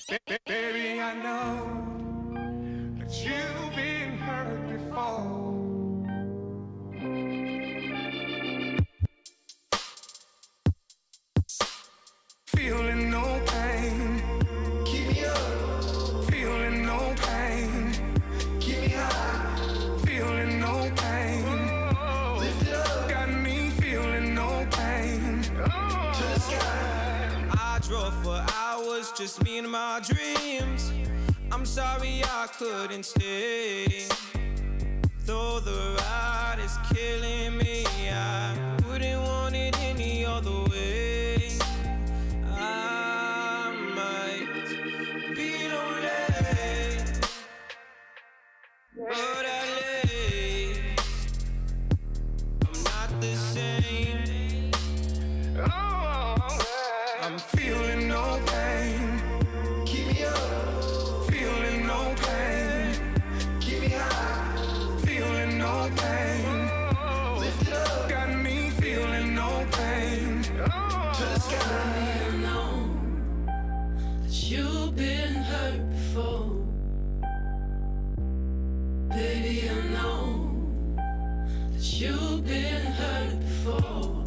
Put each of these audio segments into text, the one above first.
Baby, I know that you've been hurt before. Feeling no pain, keep me up. Feeling no pain, keep me high. Feeling no pain, lift it up. Got me feeling no pain, to the sky. I drove for hours, just me and my dreams. I'm sorry I couldn't stay. Though the ride is killing me, I wouldn't want it any other way. I might be lonely, but at least I'm not the same. I'm feeling no pain, keep me up. Feeling no pain, keep me high. Feeling no pain, lift it up. Got me feeling no pain, to the sky. You've been hurt before, baby. I know that you've been hurt before.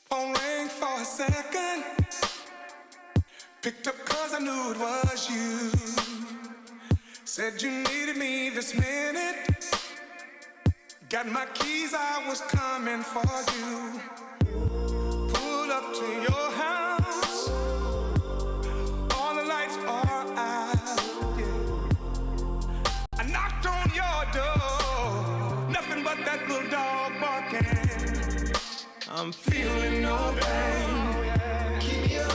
Phone rang for a second, picked up 'cause I knew it was you. Said you needed me this minute. Got my keys, I was coming for you. Pulled up to your house, all the lights are out, yeah. I knocked on your door, nothing but that little dog barking. I'm feeling no pain, keep me up.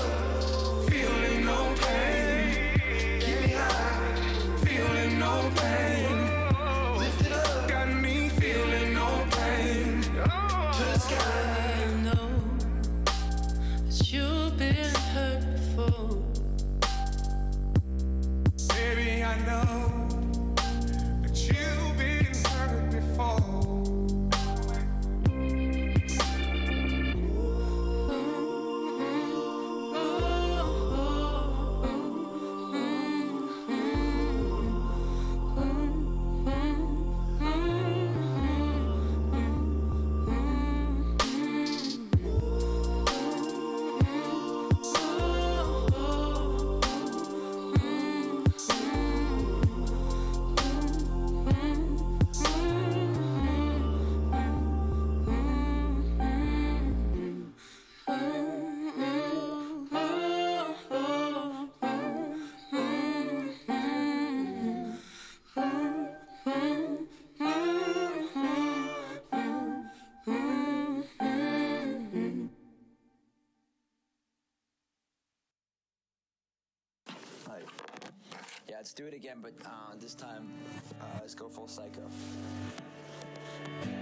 Feeling no pain, keep me high. Feeling no pain, lift it up. Got me feeling no pain, to the sky. I know that you've been hurt before. Baby, I know that you've been hurt before. Yeah, let's do it again, but this time, let's go full psycho.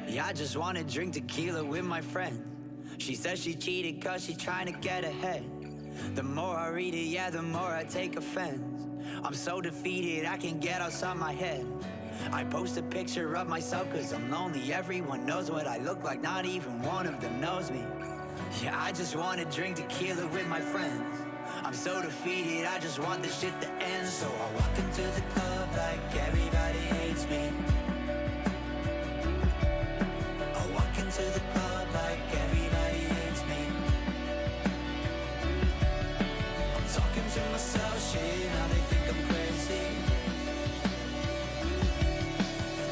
Yeah, I just wanna drink tequila with my friend. She says she cheated 'cause she trying to get ahead. The more I read it, yeah, the more I take offense. I'm so defeated, I can't get outside my head. I post a picture of myself 'cause I'm lonely. Everyone knows what I look like, not even one of them knows me. Yeah, I just wanna drink tequila with my friends. I'm so defeated, I just want this shit to end. So I walk into the club like everybody hates me. I walk into the club like everybody hates me. I'm talking to myself, shit, now they think I'm crazy.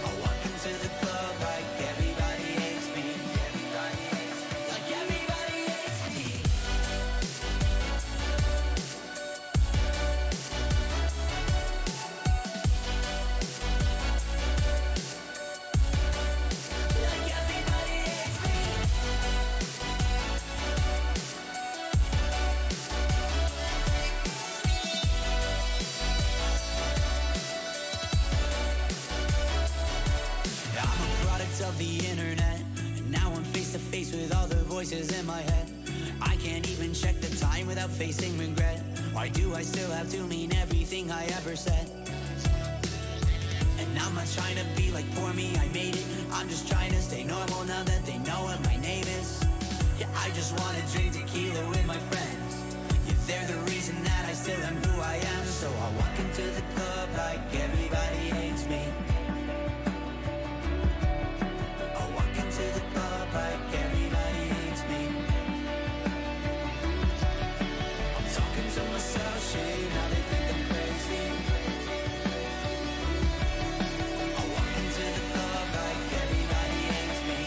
I walk into the club like everybody hates me. Everybody hates me. Like everybody hates me. Of the internet, and now I'm face to face with all the voices in my head. I can't even check the time without facing regret. Why do I still have to mean everything I ever said? And I'm not trying to be like poor me, I made it. I'm just trying to stay normal now that they know what my name I just wanna drink tequila with my friends. Yeah, they're the reason that I still am who I am. So I walk into the club like everybody hates me. I walk into the club like everybody hates me. I'm talking to myself, shit, now they think I'm crazy. I walk into the club like everybody hates me.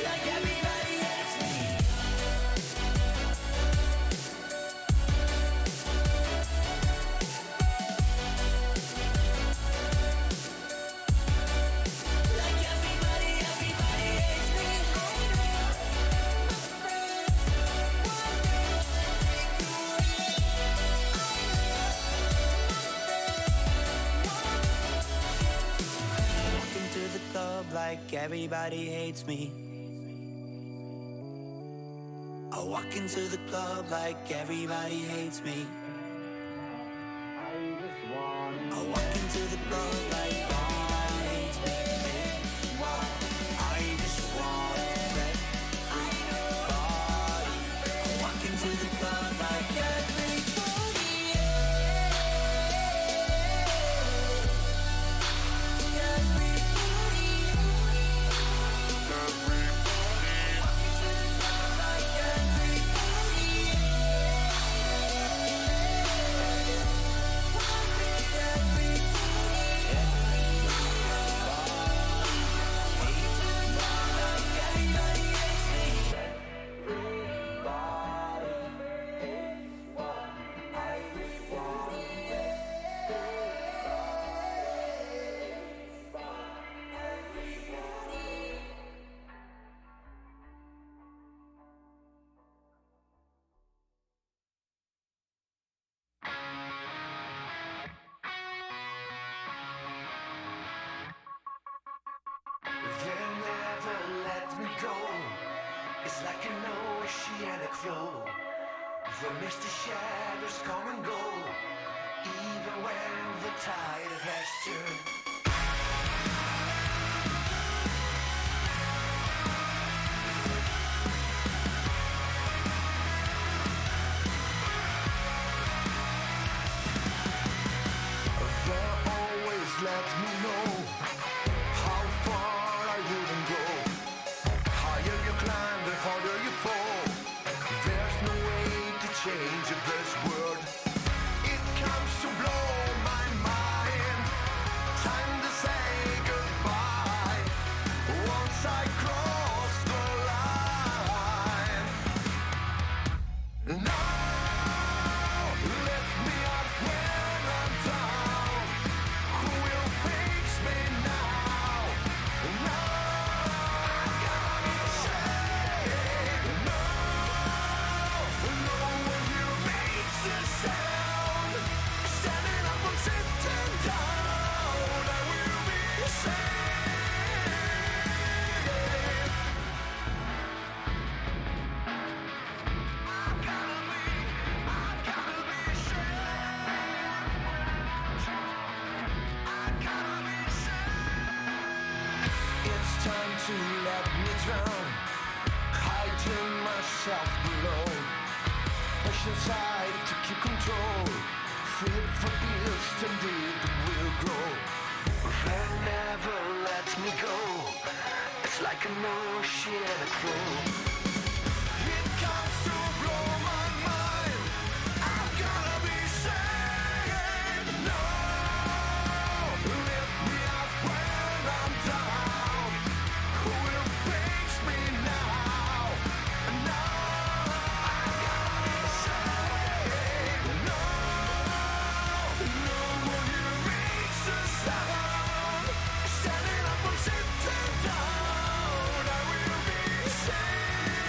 Like everybody hates me. Like everybody hates me. Walk into the club like everybody hates me. I walk into the club like everybody hates me. I walk into the club like everybody hates me. I just want everybody. I walk into the club like everybody. They'll never let me go. It's like an oceanic flow. The misty shadows come and go, even when the tide has turned. They'll always let me know how far I wouldn't go. Higher you climb, the harder you fall. There's no way to change this world. It comes to blow my mind. Time to say goodbye. Once I cross the line. No, lift me up when I'm down. Who will fix me now? No, I gotta be saved. No, no one here makes a sound. Standing up or sitting down, I will be saved. I gotta be saved. It's time to let me drown, hiding myself below. Patience side to keep control. Fit for beast, indeed will grow. They never let me go. It's like an oceanic flow. It comes to blow my mind. I've gotta be saved. No, lift me up when I'm down. Who will fix me now? No, I gotta be saved. No, no one here makes a sound. Standing up or sitting down, I will be saved.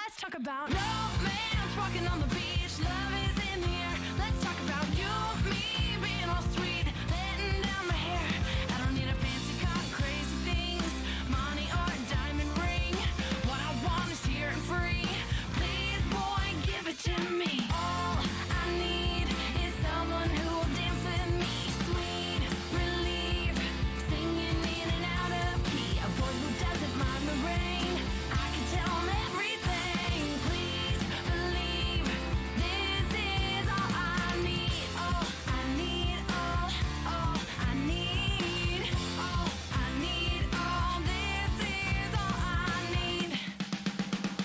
Let's talk about romance, walking on the beach, love is in the air. Let's talk about you, me, being all sweet, letting down my hair. I don't need a fancy car, crazy things, money or a diamond ring. What I want is here and free. Please, boy, give it to me. All I need is someone who will dance with me. Sweet relief, singing in and out of key. A boy who doesn't mind the rain. I can tell him everything. Please believe this is all I need. All I need, all I need. All I need, all this is all I need.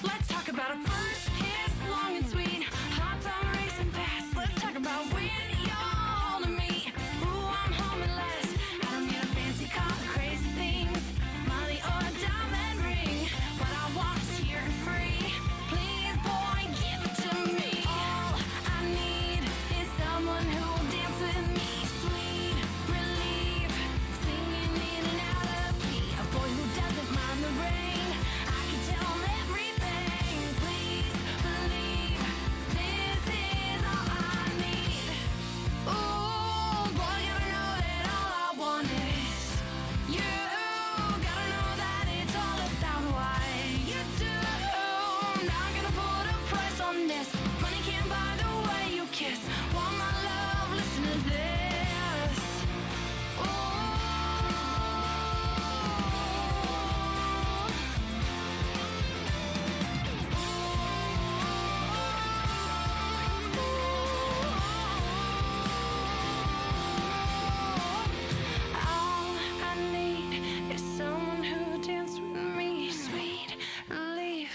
Let's talk about a first kiss, long and sweet, hot time racing fast. Let's talk about when you're holding me. Ooh, I'm home at last. I don't need a fancy car, crazy things, money or a diamond ring. What I want is here and free. Please, boy, give it to me. All I need is someone who will dance with me. Sweet relief, singing in and out of key. A boy who doesn't mind the rain. I can tell him everything. Please believe this is all I need. Ooh, boy, gotta know that all I want is you. Gotta know that it's all about what you do. Not gonna put a price on this. Money can't buy the way you kiss. Want my love? Listen to this. All I need is someone who dance with me. Sweet relief,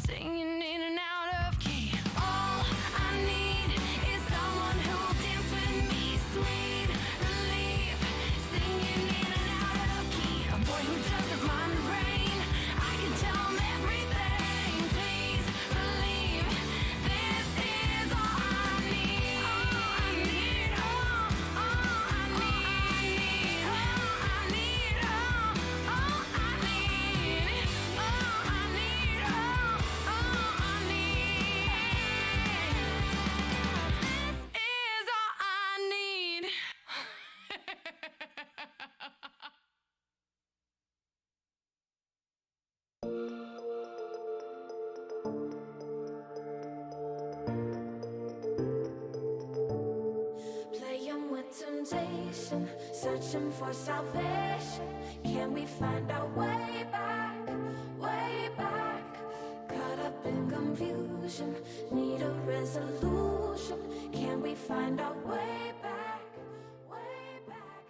singing in and out of key. All I need is someone who dance with me. Sweet relief, singing in and out of key. A boy who doesn't mind the rain. I can tell him everything. Please believe this is all I need. All I need, all I need, all I need, all I need, all I need, all I need. This is all I need. 'Playing with temptation, searching for salvation. Can we find our way back, way back? Caught up in confusion, need a resolution. Can we find our way back, way back?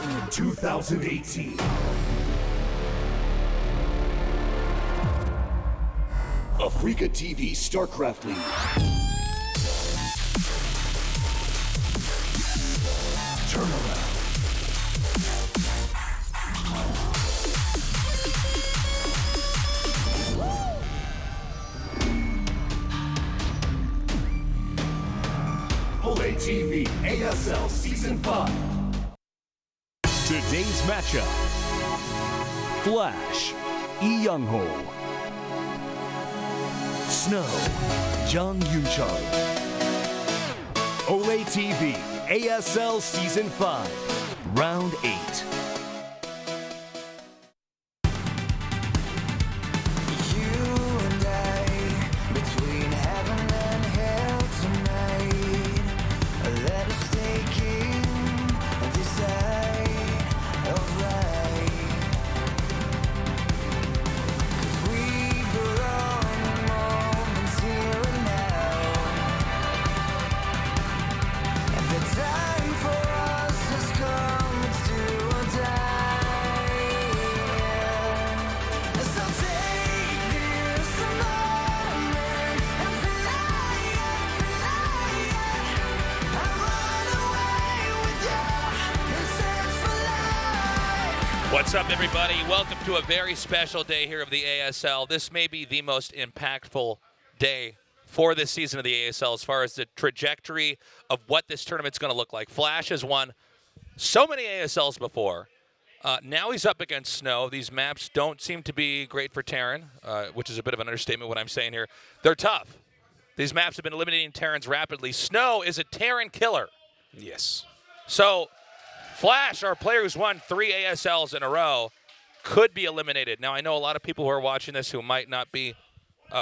In 2018, AfreecaTV StarCraft League Turnaround. Ro.8 TV ASL Season 5. Today's matchup: Flash, Lee Young-ho, Snow, Jung Yoon-chul. Ro.8 TV ASL Season 5, Round 8. Time for us has come, it's do or die. What's up, everybody? Welcome to a very special day here of the ASL. This may be the most impactful day for this season of the ASL as far as the trajectory of what this tournament's going to look like. Flash has won so many ASLs before. Now he's up against Snow. These maps don't seem to be great for Terran, which is a bit of an understatement what I'm saying here. They're tough. These maps have been eliminating Terrans rapidly. Snow is a Terran killer. Yes. So Flash, our player who's won 3 ASLs in a row, could be eliminated. Now, I know a lot of people who are watching this who might not be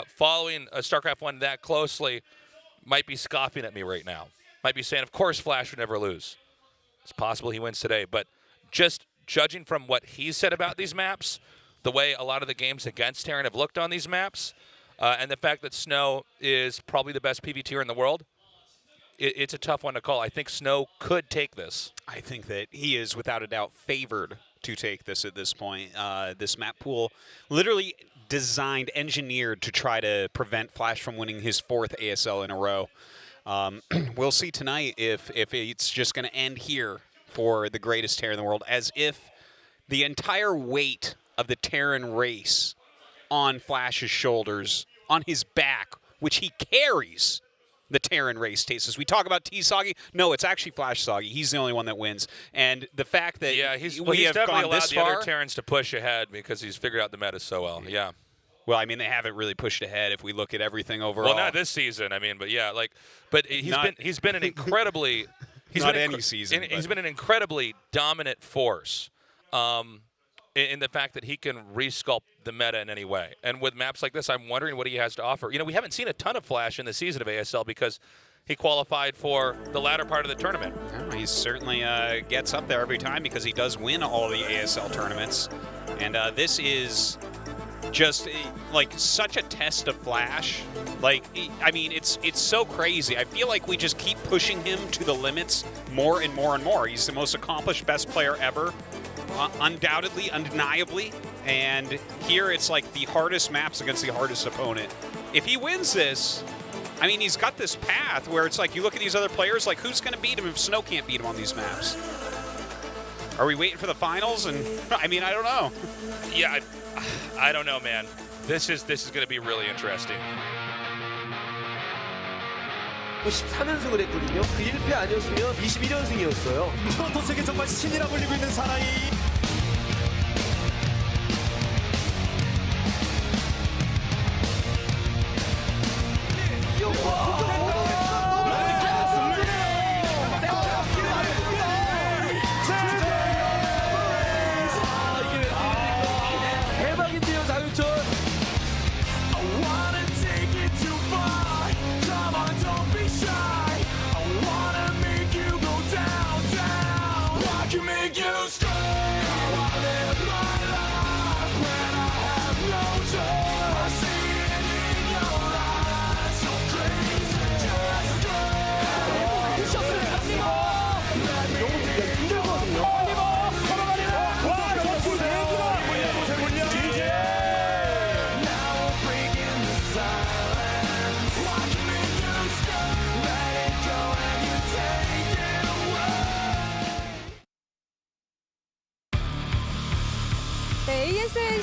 following StarCraft 1 that closely might be scoffing at me right now. Might be saying, of course, Flash would never lose. It's possible he wins today. But just judging from what he said about these maps, the way a lot of the games against Terran have looked on these maps, and the fact that Snow is probably the best PvTer in the world, it's a tough one to call. I think Snow could take this. I think that he is, without a doubt, favored to take this at this point. This map pool literally designed, engineered to try to prevent Flash from winning his 4th ASL in a row. We'll see tonight if it's just going to end here for the greatest Terran in the world, as if the entire weight of the Terran race on Flash's shoulders, on his back, which he carries the Terran race tastes. We talk about T-Soggy. No, it's actually Flash Soggy. He's the only one that wins. And the fact that he's have definitely gone allowed this the far, other Terrans to push ahead because he's figured out the meta so well. Yeah. Well, I mean, they haven't really pushed ahead if we look at everything overall. Well, not this season. I mean, but yeah, he's been an incredibly he's been an incredibly dominant force. In the fact that he can resculpt the meta in any way. And with maps like this, I'm wondering what he has to offer. You know, we haven't seen a ton of Flash in the season of ASL because he qualified for the latter part of the tournament. Yeah, he certainly gets up there every time because he does win all the ASL tournaments. And this is just like such a test of Flash. Like, I mean, it's so crazy. I feel like we just keep pushing him to the limits more and more and more. He's the most accomplished, best player ever. Undoubtedly, undeniably, and here it's like the hardest maps against the hardest opponent. If he wins this, I mean, he's got this path where it's like you look at these other players, like who's going to beat him if Snow can't beat him on these maps? Are we waiting for the finals? And I mean, I don't know. Yeah, I don't know, man. This is going to be really interesting. 14연승을 했거든요. 그 1패 아니었으면 21연승이었어요. 프로토스에게 정말 신이라 불리고 있는 사나이. 대박인데요, 장윤철.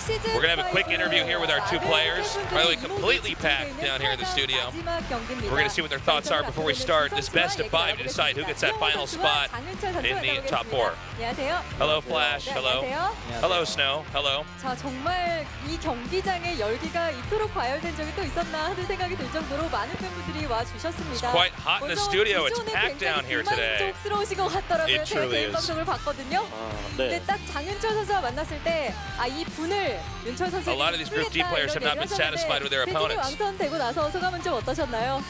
We're going to have a quick interview here with our 2 players. By the way, completely packed down here in the studio. We're going to see what their thoughts are before we start this best of 5 to decide who gets that final spot in the top 4. Hello, Flash. Hello. Hello, Snow. Hello. 자, 정말 이 경기장의 열기가 이토록 과열된 적이 또 있었나 하는 생각이 들 정도로 많은 팬분들이 와 주셨습니다. It's quite hot in the studio. It's packed down here today. 만족스러우신 것 같더라고요. 제가 개인 방송을 봤거든요. 근데 딱 장윤철 선수와 만났을 때 이 분을 윤철 선수에게 A lot of these Group D players have not been satisfied with their opponents. 완성되고 나서 소감은 좀 어떠셨나요?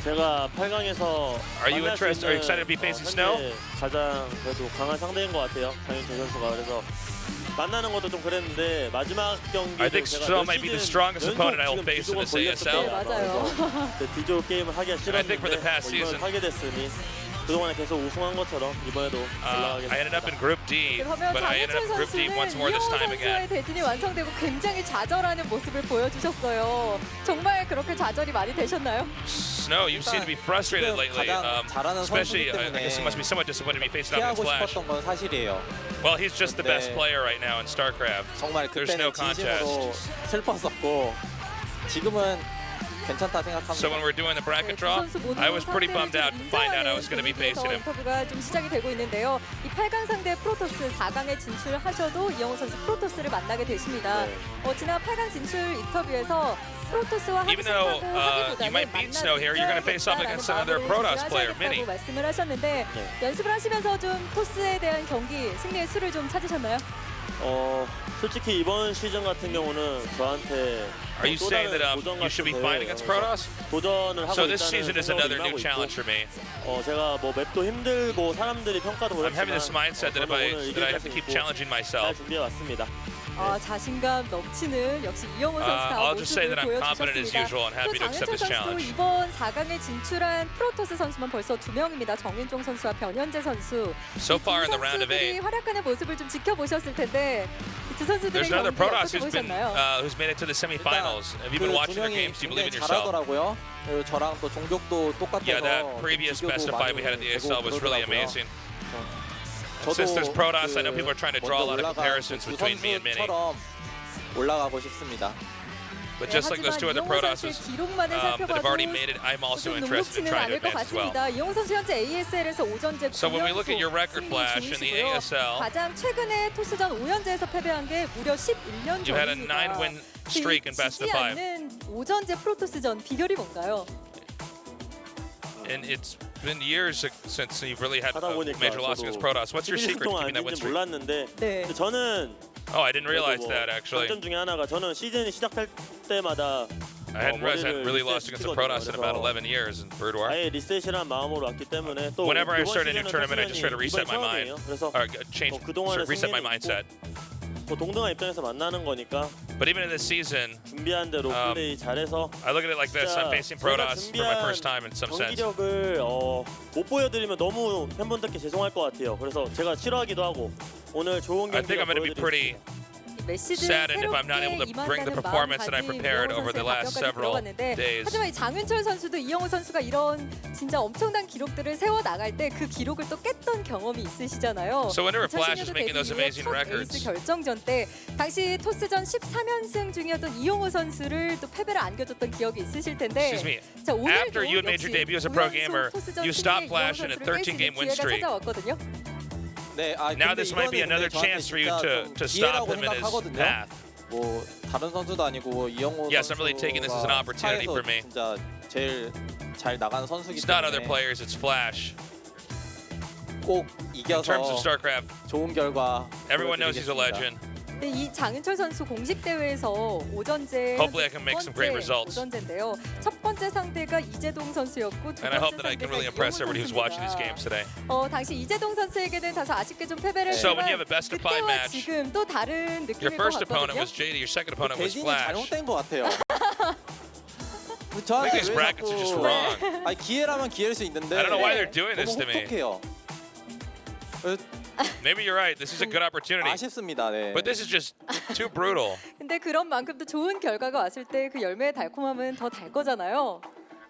제가 8강에서 Are you interested? Are you excited to be facing Snow? 가장 그래도 강한 상대인 것 같아요. 장윤철 선수가. 그래서 만나는 것도 좀 그랬는데 마지막 경기도 I think Snow might be the strongest opponent I will face in this ASL. 맞아요. 디조 게임을 하기가 싫었는데 I think for the past season. 하게 됐으니 그동안에 계속 우승한 것처럼 이번에도 올라가겠습니다. I ended up in Group D, 그러면 but I ended up in Group D once more this time 이영호 again. 선수의 대진이 완성되고 굉장히 좌절하는 모습을 보여주셨어요. 정말 그렇게 좌절이 많이 되셨나요? Snow, you seem to be frustrated lately, 잘하는 especially 선수기 I guess you must be somewhat disappointed to be facing off 피하고 against Flash. 싶었던 건 사실이에요. Well, he's just the best player right now in StarCraft. 정말 There's no 그때는 진심으로 contest. 슬펐었고 지금은 괜찮다 생각합니다. So when we're doing the bracket draw, I was pretty bummed out to find out I was going to be facing him. 인터뷰가 좀 시작이 되고 있는데요. 이 8강 상대 프로토스 4강에 진출하셔도 이영호 선수 프로토스를 만나게 되십니다. 지난 8강 진출 인터뷰에서 프로토스와 Even though you might beat Snow here, you're going to face off against another Protoss player, Mini. 말씀을 하셨는데 연습을 하시면서 좀 토스에 대한 경기 승리의 수를 좀 찾으셨나요? 솔직히 이번 시즌 같은 경우는 저한테 Are you saying that you should be fine against Protoss? 도전을 하고 So this 있다는 season is 생각을 another new 임하고 challenge 있고, for me. 제가 뭐 맵도 힘들고 사람들이 평가도 I'm having 그렇지만 this mindset that I have to keep challenging 잘 myself. 준비해 왔습니다. 자신감 넘치는 역시 이영호 선수가 I'll just say 모습을 that I'm confident as 보여주셨습니다. usual and happy to accept this 장윤철 선수도 challenge. 이번 4강에 진출한 프로토스 선수만 벌써 2명입니다. 정윤종 선수와 변현재 선수. So far in the round of 8, 활약하는 모습을 좀 지켜보셨을 텐데 두 선수들의 there's another 경기 Protoss 어떻게 보셨나요? who's made it to the semifinals. Have you been watching their games? Do you believe in yourself? 잘하더라고요. 그리고 저랑 또 종족도 똑같아서 Yeah, that previous best of 5 we had at the ASL was really amazing. Since there's Protoss, I know people are trying to draw a lot of comparisons between me and Mini. 올라가고 싶습니다. But just like those two other Protosses that have already made it, I'm also interested in trying to advance as well. 이영호 선수 현재 ASL에서 5전제 9연속. So when we look at your record, Flash, in the ASL, 가장 최근에 토스전 5연제에서 패배한 게 무려 11년 you had a 전입니다. 9-win streak in best of 5. 5전제 프로토스전 비결이 뭔가요? And it's been years since you've really had a major loss against Protoss. What's your secret to keeping that win streak? 몰랐는데 저는 I didn't realize that actually. 장점 중에 하나가 저는 시즌이 시작할 때마다 I hadn't really lost against the Protoss in about 11 years in Brood War. 아예 리셋이란 마음으로 왔기 때문에 또 Whenever I start a new tournament, I just try to reset my mind, or reset my mindset. 뭐 동등한 입장에서 만나는 거니까. But even in this season, 준비한 대로 플레이 잘해서. I look at it like this: I'm facing Protoss for my first time in some sense. 경기력을 못 보여드리면 너무 팬분들께 죄송할 것 같아요. 그래서 제가 싫어하기도 하고 오늘 좋은 경기. I think I'm going to be pretty saddened if I'm not able to bring the performance that I prepared over the last several days. 하지만 장윤철 선수도 이영호 선수가 이런 진짜 엄청난 기록들을 세워 나갈 때 그 기록을 또 깼던 경험이 있으시잖아요. So whenever Flash is making those amazing records, 에이스 결정전 때 당시 토스전 13연승 중이었던 이영호 선수를 또 패배를 안겨줬던 기억이 있으실 텐데. Excuse me. 자, After you had made your debut as a pro gamer, you stopped Flash in a 13-game win streak. Now this might be another chance for you to stop him in his path. 뭐 다른 선수도 아니고 이영호 Yes, I'm really taking this as an opportunity for me. 진짜 제일 잘 나가는 선수기 It's not other 때문에 players, it's Flash. 꼭 In terms of 이겨서 StarCraft, 좋은 결과 everyone knows he's a 보여드리겠습니다. legend. 네, 이 장윤철 선수 공식 대회에서 5전제 Hopefully I can make some great results. 5전제인데요. 첫 번째 상대가 이재동 선수였고 두 And I 번째 hope that I can 상대가 really impress 이영호 everybody who's watching these games 선수입니다. today. 당시 이재동 선수에게는 다소 아쉽게 좀 패배를 So when you 했지만 have a best of 5 그때와 match, 지금 또 다른 your 느낌일 것 first opponent 같거든요. was JD, your second opponent was 대진이 Flash. 잘못된 것 같아요. I 저한테 think these 왜 brackets are just 자꾸 wrong. 아니 기회라면 기회일 수 있는데 I don't know why they're doing this 너무 to me. 혹독해요. Maybe you're right. This is a good opportunity. 아쉽습니다. 네. But this is just too brutal. 근데 그런 만큼 또 좋은 결과가 왔을 때 그 열매의 달콤함은 더 달 거잖아요.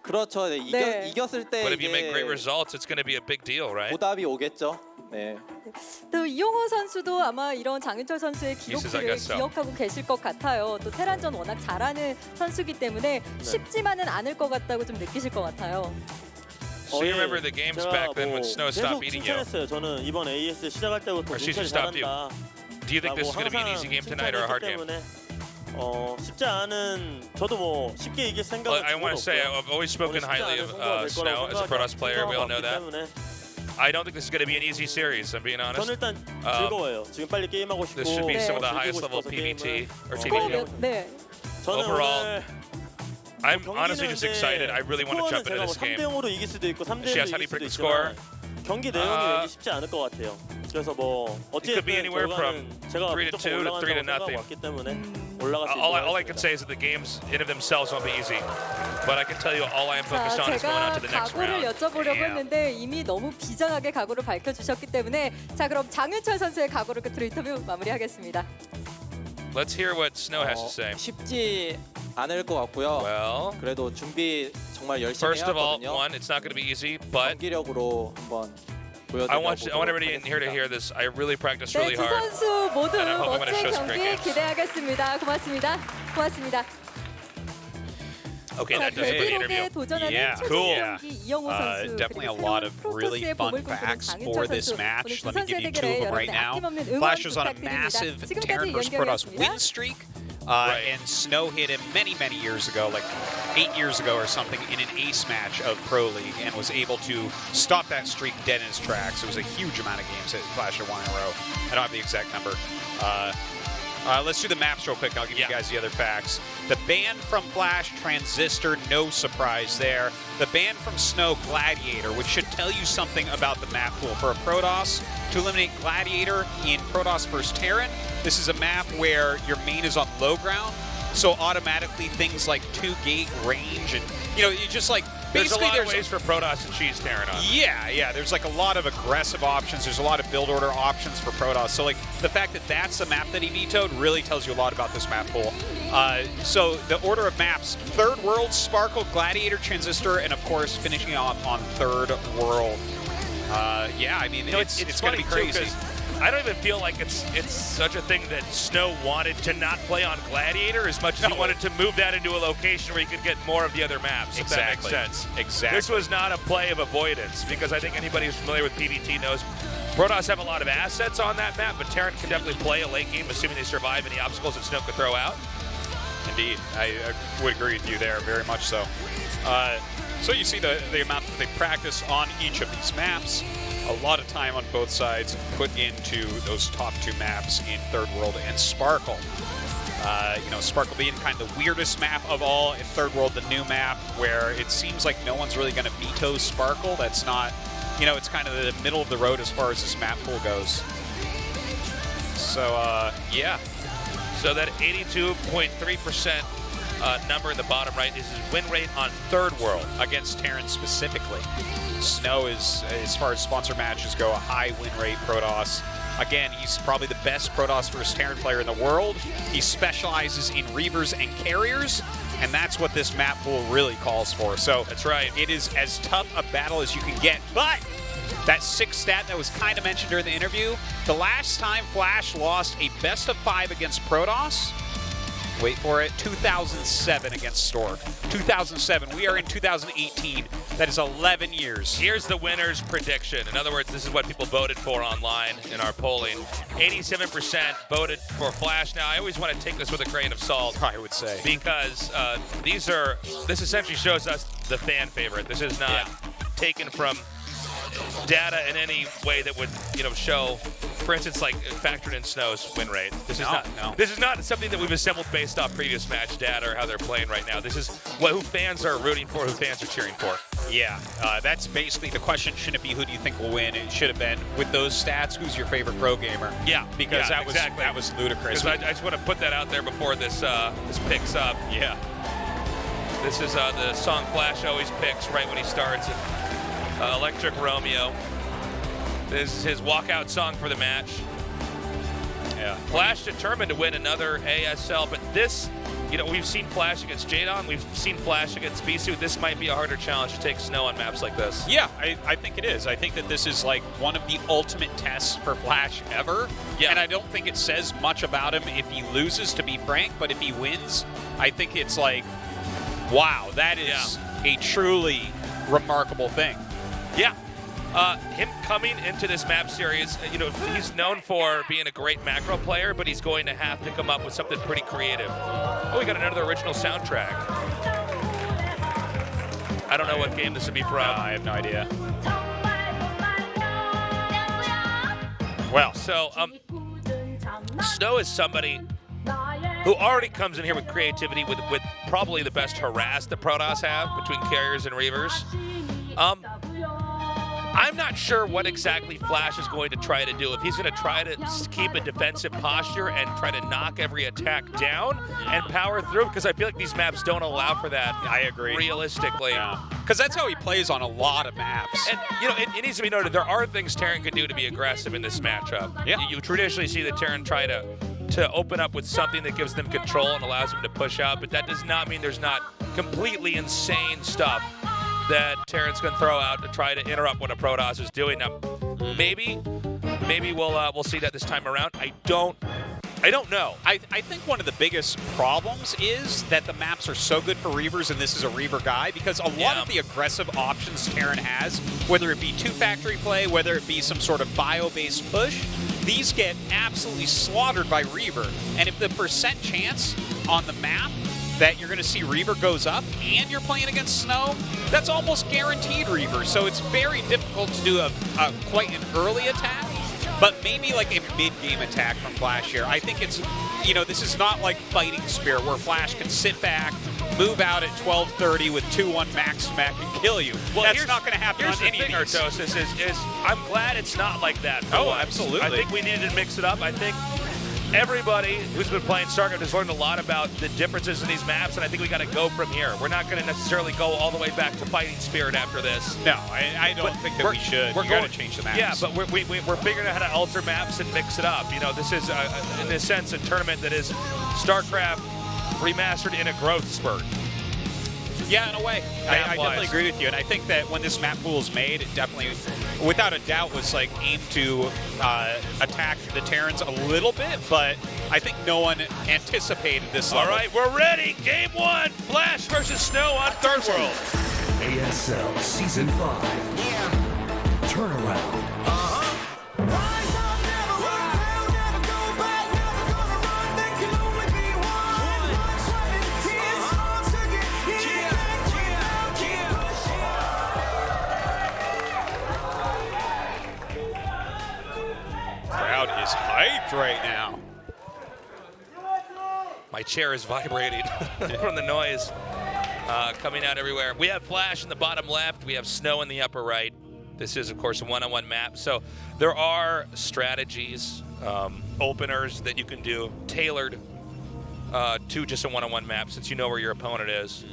그렇죠. 네. 이겼을 때 But if you make great 이게 results, it's going to be a big deal, right? 보답이 오겠죠. 네. 또 이용호 선수도 아마 이런 장윤철 선수의 Pieces, I 기록들을 guess so. 기억하고 계실 것 같아요. 또 테란전 워낙 잘하는 선수기 때문에 쉽지만은 않을 것 같다고 좀 느끼실 것 같아요. So you remember the games back then when Snow stopped 계속 beating you? 칭찬했어요. 저는 이번 AS 시작할 때부터 Or she 윤철이 stopped you. 잘한다. Do you think this is going to be an easy game tonight or a hard game? 쉽지 않은 저도 뭐 쉽게 이길 생각은 I want to say I've always spoken highly of Snow as a Protoss player. We all know that. I don't think this is going to be an easy series. I'm being honest. 저는 일단 즐거워요. 지금 빨리 게임하고 싶고. This should be some of the highest level PvT or TVT. 네. Overall, I'm honestly just excited. I really want to jump into this game. 3대0으로 이길 수도 있고 3대1로 Yes, how do you 이길 수도 predict the score? 있지만 경기 내용이 왠지 쉽지 않을 것 같아요. 그래서 뭐 It could be 어쨌든 anywhere from 결과는 제가 3-2 to 무조건 3-0. 올라간다고 생각하고 왔기 때문에 올라갈 수 있을 것 all I can 같습니다. say is that the games in of themselves won't be easy. But I can tell you all I am focused 자, on is going on 제가 to the next 각오를 round. 여쭤보려고 했는데 이미 너무 비장하게 각오를 밝혀주셨기 때문에 자 그럼 장윤철 선수의 각오를 끝으로 인터뷰 마무리하겠습니다. Let's hear what Snow has to say. 쉽지 않을 것 같고요. Well, 그래도 준비 정말 열심히 first of all, 해왔거든요. one, it's not going to be easy, but 경기력으로 한번 I want 보여드리도록 everybody in here to hear this. I really practiced 네, really 두 hard. 선수 모두 And I'm hoping I'm gonna 멋진 show some great 경기 games. 기대하겠습니다. 고맙습니다. 고맙습니다. Okay, 자, that does it for the interview. 데뷔록에 도전하는 Yeah, 최종 cool. 경기 이영호 선수 Definitely a 그리고 lot 새로운 of really 프로토스의 fun 봄을 꿈꾸는 facts 장윤철 for this 선수. match. 오늘 두 Let me give 선수의 you two 대결에 of them right 여러분의 now. 아낌없는 응원 Flash was on a 부탁드립니다. massive 지금까지 Terran vs. Protoss 연결이었습니다. win streak. And Snow hit him many years ago, like 8 years ago or something, in an ace match of Pro League, and was able to stop that streak dead in its tracks. It was a huge amount of games that Flash had won in a row. I don't have the exact number. Let's do the maps real quick. I'll give you guys the other facts. The ban from Flash, Transistor, no surprise there. The ban from Snow, Gladiator, which should tell you something about the map pool. For a Protoss, to eliminate Gladiator in Protoss vs. Terran, this is a map where your main is on low ground, so automatically things like 2-gate range and, you know, you just like, There's a basically lot of ways for Protoss to cheese Terran on. yeah, there's like a lot of aggressive options. There's a lot of build order options for Protoss. So like the fact that that's the map that he vetoed really tells you a lot about this map pool. So the order of maps: Third World, Sparkle, Gladiator, Transistor, and of course finishing off on Third World. Yeah, I mean, You know, it's going to be funny, too, crazy. 'cause I don't even feel like it's such a thing that Snow wanted to not play on Gladiator as much as he wanted to move that into a location where he could get more of the other maps, if that makes sense. Exactly. This was not a play of avoidance, because I think anybody who's familiar with PvT knows Protoss have a lot of assets on that map, but Terran can definitely play a late game, assuming they survive any obstacles that Snow could throw out. Indeed, I would agree with you there, very much so. So you see the amount that they practice on each of these maps. A lot of time on both sides put into those top two maps in Third World and Sparkle. You know, Sparkle being kind of the weirdest map of all, in Third World the new map, where it seems like no one's really going to veto Sparkle. That's not, you know, it's kind of the middle of the road as far as this map pool goes. So, yeah. So that 82.3% number in the bottom right is his win rate on Third World. Against Terran specifically. Snow is, as far as sponsor matches go, a high win rate Protoss. Again, he's probably the best Protoss vs. Terran player in the world. He specializes in Reavers and Carriers, and that's what this map pool really calls for. So that's right. It is as tough a battle as you can get. But that 6 stat that was kind of mentioned during the interview, the last time Flash lost a best of 5 against Protoss, wait for it, 2007 against Stork. 2007. We are in 2018. That is 11 years. Here's the winner's prediction. In other words, this is what people voted for online in our polling. 87% voted for Flash. Now, I always want to take this with a grain of salt. I would say. Because this essentially shows us the fan favorite. This is not taken from data in any way that would, you know, show, for instance, like factored in Snow's win rate. This is not something that we've assembled based off previous match data or how they're playing right now. This is who fans are rooting for, who fans are cheering for. Yeah, that's basically the question. Shouldn't it be who do you think will win? It should have been, with those stats, who's your favorite pro gamer? Yeah, because that exactly. was ludicrous. I just want to put that out there before this picks up. Yeah. This is the song Flash always picks right when he starts. Electric Romeo. This is his walkout song for the match. Yeah. Flash determined to win another ASL, but this, you know, we've seen Flash against Jadon, we've seen Flash against Bisu. This might be a harder challenge to take Snow on maps like this. Yeah, I think it is. I think that this is like one of the ultimate tests for Flash ever. Yeah. And I don't think it says much about him if he loses, to be frank, but if he wins, I think it's like, wow, that is a truly remarkable thing. Yeah. Him coming into this map series, you know, he's known for being a great macro player, but he's going to have to come up with something pretty creative. Oh, we got another original soundtrack. I don't know what game this would be from. I have no idea. Well, so Snow is somebody who already comes in here with creativity, with probably the best harass that Protoss have between Carriers and Reavers. I'm not sure what exactly Flash is going to try to do. If he's going to try to keep a defensive posture and try to knock every attack down and power through, because I feel like these maps don't allow for that. I agree. Realistically. Because that's how he plays on a lot of maps. And, it needs to be noted, there are things Terran can do to be aggressive in this matchup. Yeah. You traditionally see the Terran try to open up with something that gives them control and allows them to push out, but that does not mean there's not completely insane stuff that Terrans can throw out to try to interrupt what a Protoss is doing. Now, maybe we'll see that this time around. I don't know. I think one of the biggest problems is that the maps are so good for Reavers, and this is a Reaver guy, because a lot of the aggressive options Terran has, whether it be two-factory play, whether it be some sort of bio-based push, these get absolutely slaughtered by Reaver. And if the percent chance on the map that you're going to see Reaver goes up and you're playing against Snow, that's almost guaranteed Reaver. So it's very difficult to do a quite an early attack, but maybe like a mid-game attack from Flash here. I think it's, this is not like Fighting Spear where Flash can sit back, move out at 12:30 with 2-1 max smack and kill you. Well, that's not going to happen on any of these. Artosis, is I'm glad it's not like that. Absolutely. I think we needed to mix it up. I think everybody who's been playing StarCraft has learned a lot about the differences in these maps, and I think we got to go from here. We're not going to necessarily go all the way back to Fighting Spirit after this. No, I don't think that we should. We're going to change the maps. Yeah, but we're figuring out how to alter maps and mix it up. This is, in a sense, a tournament that is StarCraft remastered in a growth spurt. Yeah, in a way. I definitely agree with you. And I think that when this map pool is made, it definitely, without a doubt, was like aimed to attack the Terrans a little bit, but I think no one anticipated this level. All right, we're ready. Game 1, Flash versus Snow on Third World. ASL Season 5. Turnaround. Crowd is hyped right now. My chair is vibrating from the noise coming out everywhere. We have Flash in the bottom left. We have Snow in the upper right. This is, of course, a one-on-one map. So there are strategies, openers that you can do tailored to just a one-on-one map, since you know where your opponent is.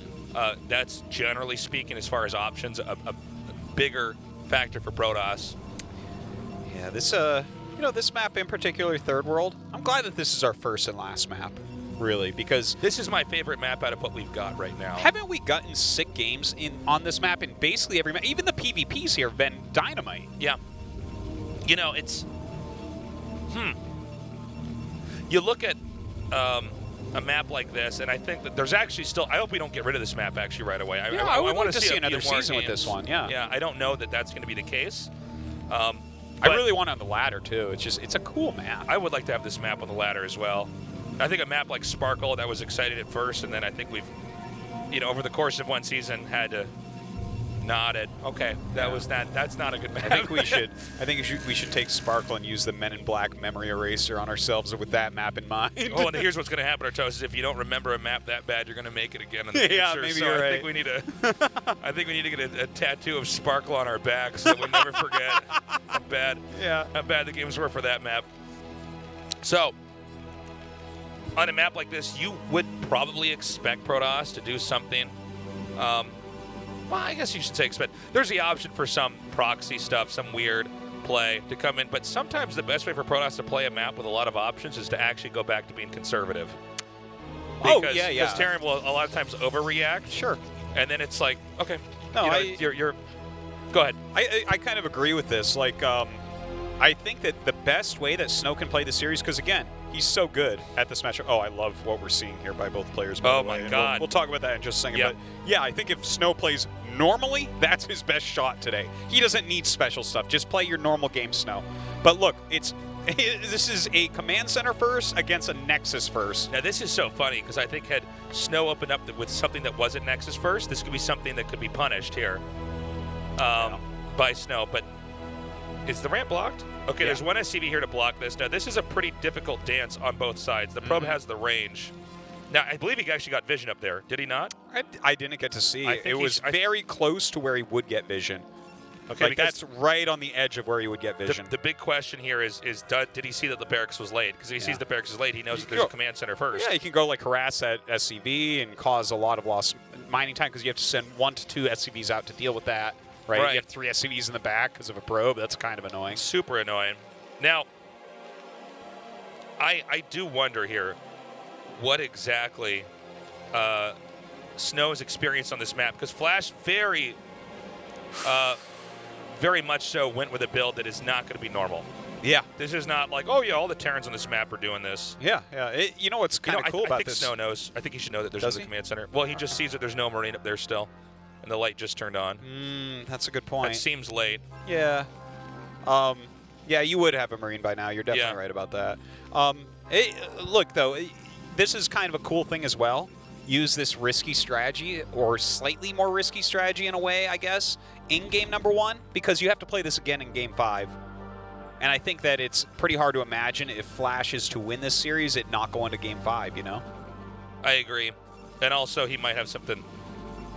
That's generally speaking, as far as options, a bigger factor for Protoss. Yeah, this this map in particular, Third World, I'm glad that this is our first and last map, really, because this is my favorite map out of what we've got right now. Haven't we gotten sick games on this map in basically every map? Even the PvPs here have been dynamite. Yeah. It's... You look at a map like this, and I think that there's actually still... I hope we don't get rid of this map actually right away. I would want like to see another season with this one, yeah. Yeah, I don't know that that's going to be the case. I really want it on the ladder, too. It's a cool map. I would like to have this map on the ladder as well. I think a map like Sparkle, that was exciting at first, and then I think we've, over the course of one season, had to nod at, okay, that's not a good map. I think we should take Sparkle and use the Men in Black memory eraser on ourselves with that map in mind. Oh, and here's what's going to happen, Artos, is if you don't remember a map that bad, you're going to make it again in the future. Yeah, maybe you're right. I think we need to get a tattoo of Sparkle on our back so that we never forget how bad the games were for that map. So, on a map like this, you would probably expect Protoss to do something. Well, I guess you should say expect. There's the option for some proxy stuff, some weird play to come in, but sometimes the best way for Protoss to play a map with a lot of options is to actually go back to being conservative. Because Terran will a lot of times overreact. Sure. And then it's like, okay, no, you're go ahead. I kind of agree with this. Like, I think that the best way that Snow can play the series, because again, he's so good at this matchup. Oh, I love what we're seeing here by both players. Oh my God! We'll talk about that in just a second. Yep. But yeah, I think if Snow plays normally, that's his best shot today. He doesn't need special stuff. Just play your normal game, Snow. But look, this is a command center first against a Nexus first. Now this is so funny because I think had Snow opened up with something that wasn't Nexus first, this could be something that could be punished here by Snow. But is the ramp blocked? Okay, there's one SCV here to block this. Now, this is a pretty difficult dance on both sides. The probe has the range. Now, I believe he actually got vision up there. Did he not? I didn't get to see. It was very close to where he would get vision. Okay, like that's right on the edge of where you would get vision. The big question here is did he see that the barracks was late? Because if he sees the barracks is late, he knows that there's a command center first. Yeah, you can go like harass at SCV and cause a lot of lost mining time because you have to send 1 to 2 SCVs out to deal with that. Right? You have 3 SCVs in the back because of a probe. That's kind of annoying. Super annoying. Now, I do wonder here what exactly Snow's experience on this map, because Flash very much so went with a build that is not going to be normal. Yeah. This is not like, oh, yeah, all the Terrans on this map are doing this. Yeah, yeah. You know what's kind of cool about this? I think Snow knows. I think he should know that there's no command center. Well, he just sees that there's no Marine up there still, and the light just turned on. That's a good point. That seems late. Yeah. Yeah, you would have a Marine by now. You're definitely right about that. Look, though, this is kind of a cool thing as well. Use this risky strategy, or slightly more risky strategy in a way, I guess, in game number 1, because you have to play this again in game 5. And I think that it's pretty hard to imagine if Flash is to win this series, it not going to game 5, you know? I agree. And also, he might have something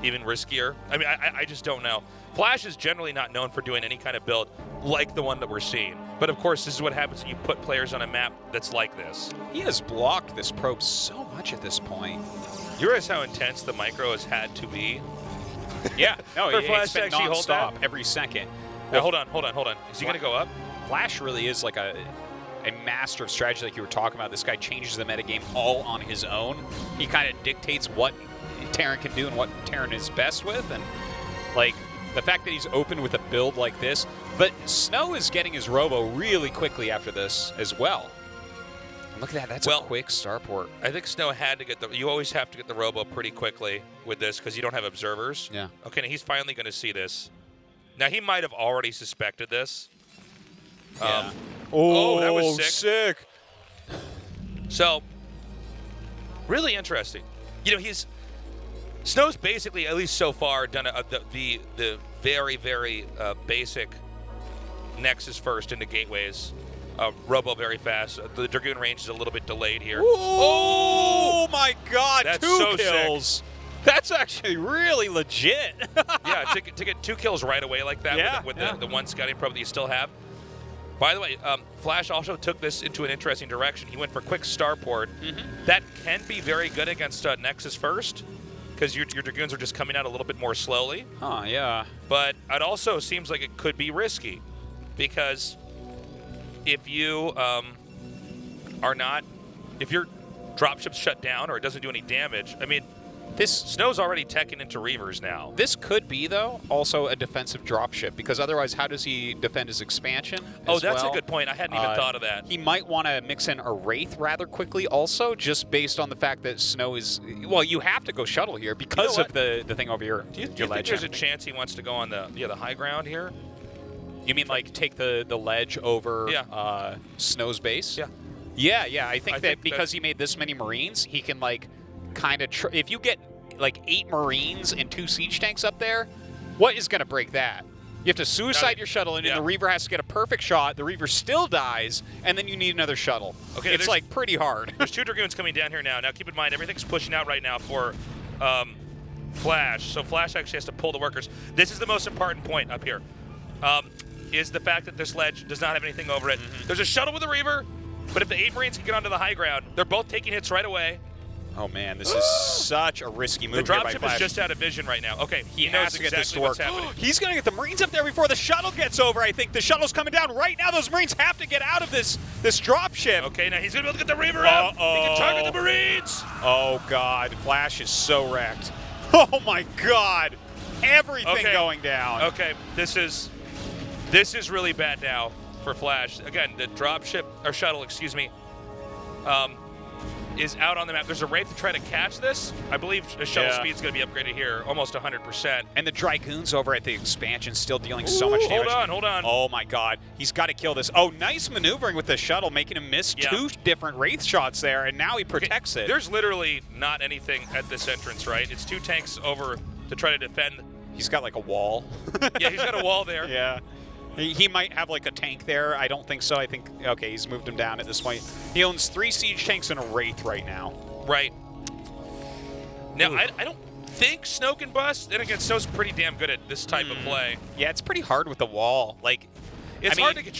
even riskier. I mean, I just don't know. Flash is generally not known for doing any kind of build like the one that we're seeing. But, of course, this is what happens when you put players on a map that's like this. He has blocked this probe so much at this point. You realize how intense the micro has had to be? Yeah. No, for Flash it's been to actually hold non-stop that? every second. Now, hold on. Is he going to go up? Flash really is like a master of strategy like you were talking about. This guy changes the metagame all on his own. He kind of dictates what Terran can do and what Terran is best with. And, like, the fact that he's open with a build like this. But Snow is getting his robo really quickly after this as well. And look at that. That's a quick starport. I think Snow had to get the... You always have to get the robo pretty quickly with this because you don't have observers. Yeah. Okay, now he's finally going to see this. Now, he might have already suspected this. Yeah. That was sick. So, really interesting. You know, Snow's basically, at least so far, done the very, very basic Nexus first into gateways. Robo very fast. The Dragoon range is a little bit delayed here. Oh my God! That's 2 so kills. sick. That's actually really legit. Yeah, to get 2 kills right away like that with the 1 scouting probe that you still have. By the way, Flash also took this into an interesting direction. He went for quick starport. That can be very good against Nexus first, because your Dragoons are just coming out a little bit more slowly. Oh, yeah. But it also seems like it could be risky, because if you if your dropship's shut down or it doesn't do any damage, I mean, Snow's already teching into Reavers now. This could be, though, also a defensive dropship, because otherwise how does he defend his expansion That's a good point. I hadn't even thought of that. He might want to mix in a Wraith rather quickly also, just based on the fact that Snow is... Well, you have to go shuttle here because of the thing over your Do you think there's a chance he wants to go on the high ground here? You mean like take the ledge over Snow's base? Yeah. Yeah. I think that because he made this many Marines, he can like kind of... if you get like 8 Marines and 2 siege tanks up there, what is going to break that? You have to suicide your shuttle, and the Reaver has to get a perfect shot. The Reaver still dies, and then you need another shuttle. Okay, it's like pretty hard. There's 2 Dragoons coming down here now. Now keep in mind, everything's pushing out right now for Flash. So Flash actually has to pull the workers. This is the most important point up here, is the fact that this ledge does not have anything over it. There's a shuttle with a Reaver, but if the 8 Marines can get onto the high ground, they're both taking hits right away. Oh, man, this is such a risky move. The dropship is just out of vision right now. Okay, he knows to get exactly this to work. what's happening. He's going to get the Marines up there before the shuttle gets over, I think. The shuttle's coming down right now. Those Marines have to get out of this dropship. Okay, now he's going to be able to get the Reaver out. He can target the Marines. Oh, God. Flash is so wrecked. Oh, my God. Everything going down. Okay, this is really bad now for Flash. Again, the dropship, or shuttle, excuse me, is out on the map. There's a Wraith to try to catch this. I believe the shuttle speed's going to be upgraded here, almost 100%. And the Dragoons over at the expansion still dealing so much damage. Hold on. Oh, my God. He's got to kill this. Oh, nice maneuvering with the shuttle, making him miss 2 different Wraith shots there, and now he protects it. There's literally not anything at this entrance, right? It's 2 tanks over to try to defend. He's got like a wall. Yeah, he's got a wall there. Yeah. He might have like a tank there. I don't think so. I think, okay, he's moved him down at this point. He owns 3 siege tanks and a Wraith right now. Right. Now, I don't think Snow can bust. Then again, Snow's pretty damn good at this type of play. Yeah, it's pretty hard with the wall. Like, it's hard to get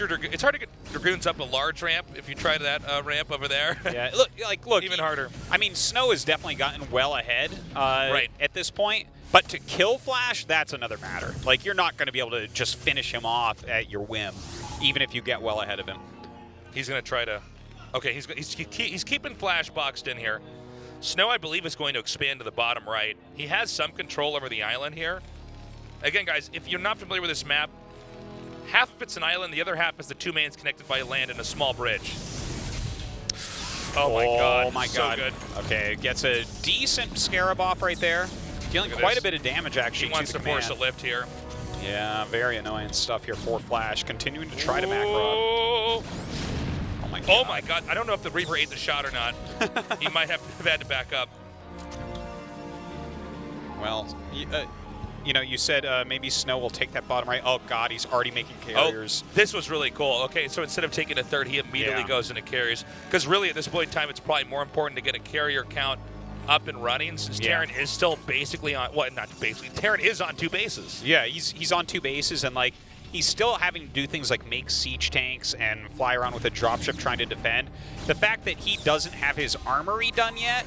Dragoons up a large ramp if you try that ramp over there. Yeah, look, even harder. I mean, Snow has definitely gotten well ahead right at this point. But to kill Flash, that's another matter. Like, you're not going to be able to just finish him off at your whim, even if you get well ahead of him. He's going to try to. Okay, he's keeping Flash boxed in here. Snow, I believe, is going to expand to the bottom right. He has some control over the island here. Again, guys, if you're not familiar with this map, half of it's an island, the other half is the two mains connected by land and a small bridge. Oh my god. Oh my god. So good. Okay, gets a decent Scarab off right there. Dealing quite a bit of damage, actually. He wants to force a lift here. Yeah, very annoying stuff here for Flash. Continuing to try to macro. Oh my god. Oh my god. I don't know if the Reaver ate the shot or not. He might have had to back up. Well, you know, you said maybe Snow will take that bottom right. Oh god, he's already making carriers. Oh, this was really cool. Okay, so instead of taking a third, he immediately goes into carriers. Because really, at this point in time, it's probably more important to get a carrier count up and running, since Terran is still basically on, well, not basically, Terran is on 2 bases. Yeah, he's on 2 bases, and like he's still having to do things like make siege tanks and fly around with a dropship trying to defend. The fact that he doesn't have his armory done yet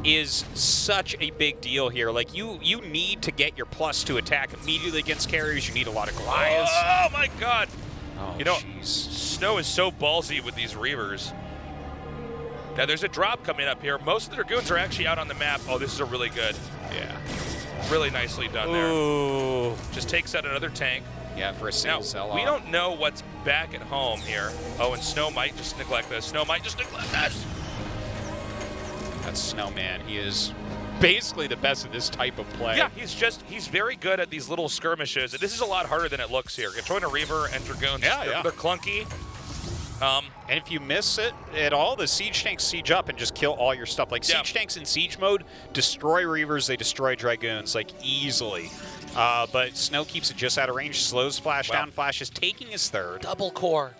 is such a big deal here. Like, you need to get your +2 attack immediately against carriers. You need a lot of Goliaths. Oh my god. Oh, you know, jeez. Snow is so ballsy with these Reavers. Now, there's a drop coming up here. Most of the Dragoons are actually out on the map. Oh, this is a really good. Yeah. Really nicely done there. Ooh. Just takes out another tank. Yeah, for a single now, sell-off. we don't know what's back at home here. Oh, and Snow might just neglect this. Snow might just neglect this. That's Snowman. He is basically the best at this type of play. Yeah, he's very good at these little skirmishes. This is a lot harder than it looks here. You're throwing a Reaver and Dragoons. They're clunky. And if you miss it at all, the siege tanks siege up and just kill all your stuff. Like, siege tanks in siege mode destroy Reavers, they destroy Dragoons, like, easily. But Snow keeps it just out of range, slows Flash down. Flash is taking his third. Double core.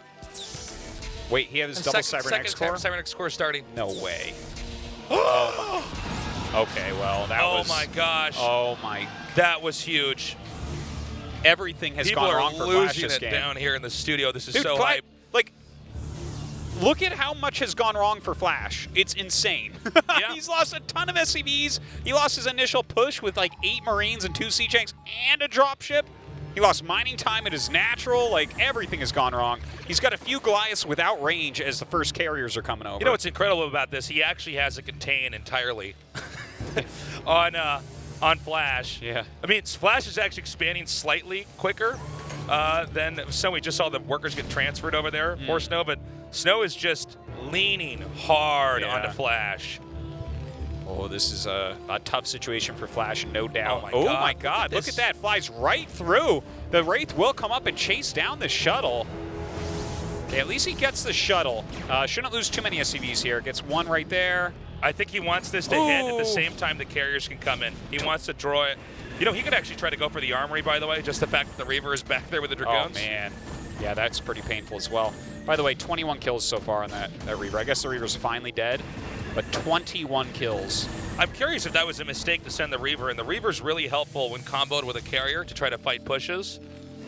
Wait, he has double Cybernetics core? Cybernetics core starting. No way. Oh my. Okay, well, that was... Oh my gosh. Oh my. That was huge. Everything has gone wrong for Flash this game. People are losing it down here in the studio. This is Dude, so hype. Like, look at how much has gone wrong for Flash. It's insane. Yeah. He's lost a ton of SCVs. He lost his initial push with like 8 Marines and 2 siege tanks and a dropship. He lost mining time at his natural. Like, everything has gone wrong. He's got a few Goliaths without range as the first carriers are coming over. You know what's incredible about this? He actually has a contain entirely on Flash. Yeah. I mean, Flash is actually expanding slightly quicker than Snow. We just saw the workers get transferred over there for Snow, but Snow is just leaning hard onto Flash. Oh, this is a tough situation for Flash, no doubt. Oh my god. Look at that. Flies right through. The Wraith will come up and chase down the shuttle. Okay, at least he gets the shuttle. Shouldn't lose too many SCVs here. Gets one right there. I think he wants this to hit at the same time the carriers can come in. He wants to draw it. You know, he could actually try to go for the armory, by the way, just the fact that the Reaver is back there with the Dragoons. Oh, man. Yeah, that's pretty painful as well. By the way, 21 kills so far on that Reaver. I guess the Reaver's finally dead, but 21 kills. I'm curious if that was a mistake to send the Reaver, and the Reaver's really helpful when comboed with a carrier to try to fight pushes,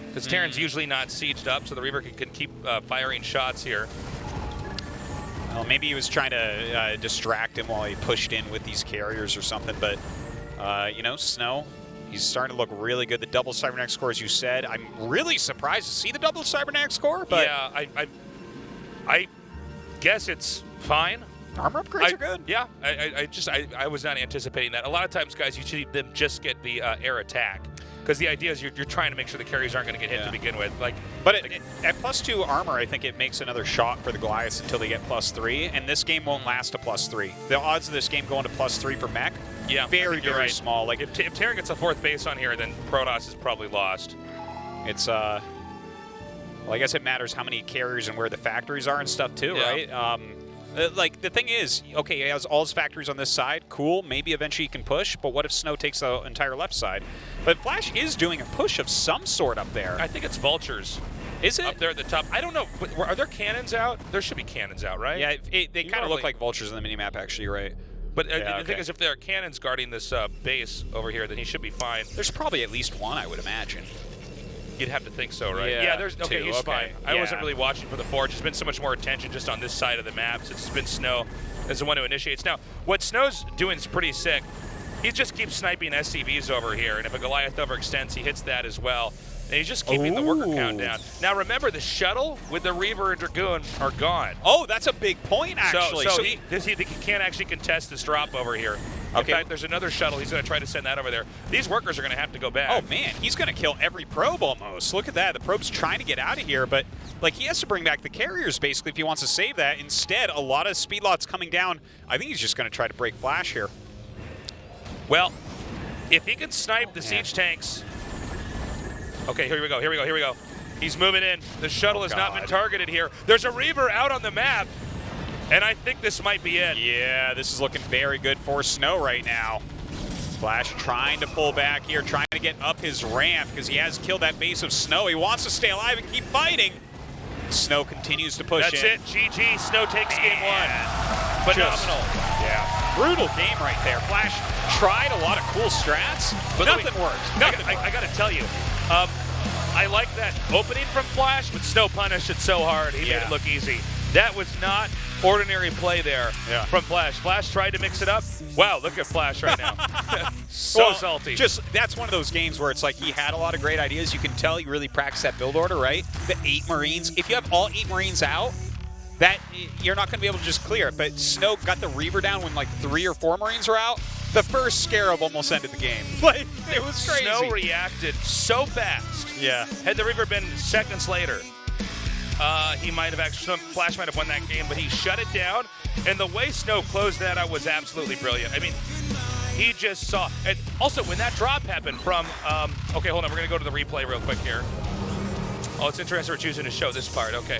because Terran's usually not sieged up, so the Reaver can keep firing shots here. Well, maybe he was trying to distract him while he pushed in with these carriers or something, but, you know, Snow, he's starting to look really good. The double Cybernetics score, as you said. I'm really surprised to see the double Cybernetics score, but... Yeah, I guess it's fine. Armor upgrades are good. Yeah, I was not anticipating that. A lot of times, guys, you see them just get the air attack, because the idea is you're trying to make sure the carriers aren't going to get hit to begin with. But at +2 armor, I think it makes another shot for the Goliaths until they get +3, and this game won't last to +3. The odds of this game going to +3 for mech, very small. Like, if Terran gets a 4th base on here, then Protoss is probably lost. It's well, I guess it matters how many carriers and where the factories are and stuff too, right? Like, the thing is, okay, he has all his factories on this side. Cool. Maybe eventually he can push, but what if Snow takes the entire left side? But Flash is doing a push of some sort up there. I think it's vultures. Is it? Up there at the top. I don't know. But are there cannons out? There should be cannons out, right? Yeah, they kind of look like vultures on the minimap, actually, you're right. But the thing is, if there are cannons guarding this base over here, then he should be fine. There's probably at least one, I would imagine. You'd have to think so, right? Yeah, there's he's fine. I wasn't really watching for the forge. There's been so much more attention just on this side of the map. It's been Snow as the one who initiates. Now, what Snow's doing is pretty sick. He just keeps sniping SCVs over here, and if a Goliath overextends, he hits that as well. And he's just keeping the worker count down. Now, remember, the shuttle with the Reaver and Dragoon are gone. Oh, that's a big point, actually. So he can't actually contest this drop over here. In fact, there's another shuttle. He's going to try to send that over there. These workers are going to have to go back. Oh, man, he's going to kill every probe almost. Look at that. The probe's trying to get out of here, but like he has to bring back the carriers, basically, if he wants to save that. Instead, a lot of speed lots coming down. I think he's just going to try to break Flash here. Well, if he can snipe the siege tanks. Okay, here we go. He's moving in. The shuttle has not been targeted here. There's a Reaver out on the map, and I think this might be it. Yeah, this is looking very good for Snow right now. Flash trying to pull back here, trying to get up his ramp because he has killed that base of Snow. He wants to stay alive and keep fighting. Snow continues to push in. That's it. GG. Snow takes game one. Phenomenal. Brutal game right there. Flash tried a lot of cool strats, but nothing worked. I got to tell you, I like that opening from Flash, but Snow punished it so hard. He made it look easy. That was not ordinary play there from Flash. Flash tried to mix it up. Wow, look at Flash right now. So salty. That's one of those games where it's like he had a lot of great ideas. You can tell he really practiced that build order, right? The 8 Marines. If you have all 8 Marines out, that you're not going to be able to just clear it. But Snow got the Reaver down when like 3 or 4 Marines were out. The first Scarab almost ended the game. Like, it was crazy. Snow reacted so fast. Yeah. Had the Reaver been seconds later, he might have actually, Flash might have won that game, but he shut it down. And the way Snow closed that out was absolutely brilliant. I mean, he just saw. And also, when that drop happened from, okay, hold on, we're going to go to the replay real quick here. Oh, it's interesting we're choosing to show this part. Okay.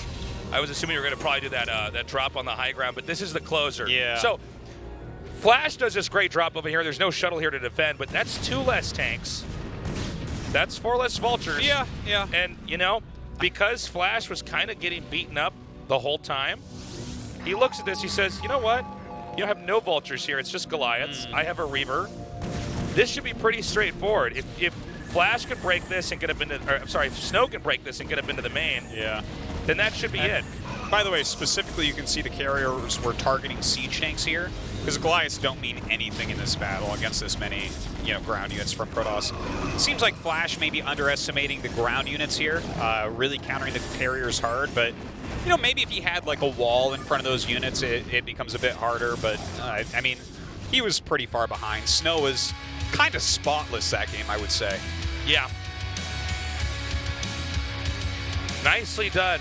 I was assuming you were going to probably do that that drop on the high ground, but this is the closer. Yeah. So, Flash does this great drop over here. There's no shuttle here to defend, but that's 2 less tanks. That's 4 less vultures. Yeah. And, you know, because Flash was kind of getting beaten up the whole time, he looks at this, he says, you know what? You have no vultures here. It's just Goliaths. I have a Reaver. This should be pretty straightforward. If Flash can break this and get up into, if Snow can break this and get up into the main, then that should be it. By the way, specifically, you can see the carriers were targeting siege tanks here, because Goliaths don't mean anything in this battle against this many, ground units from Protoss. Seems like Flash may be underestimating the ground units here, really countering the carriers hard, but maybe if he had like a wall in front of those units, it becomes a bit harder, but I mean, he was pretty far behind. Snow was kind of spotless that game, I would say. Yeah. Nicely done.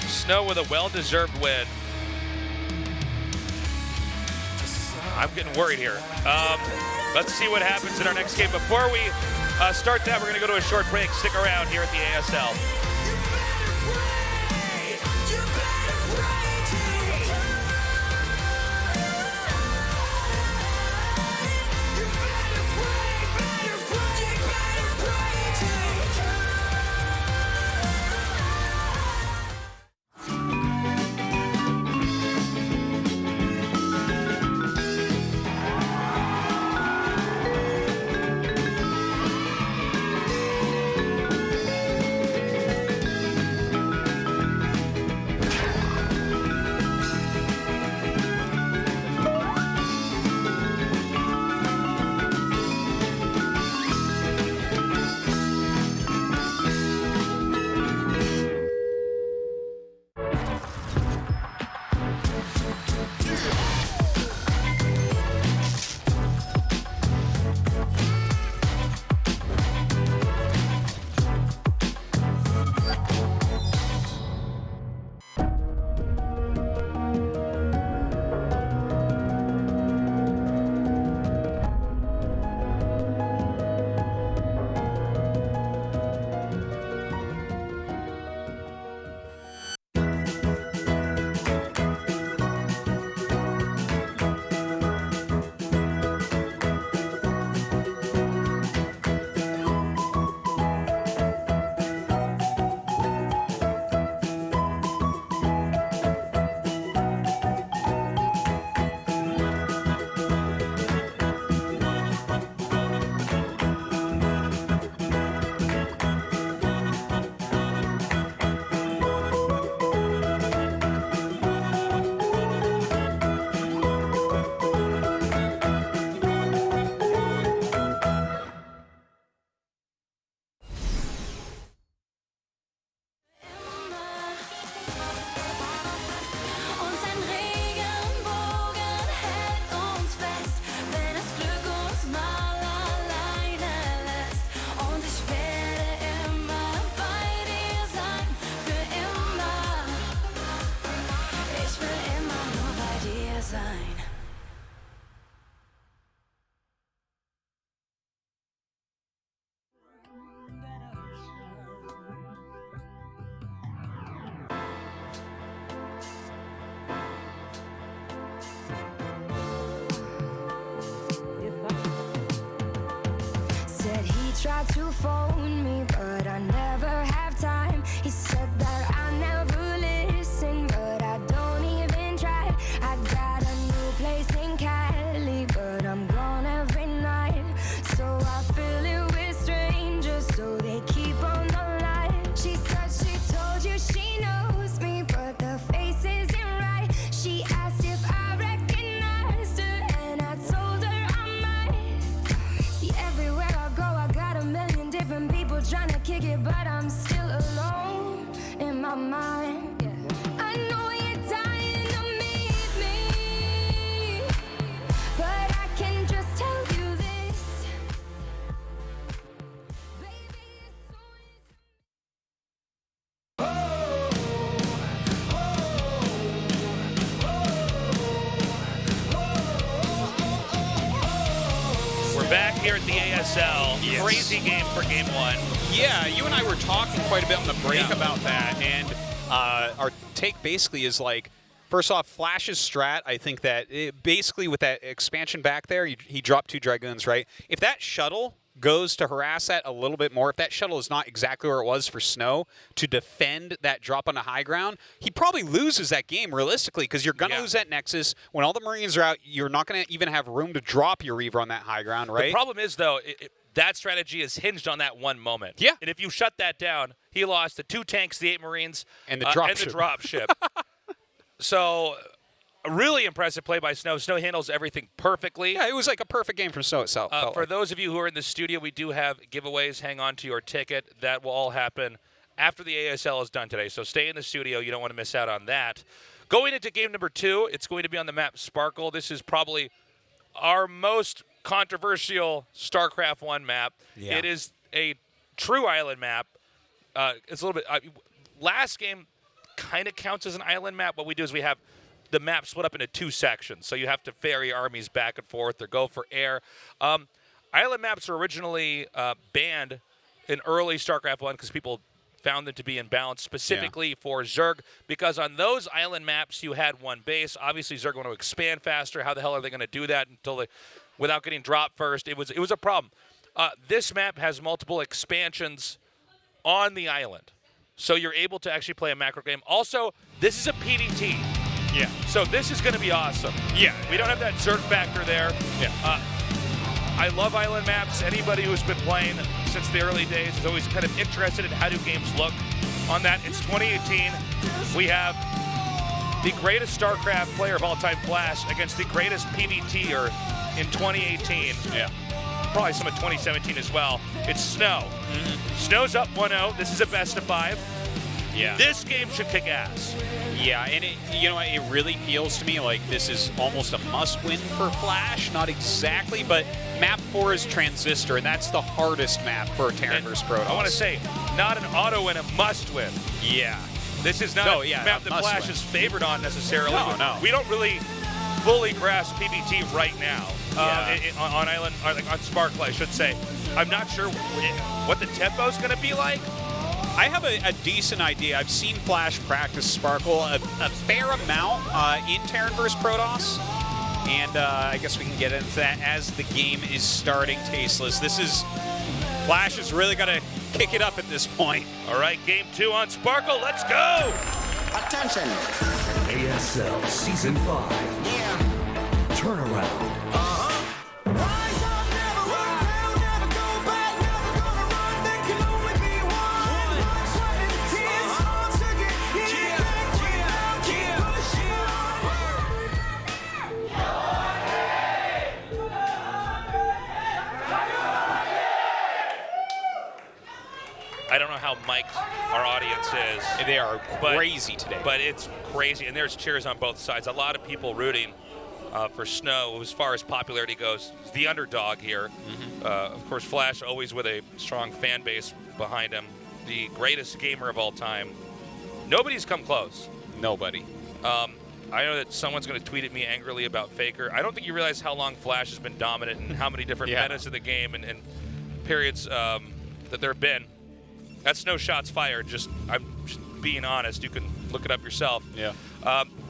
Snow with a well-deserved win. I'm getting worried here. Let's see what happens in our next game. Before we start that, we're going to go to a short break. Stick around here at the ASL. tried to phone me, but I never have time. He said that I never listen, but I don't even try. I got a new place in Cali, but I'm gone every night. So I fill it with strangers, so they keep on the line. She said she told you she knows me, but the face isn't right. She asked if I recognized her, and I told her I might. See, everywhere I go, I got a million different people trying to kick it, but I'm still alone in my mind. I know you're dying to meet me, but I can just tell you this. We're back here at the ASL. Yes. Crazy game for game one. Yeah, you and I were talking quite a bit on the break about that, and our take basically is like, first off, Flash's strat, I think that basically with that expansion back there, he dropped 2 Dragoons, right? If that shuttle goes to harass that a little bit more, if that shuttle is not exactly where it was for Snow to defend that drop on the high ground, he probably loses that game realistically, because you're going to lose that Nexus. When all the Marines are out, you're not going to even have room to drop your Reaver on that high ground, right? The problem is, though, that strategy is hinged on that one moment. Yeah. And if you shut that down, he lost the 2 tanks, the 8 Marines, and the drop ship. So, a really impressive play by Snow. Snow handles everything perfectly. Yeah, it was like a perfect game from Snow itself. For those of you who are in the studio, we do have giveaways. Hang on to your ticket. That will all happen after the ASL is done today. So stay in the studio. You don't want to miss out on that. Going into game number 2, it's going to be on the map Sparkle. This is probably our most controversial StarCraft 1 map. Yeah. It is a true island map. It's a little bit last game kind of counts as an island map. What we do is we have the map split up into 2 sections, so you have to ferry armies back and forth or go for air. Island maps were originally banned in early StarCraft 1 because people found them to be imbalanced, specifically for Zerg, because on those island maps you had one base. Obviously, Zerg want to expand faster. How the hell are they going to do that without getting dropped first? It was a problem. This map has multiple expansions on the island, so you're able to actually play a macro game. Also, this is a PvT. Yeah. So this is going to be awesome. Yeah. We don't have that Zerg factor there. Yeah. I love island maps. Anybody who's been playing since the early days is always kind of interested in how do games look on that. It's 2018. We have the greatest StarCraft player of all time, Flash, against the greatest PvTer in 2018. Yeah. Probably some of 2017 as well. It's Snow. Snow's up 1-0. This is a best of 5. Yeah. This game should kick ass. Yeah, and it really feels to me like this is almost a must-win for Flash. Not exactly, but map 4 is Transistor, and that's the hardest map for Terran vs. Protoss. I want to say, not an auto-win, a must-win. Yeah. This is not a map that Flash is favored on necessarily. No. We don't really fully grasp PvT right now on Island, on Sparkle, I should say. I'm not sure what the tempo is going to be like. I have a decent idea. I've seen Flash practice Sparkle a fair amount in Terran vs. Protoss, and I guess we can get into that as the game is starting. Tasteless. Flash is really going to kick it up at this point. All right, game 2 on Sparkle. Let's go! Attention! ASL Season 5. Yeah. Turnaround. I don't know how mic'd our audience is. They are crazy today. But it's crazy, and there's cheers on both sides. A lot of people rooting for Snow as far as popularity goes. He's the underdog here. Of course, Flash always with a strong fan base behind him. The greatest gamer of all time. Nobody's come close. Nobody. I know that someone's going to tweet at me angrily about Faker. I don't think you realize how long Flash has been dominant and how many different metas of the game and periods that there have been. That's no shots fired. I'm just being honest. You can look it up yourself. Yeah.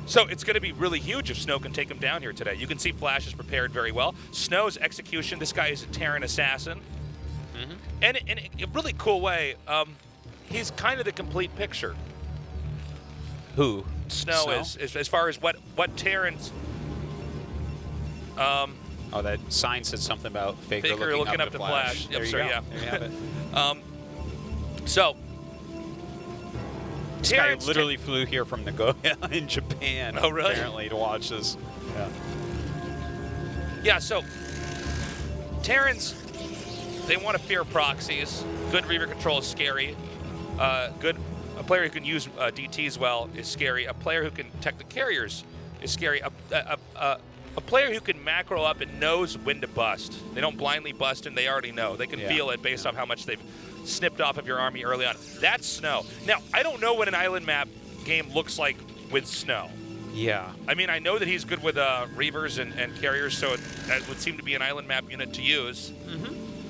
So it's going to be really huge if Snow can take him down here today. You can see Flash is prepared very well. Snow's execution. This guy is a Terran assassin. And in a really cool way, he's kind of the complete picture. Who? Snow is as far as what Terran's. Oh, that sign said something about Faker looking up the Flash. Yep, There you sorry, go. yeah. There you have it. So, This guy literally flew here from Nagoya in Japan. Oh, really? Apparently, to watch this. Yeah. Yeah, so Terrans, they want to fear proxies. Good Reaver control is scary. A player who can use DTs well is scary. A player who can tech the carriers is scary. A player who can macro up and knows when to bust. They don't blindly bust, and they already know. They can feel it based off how much they've snipped off of your army early on. That's Snow. Now, I don't know what an island map game looks like with Snow. Yeah. I mean, I know that he's good with Reavers and carriers, so that would seem to be an island map unit to use.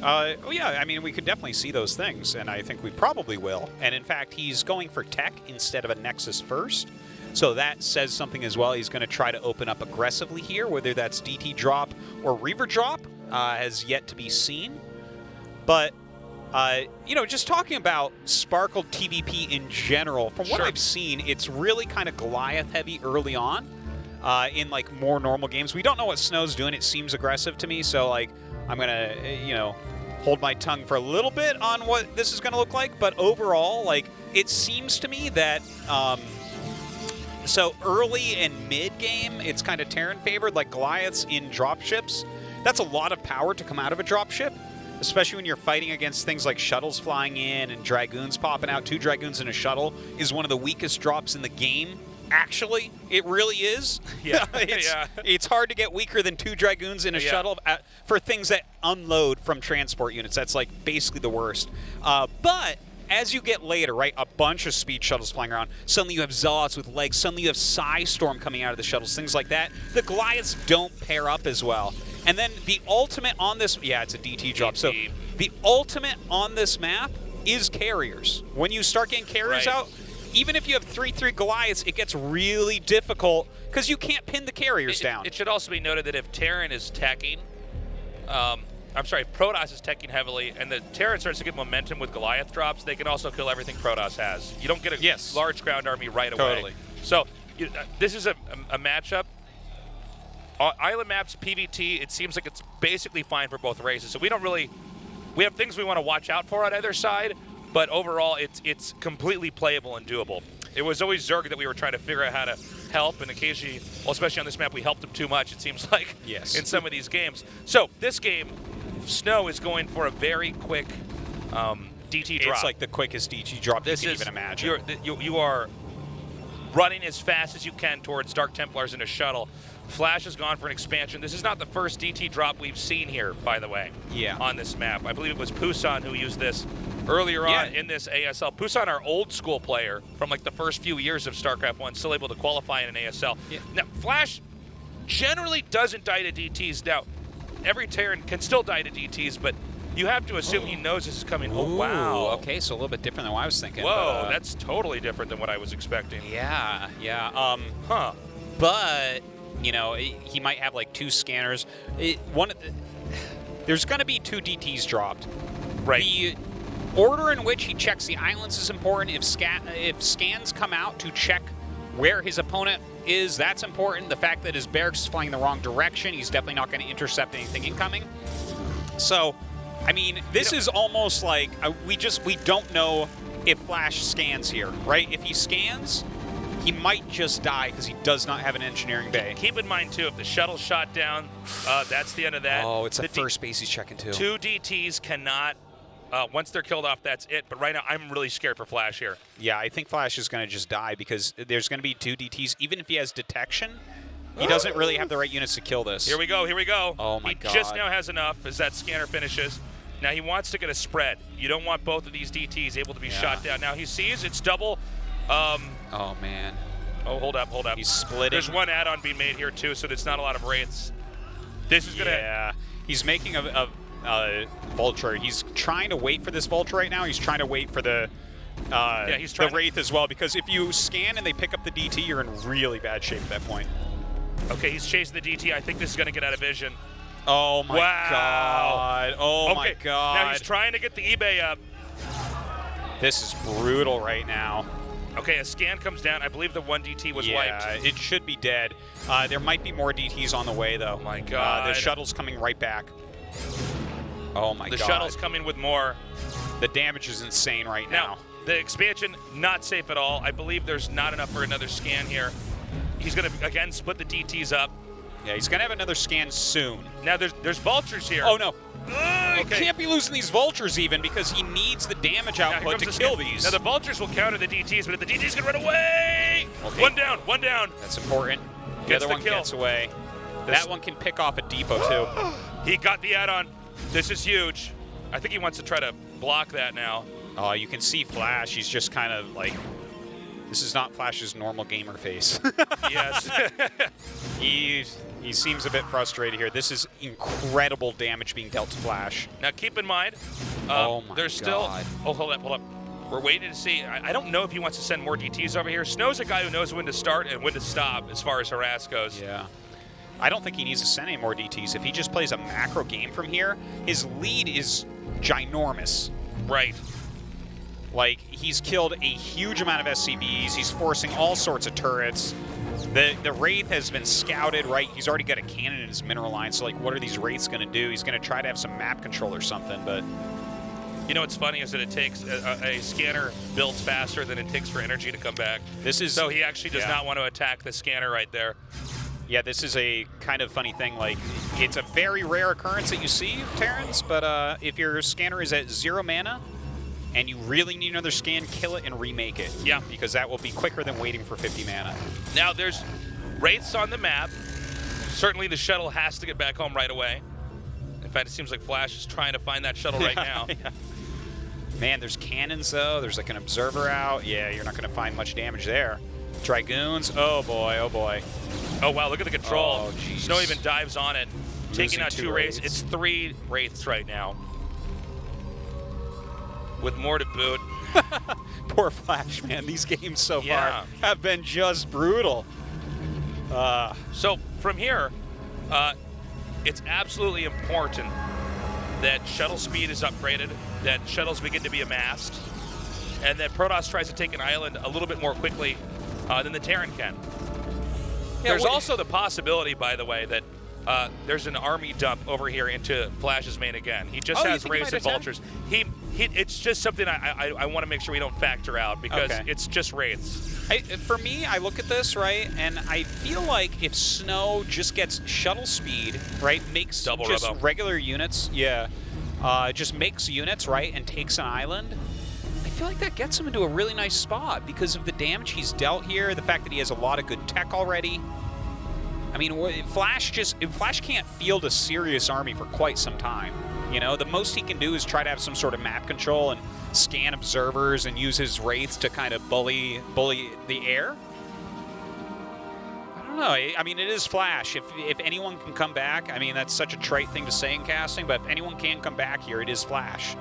Oh, yeah, I mean, we could definitely see those things, and I think we probably will. And in fact, he's going for tech instead of a Nexus first. So that says something as well. He's going to try to open up aggressively here, whether that's DT drop or Reaver drop has yet to be seen. But, just talking about Sparkled TVP in general, from what I've seen, it's really kind of Goliath heavy early on in, like, more normal games. We don't know what Snow's doing. It seems aggressive to me, so, like, I'm going to, hold my tongue for a little bit on what this is going to look like. But overall, like, it seems to me that... So early and mid-game, it's kind of Terran favored, like Goliaths in dropships. That's a lot of power to come out of a dropship, especially when you're fighting against things like shuttles flying in and Dragoons popping out. 2 Dragoons in a shuttle is one of the weakest drops in the game. Actually, it really is. Yeah. It's hard to get weaker than 2 Dragoons in a shuttle for things that unload from transport units. That's like basically the worst. But as you get later, right, a bunch of speed shuttles flying around. Suddenly you have Zealots with legs. Suddenly you have Psystorm coming out of the shuttles, things like that. The Goliaths don't pair up as well. And then the ultimate on this, it's a DT drop. So the ultimate on this map is carriers. When you start getting carriers out, even if you have 3/3 Goliaths, it gets really difficult because you can't pin the carriers down. It should also be noted that if Terran is teching, if Protoss is teching heavily and the Terran starts to get momentum with Goliath drops, they can also kill everything Protoss has. You don't get a large ground army right away. Totally. So this is a matchup. Island maps, PvT, it seems like it's basically fine for both races. So we have things we want to watch out for on either side, but overall it's completely playable and doable. It was always Zerg that we were trying to figure out how to help, and occasionally, well, especially on this map, we helped him too much, it seems like, in some of these games. So this game, Snow is going for a very quick DT drop. It's like the quickest DT drop you can even imagine. You are running as fast as you can towards Dark Templars in a shuttle. Flash has gone for an expansion. This is not the first DT drop we've seen here, by the way, on this map. I believe it was Pusan who used this earlier on in this ASL. Pusan, our old school player from like the first few years of StarCraft 1, still able to qualify in an ASL. Now, Flash generally doesn't die to DTs. Now, every Terran can still die to DTs, but you have to assume he knows this is coming. Oh, wow. Okay, so a little bit different than what I was thinking. Whoa, that's totally different than what I was expecting. Yeah. But, he might have like 2 scanners. There's going to be 2 DTs dropped. Right. The order in which he checks the islands is important. If scans come out to check where his opponent is, that's important. The fact that his barracks is flying the wrong direction, he's definitely not going to intercept anything incoming. So, I mean, this is almost like we don't know if Flash scans here, right? If he scans, he might just die because he does not have an engineering bay. Keep in mind, too, if the shuttle's shot down, that's the end of that. Oh, it's the first base he's checking, too. 2 DTs cannot, once they're killed off, that's it. But right now, I'm really scared for Flash here. Yeah, I think Flash is going to just die because there's going to be 2 DTs. Even if he has detection, he doesn't really have the right units to kill this. Here we go. Oh, my God. He just now has enough as that scanner finishes. Now, he wants to get a spread. You don't want both of these DTs able to be shot down. Now, he sees it's double. Oh, man. Oh, hold up. He's splitting. There's one add-on being made here, too, so there's not a lot of wraiths. This is going to... Yeah. He's making a Vulture. He's trying to wait for this Vulture right now. He's trying to wait for the Wraith as well, because if you scan and they pick up the DT, you're in really bad shape at that point. Okay, he's chasing the DT. I think this is going to get out of vision. Oh my wow. god. Oh my god. Now he's trying to get the eBay up. This is brutal right now. Okay, a scan comes down. I believe the one DT was wiped. Yeah, it should be dead. There might be more DTs on the way, though. Oh my god. The shuttle's coming right back. Oh my god. The shuttle's coming with more. The damage is insane right now. The expansion, not safe at all. I believe there's not enough for another scan here. He's going to, again, split the DTs up. Yeah, he's going to have another scan soon. Now, there's vultures here. Oh, no. Okay. He can't be losing these vultures even because he needs the damage output to kill these. Now, the vultures will counter the DTs, but if the DTs can run away. Okay. One down, one down. That's important. The other one gets away. That one can pick off a depot, too. He got the add-on. This is huge. I think he wants to try to block that now. Oh, you can see Flash. He's just kind of like, this is not Flash's normal gamer face. Yes. He seems a bit frustrated here. This is incredible damage being dealt to Flash. Now, keep in mind, oh my there's God. still. Oh, hold up. We're waiting to see. I don't know if he wants to send more DTs over here. Snow's a guy who knows when to start and when to stop as far as harass goes. Yeah. I don't think he needs to send any more DTs. If he just plays a macro game from here, his lead is ginormous. Right. Like, he's killed a huge amount of SCVs. He's forcing all sorts of turrets. The Wraith has been scouted, right? He's already got a cannon in his mineral line, so, like, what are these Wraiths going to do? He's going to try to have some map control or something, but... You know what's funny is that it takes a scanner builds faster than it takes for energy to come back. So he actually does not want to attack the scanner right there. Yeah, this is a kind of funny thing. Like, it's a very rare occurrence that you see, Terrence, but if your scanner is at 0 mana and you really need another scan, kill it and remake it. Yeah. Because that will be quicker than waiting for 50 mana. Now, there's Wraiths on the map. Certainly the shuttle has to get back home right away. In fact, it seems like Flash is trying to find that shuttle right now. Yeah. Man, there's cannons, though. There's, like, an observer out. Yeah, you're not going to find much damage there. Dragoons. Oh, boy. Oh, boy. Oh, wow. Look at the control. Oh, geez. Snow even dives on it. Taking Losing out 2 Wraiths. It's 3 Wraiths right now. With more to boot. Poor Flash, man. These games so far have been just brutal. So from here, it's absolutely important that shuttle speed is upgraded, that shuttles begin to be amassed, and that Protoss tries to take an island a little bit more quickly than the Terran can. Yeah, there's also the possibility, by the way, that there's an army dump over here into Flash's main again. He just has Wraiths and Vultures. It's just something I want to make sure we don't factor out because it's just Wraiths. For me, I look at this, right, and I feel like if Snow just gets shuttle speed, right, makes Double just robo. regular units, just makes units, right, and takes an island, I feel like that gets him into a really nice spot because of the damage he's dealt here, the fact that he has a lot of good tech already. I mean, Flash can't field a serious army for quite some time. You know, the most he can do is try to have some sort of map control and scan observers and use his Wraiths to kind of bully the air. I don't know. I mean, it is Flash. If anyone can come back, I mean, that's such a trite thing to say in casting, but if anyone can come back here, it is Flash.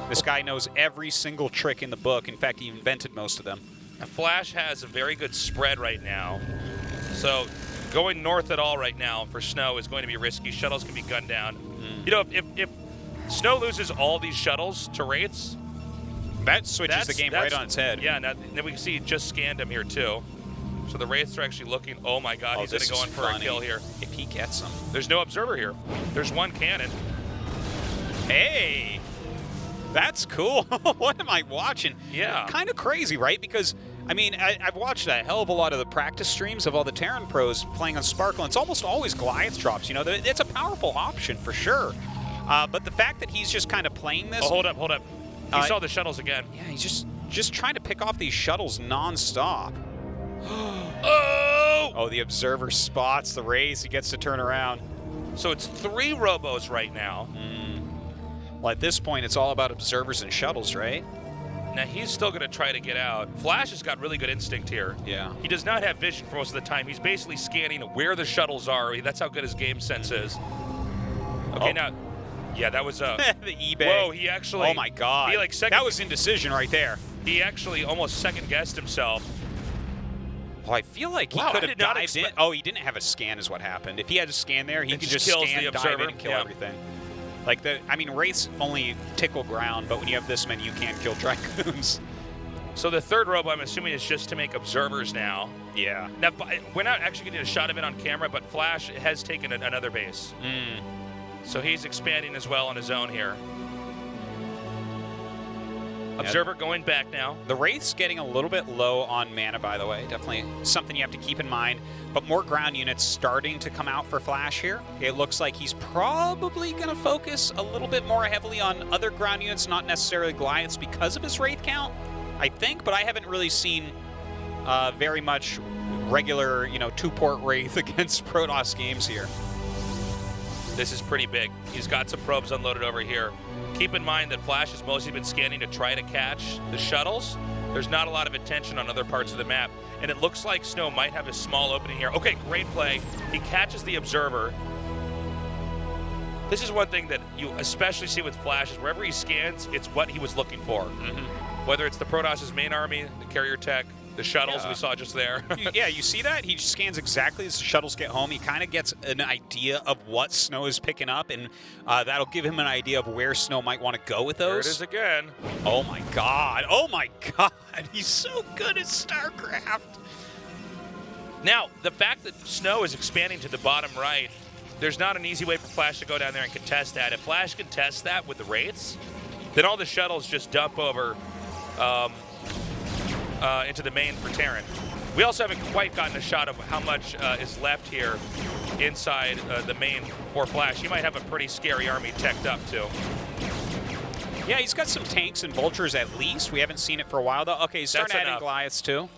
This guy knows every single trick in the book. In fact, he invented most of them. Now, Flash has a very good spread right now. So going north at all right now for Snow is going to be risky. Shuttles can be gunned down. You know, if Snow loses all these shuttles to Wraiths, that switches the game right on its head. Yeah, now, then we can see he just scanned him here too. So the Wraiths are actually looking, oh my god, he's going to go in for a kill here. If he gets them. There's no observer here. There's one cannon. Hey, that's cool. What am I watching? Yeah. Kind of crazy, right? Because, I mean, I've watched a hell of a lot of the practice streams of all the Terran pros playing on Sparkle, and it's almost always Goliath drops. You know, it's a powerful option for sure. But the fact that he's just kind of playing this... Oh, hold up. He saw the shuttles again. Yeah, he's just trying to pick off these shuttles nonstop. Oh, the observer spots the Wraiths. He gets to turn around. So it's 3 robos right now. Well, at this point, it's all about observers and shuttles, right? Now, he's still going to try to get out. Flash has got really good instinct here. Yeah. He does not have vision for most of the time. He's basically scanning where the shuttles are. That's how good his game sense is. Okay, now... Yeah, that was the eBay. Whoa, he actually... Oh, my God. He that was indecision right there. He actually almost second-guessed himself. Well, I feel like he could have dived in. Oh, he didn't have a scan is what happened. If he had a scan there, he could just scan, dive in, and kill everything. Like, I mean, Wraiths only tickle ground, but when you have this many, you can't kill Dragoons. So the third robe, I'm assuming, is just to make observers now. Yeah. Now, we're not actually getting a shot of it on camera, but Flash has taken another base. So he's expanding as well on his own here. Observer going back now. The Wraith's getting a little bit low on mana, by the way. Definitely something you have to keep in mind. But more ground units starting to come out for Flash here. It looks like he's probably going to focus a little bit more heavily on other ground units, not necessarily Goliaths, because of his Wraith count, I think. But I haven't really seen very much regular, two-port Wraith against Protoss games here. This is pretty big. He's got some probes unloaded over here. Keep in mind that Flash has mostly been scanning to try to catch the shuttles. There's not a lot of attention on other parts of the map, and it looks like Snow might have a small opening here. Okay, great play. He catches the observer. This is one thing that you especially see with Flash is wherever he scans, it's what he was looking for. Whether it's the Protoss' main army, the carrier tech, the shuttles we saw just there. Yeah, you see that? He scans exactly as the shuttles get home. He kind of gets an idea of what Snow is picking up, and that'll give him an idea of where Snow might want to go with those. There it is again. Oh, my God. Oh, my God. He's so good at StarCraft. Now, the fact that Snow is expanding to the bottom right, there's not an easy way for Flash to go down there and contest that. If Flash contests that with the Wraiths, then all the shuttles just dump over into the main for Terran. We also haven't quite gotten a shot of how much is left here inside the main for Flash. He might have a pretty scary army teched up, too. Yeah, he's got some tanks and vultures at least. We haven't seen it for a while, though. Okay, he's starting adding Goliaths, too.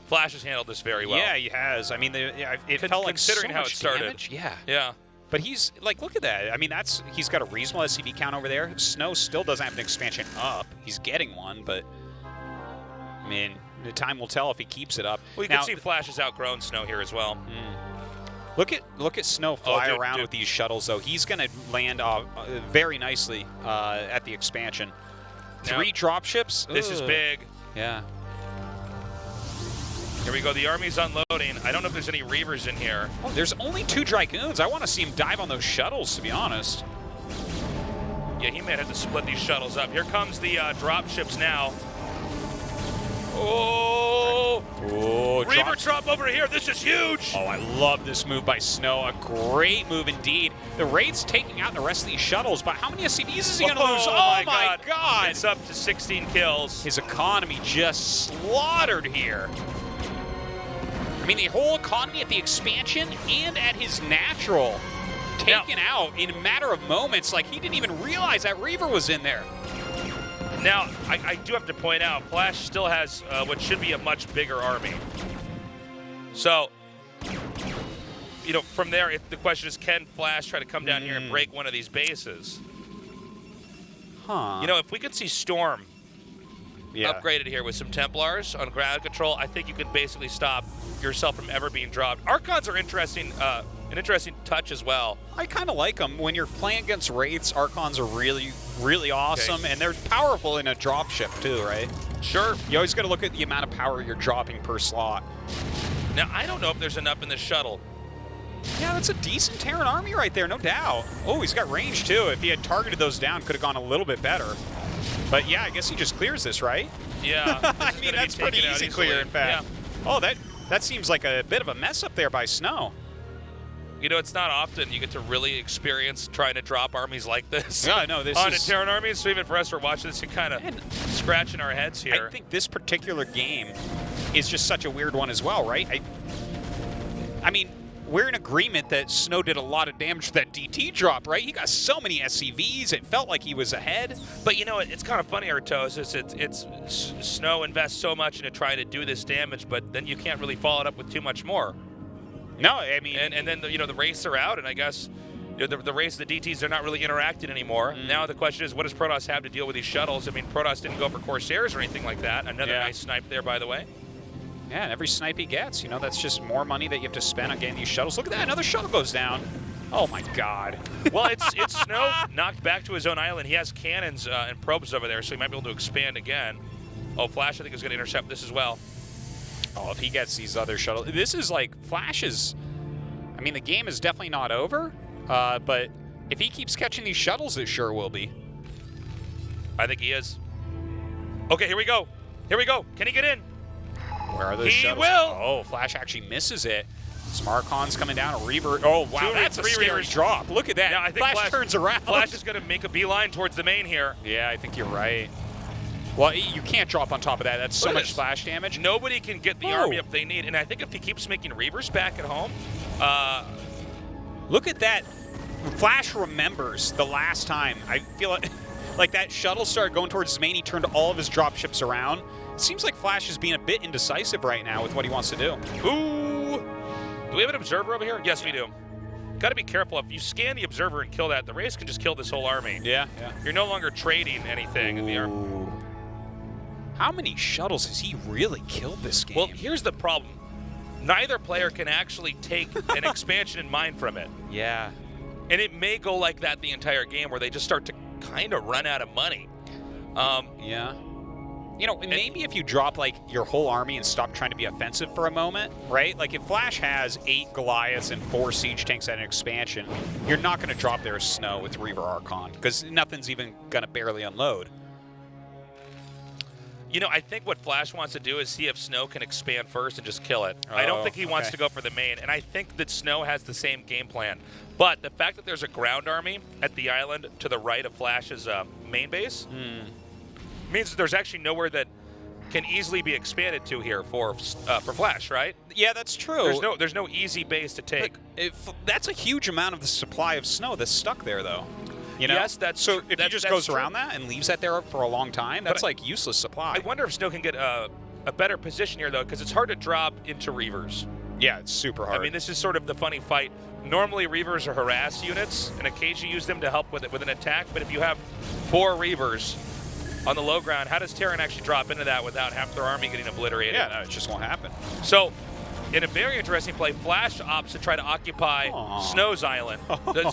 Flash has handled this very well. Yeah, he has. I mean, it felt like considering so how much it started. Damage. Yeah. Yeah. But he's, like, look at that. I mean, he's got a reasonable SCV count over there. Snow still doesn't have an expansion up. He's getting one, but, I mean, the time will tell if he keeps it up. Well, you can see Flash has outgrown Snow here as well. Look at Snow fly around with these shuttles, though. He's going to land very nicely at the expansion. Now, 3 dropships. This is big. Yeah. Here we go. The army's unloading. I don't know if there's any Reavers in here. Oh, there's only 2 Dragoons. I want to see him dive on those shuttles, to be honest. Yeah, he may have to split these shuttles up. Here comes the dropships now. Oh! Reaver drop over here. This is huge. Oh, I love this move by Snow. A great move indeed. The Wraith's taking out the rest of these shuttles, but how many SCVs is he going to lose? Oh, my God. It's up to 16 kills. His economy just slaughtered here. I mean, the whole economy at the expansion and at his natural taken out in a matter of moments. Like, he didn't even realize that Reaver was in there. Now, I do have to point out, Flash still has what should be a much bigger army. So, from there, the question is, can Flash try to come down here and break one of these bases? If we could see Storm upgraded here with some Templars on ground control, I think you could basically stop yourself from ever being dropped. Archons are interesting, an interesting touch as well. I kind of like them. When you're playing against Wraiths, Archons are really, really awesome, and they're powerful in a dropship too, right? Sure. You always got to look at the amount of power you're dropping per slot. Now, I don't know if there's enough in the shuttle. Yeah, that's a decent Terran army right there, no doubt. Oh, he's got range too. If he had targeted those down, could have gone a little bit better. But yeah, I guess he just clears this, right? Yeah. I mean, that's pretty easy clear, in fact. Yeah. Oh, that seems like a bit of a mess up there by Snow. It's not often you get to really experience trying to drop armies like this. Yeah, no, this on is... a Terran army, so even for us who are watching this, you're kind of scratching our heads here. I think this particular game is just such a weird one as well, right? I mean, we're in agreement that Snow did a lot of damage to that DT drop, right? He got so many SCVs, it felt like he was ahead. But it's kind of funny, Artos, it's Snow invests so much into trying to do this damage, but then you can't really follow it up with too much more. No, I mean... And then, the Wraiths are out, and I guess the Wraiths and the DTs, they're not really interacting anymore. Now the question is, what does Protoss have to deal with these shuttles? I mean, Protoss didn't go for Corsairs or anything like that. Another nice snipe there, by the way. Yeah, and every snipe he gets, that's just more money that you have to spend on getting these shuttles. Look at that, another shuttle goes down. Oh, my God. Well, it's Snow knocked back to his own island. He has cannons and probes over there, so he might be able to expand again. Oh, Flash, I think, is going to intercept this as well. Oh, if he gets these other shuttles. This is like, Flash is... I mean, the game is definitely not over, but if he keeps catching these shuttles, it sure will be. I think he is. Okay, here we go. Here we go. Can he get in? Where are those shuttles? He will. Oh, Flash actually misses it. Smarcon's coming down. A Reaver. Oh, wow. That's a scary drop. Look at that. Yeah, I think Flash turns around. Flash is going to make a beeline towards the main here. Yeah, I think you're right. Well, you can't drop on top of that. That's so much splash damage. Nobody can get the army up they need. And I think if he keeps making Reavers back at home. Look at that. Flash remembers the last time. I feel like that shuttle started going towards his main. He turned all of his dropships around. It seems like Flash is being a bit indecisive right now with what he wants to do. Ooh. Do we have an observer over here? Yes, we do. Got to be careful. If you scan the observer and kill that, the race can just kill this whole army. Yeah. You're no longer trading anything in the army. How many shuttles has he really killed this game? Well, here's the problem. Neither player can actually take an expansion in mind from it. Yeah. And it may go like that the entire game where they just start to kind of run out of money. Yeah. You know, maybe if you drop, like, your whole army and stop trying to be offensive for a moment, right? Like, if Flash has 8 Goliaths and 4 Siege Tanks at an expansion, you're not going to drop their Snow with Reaver Archon, because nothing's even going to barely unload. You know, I think what Flash wants to do is see if Snow can expand first and just kill it. I don't think he wants to go for the main, and I think that Snow has the same game plan. But the fact that there's a ground army at the island to the right of Flash's main base means that there's actually nowhere that can easily be expanded to here for Flash, right? Yeah, that's true. There's no easy base to take. That's a huge amount of the supply of Snow that's stuck there, though. You know? Yes, that's so. If he just goes true. around that and leaves that there for a long time, that's like useless supply. I wonder if Snow can get a better position here, though, because it's hard to drop into Reavers. Yeah, it's super hard. I mean, this is sort of the funny fight. Normally, Reavers are harass units, and occasionally you use them to help with an attack. But if you have 4 Reavers on the low ground, how does Terran actually drop into that without half their army getting obliterated? Yeah, no, it just won't happen. So, in a very interesting play, Flash opts to try to occupy Snow's island,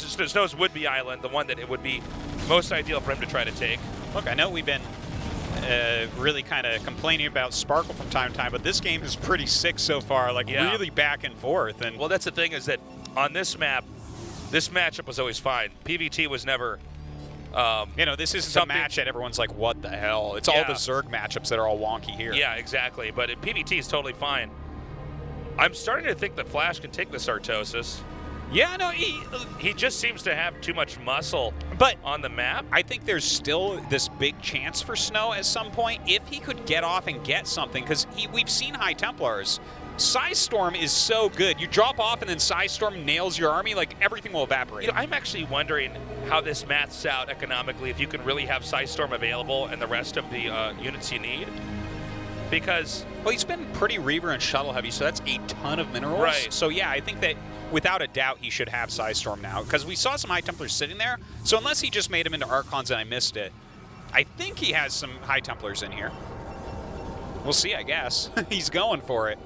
Snow's would-be island, the one that it would be most ideal for him to try to take. Look, I know we've been really kind of complaining about Sparkle from time to time, but this game is pretty sick so far, like really back and forth. And well, that's the thing is that on this map, this matchup was always fine. PvT was never... you know, this isn't a match that everyone's like, what the hell? It's all the Zerg matchups that are all wonky here. Yeah, exactly. But PvT is totally fine. I'm starting to think that Flash can take the Sartosis. Yeah, no, he just seems to have too much muscle on the map. I think there's still this big chance for Snow at some point if he could get off and get something, because we've seen High Templars. Storm is so good. You drop off and then Storm nails your army, like everything will evaporate. You know, I'm actually wondering how this maths out economically, if you can really have Storm available and the rest of the units you need. Because... well, he's been pretty Reaver and Shuttle heavy, so that's a ton of minerals. Right. So yeah, I think that without a doubt he should have Storm now, because we saw some High Templars sitting there. So unless he just made them into Archons and I missed it, I think he has some High Templars in here. We'll see, I guess. He's going for it.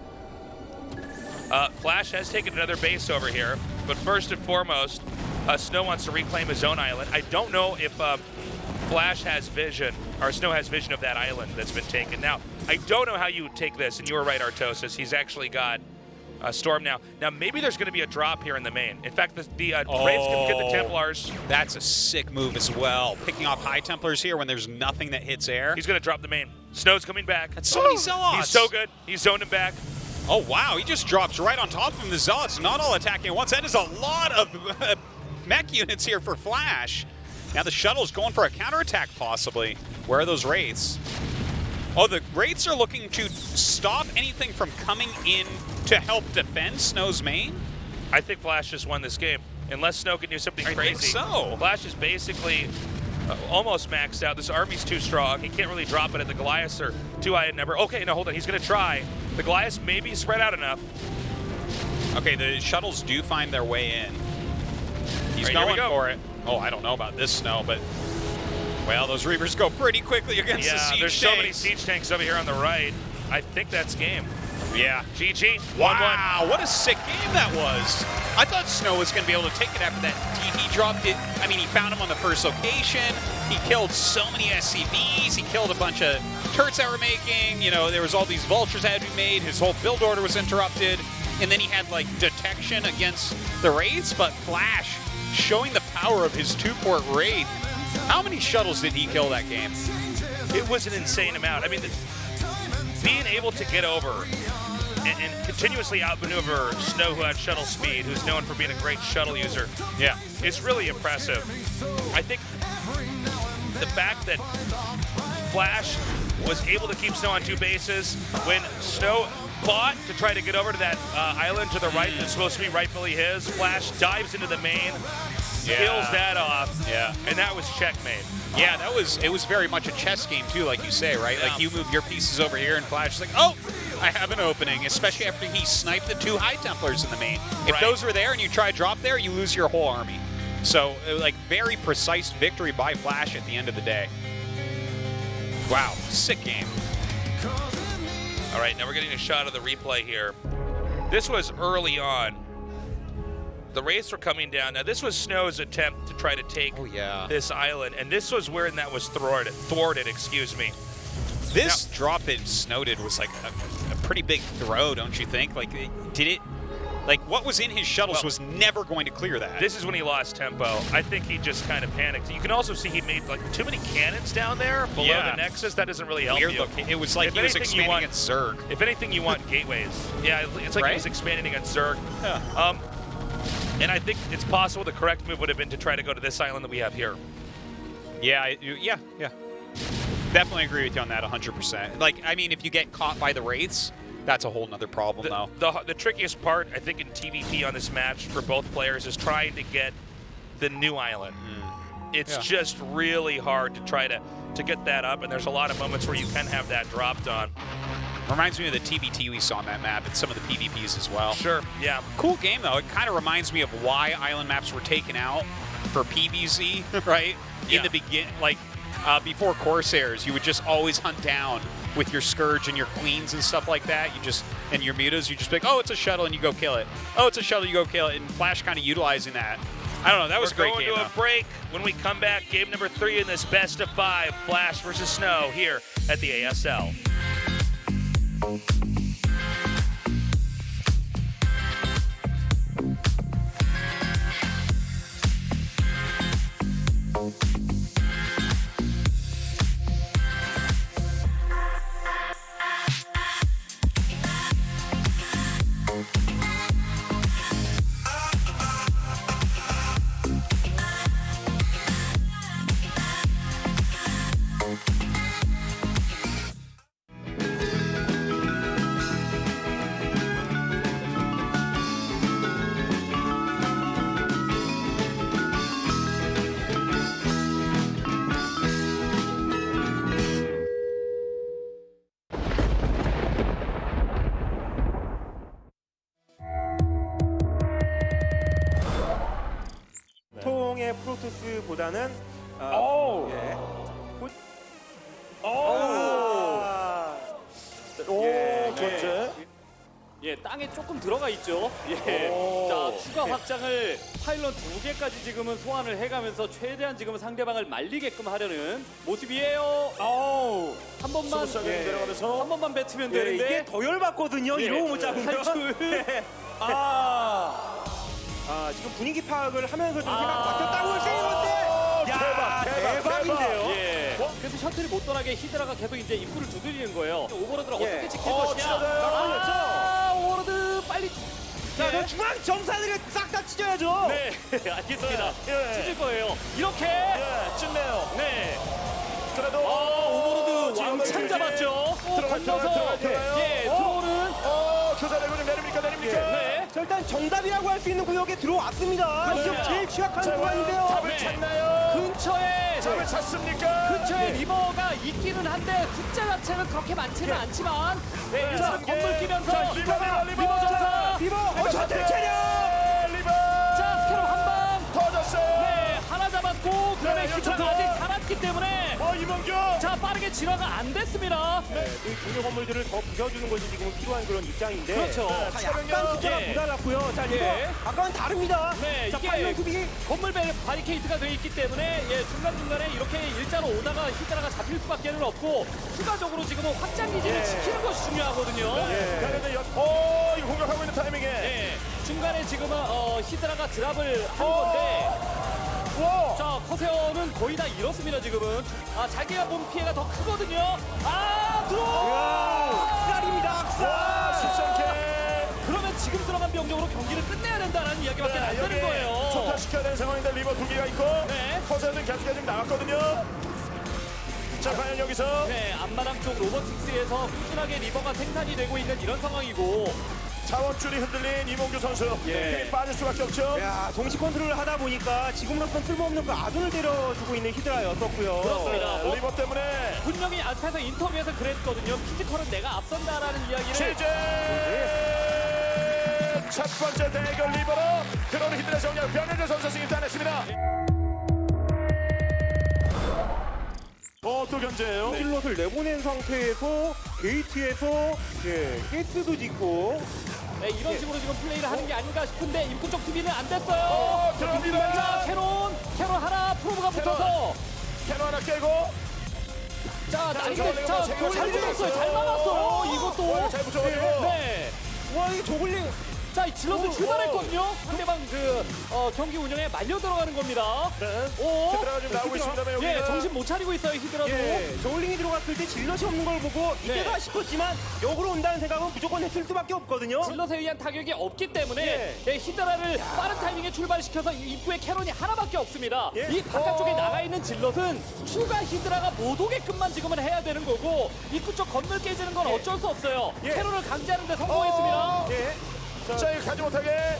Flash has taken another base over here, but first and foremost, Snow wants to reclaim his own island. I don't know if Flash has vision, or Snow has vision of that island that's been taken. Now, I don't know how you would take this, and you were right, Artosis. He's actually got Storm now. Now, maybe there's going to be a drop here in the main. In fact, the Wraiths can get the Templars. That's a sick move as well. Picking off High Templars here when there's nothing that hits air. He's going to drop the main. Snow's coming back. That's so many Zealots. He's so good. He's zoned him back. Oh, wow. He just drops right on top of him. The Zealots not all attacking at once. That is a lot of mech units here for Flash. Now the Shuttle's going for a counterattack, possibly. Where are those Wraiths? Oh, the Wraiths are looking to stop anything from coming in to help defend Snow's main? I think Flash just won this game. Unless Snow can do something crazy. I think so. Flash is basically almost maxed out. This army's too strong. He can't really drop it, and the Goliaths are too high in number. Okay, no, hold on. He's going to try. The Goliaths may be spread out enough. Okay, the Shuttles do find their way in. He's going for it. Oh, I don't know about this Snow, but... well, those Reavers go pretty quickly against the Siege there's tanks. So many Siege tanks over here on the right. I think that's game. Yeah. GG. Wow, what a sick game that was. I thought Snow was going to be able to take it after that. He dropped it. I mean, he found him on the first location. He killed so many SCVs. He killed a bunch of turrets that were making. You know, there was all these vultures that had to be made. His whole build order was interrupted. And then he had, like, detection against the Wraiths. But Flash, showing the power of his 2-port Wraith. How many shuttles did he kill that game? It was an insane amount. I mean, being able to get over and continuously outmaneuver Snow, who had shuttle speed, who's known for being a great shuttle user, yeah, is really impressive. I think the fact that Flash was able to keep Snow on 2 bases when Snow fought to try to get over to that island to the right that's supposed to be rightfully his, Flash dives into the main, kills that off, and that was checkmate. Yeah, it was very much a chess game too, like you say, right? Like you move your pieces over here and Flash is like, oh, I have an opening, especially after he sniped the 2 High Templars in the main. If those were there and you try to drop there, you lose your whole army. So, like, very precise victory by Flash at the end of the day. Wow, sick game. All right, now we're getting a shot of the replay here. This was early on. The Wraiths were coming down. Now, this was Snow's attempt to try to take this island, and this was where that was thwarted, excuse me. This drop that Snow did was like a pretty big throw, don't you think? Like, did it? Like, what was in his shuttles was never going to clear that. This is when he lost tempo. I think he just kind of panicked. You can also see he made like too many cannons down there below the Nexus. That doesn't really help you. Look, it was like he was expanding against Zerg. If anything, you want gateways. Yeah, it's like he was expanding against Zerg. Yeah. And I think it's possible the correct move would have been to try to go to this island that we have here. Yeah. Definitely agree with you on that 100%. Like, I mean, if you get caught by the Wraiths, that's a whole nother problem, though. The trickiest part, I think, in TVP on this match for both players is trying to get the new island. It's just really hard to try to get that up, and there's a lot of moments where you can have that dropped on. Reminds me of the TBT we saw on that map and some of the PvPs as well. Sure, yeah. Cool game, though. It kind of reminds me of why island maps were taken out for PvZ, right? In the beginning, like, before Corsairs, you would just always hunt down with your Scourge and your Queens and stuff like that. And your Mutas, you just be like, oh, it's a shuttle, and you go kill it. Oh, it's a shuttle, you go kill it. And Flash kind of utilizing that. I don't know, that was a great game. We're going to a break. When we come back, game number 3 in this best of 5, Flash versus Snow here at the ASL. 통의 프로토스보다는 예, 땅에 조금 들어가 있죠. 예. 자, 추가 확장을 파일럿 2개까지 지금은 소환을 해가면서 최대한 지금은 상대방을 말리게끔 하려는 모습이에요. 한 번만 한 번만 뱉으면 되는데 이게 더 열받거든요. 이러고 못 잡으면. 탈출. 지금 분위기 파악을 하면서 좀 생각이 바뀌었다고 생각했는데 대박인데요. 예. 그래서 셔틀이 못 떠나게 히드라가 계속 이제 입구를 두드리는 거예요. 오버로드를 어떻게 지킬 것이냐. 오버로드 빨리. 자, 그 중앙 점사들이 싹 다 찢어야죠. 네, 알겠습니다. 찢을 거예요. 이렇게. 찢네요. 네. 그래도 오버로드 왕창 잡았죠. 건너서 들어오는. 교사되고 좀 내립니까? 네. 자, 일단 정답이라고 할 수 있는 구역에 들어왔습니다. 지금 제일 취약한 구간인데요. 잡을 찾나요? 근처에 잡을 찾습니까? 근처에 리버가 있기는 한데 숫자 자체는 그렇게 많지는 않지만 자, 건물 끼면서 리버 전사 리버 셔틀 캐리어 자, 스캐럽 한방 터졌어요. 네, 하나 잡았고 그다음에 슈퍼가 아직 살았기 때문에 이범규 자, 빠르게 진화가 안 됐습니다. 이 중요 건물들을 더 부셔주는 것이 지금 필요한 그런 입장인데. 그렇죠. 자, 약간 숫자가 모자랐고요. 자, 이거 아까는 다릅니다. 네, 자, 이게 파일럿 수비. 건물 바리케이트가 되어 있기 때문에 중간중간에 이렇게 일자로 오다가 히드라가 잡힐 수밖에 없고 추가적으로 지금은 확장 기지를 지키는 것이 중요하거든요. 이거 공격하고 있는 타이밍에. 중간에 지금은 히드라가 드랍을 한 건데 자, 커세어는 거의 다 잃었습니다, 지금은. 자기가 본 피해가 더 크거든요. 악살입니다, 악살! 13K! 그러면 지금 들어간 병력으로 경기를 끝내야 된다는 이야기밖에 안 되는 거예요. 초타시켜야 되는 상황인데 리버 2개가 있고 커세어는 계속해서 지금 나갔거든요. 자, 과연 여기서 앞마당 쪽 로보틱스에서 꾸준하게 리버가 생산이 되고 있는 이런 상황이고 자원줄이 흔들린 이몽규 선수. 힘이 빠질 수밖에 없죠. 야, 동시 컨트롤을 하다 보니까 지금으로선 쓸모없는 그 아둔을 때려주고 있는 히드라였었고요. 그렇습니다. 리버 때문에 분명히 앞에서 인터뷰에서 그랬거든요. 피지컬은 내가 앞선다라는 이야기를. 시즌 첫 번째 대결 리버로 들어오는 히드라 정리하고 변현재 선수 승리 따냈습니다. 또 견제예요. 실롯을 내보낸 상태에서 게이트에서 게이트도 짓고 이런 식으로 지금 플레이를 하는 게 아닌가 싶은데 입구 쪽 수비는 안 됐어요. 들어갑니다. 자, 캐논 하나 프로브가 붙어서 캐논 하나 깨고 자, 잘 붙었어요. 잘 막았어요. 이것도 잘 붙여가지고 와, 이 조글링 자, 이 질럿을 출발했거든요. 상대방 경기 운영에 말려 들어가는 겁니다. 히드라가 지금 나오고 있습니다만 여기는 정신 못 차리고 있어요, 히드라도. 저울링이 들어갔을 때 질럿이 없는 걸 보고 이때가 싶었지만 역으로 온다는 생각은 무조건 했을 수밖에 없거든요. 질럿에 의한 타격이 없기 때문에 히드라를 빠른 타이밍에 출발시켜서 입구에 캐논이 하나밖에 없습니다. 이 바깥쪽에 나가 있는 질럿은 추가 히드라가 못 오게끔만 지금은 해야 되는 거고 입구 쪽 건물 깨지는 건 어쩔 수 없어요. 캐논을 강제하는 데 성공했습니다. 자, 이거 가지 못하게.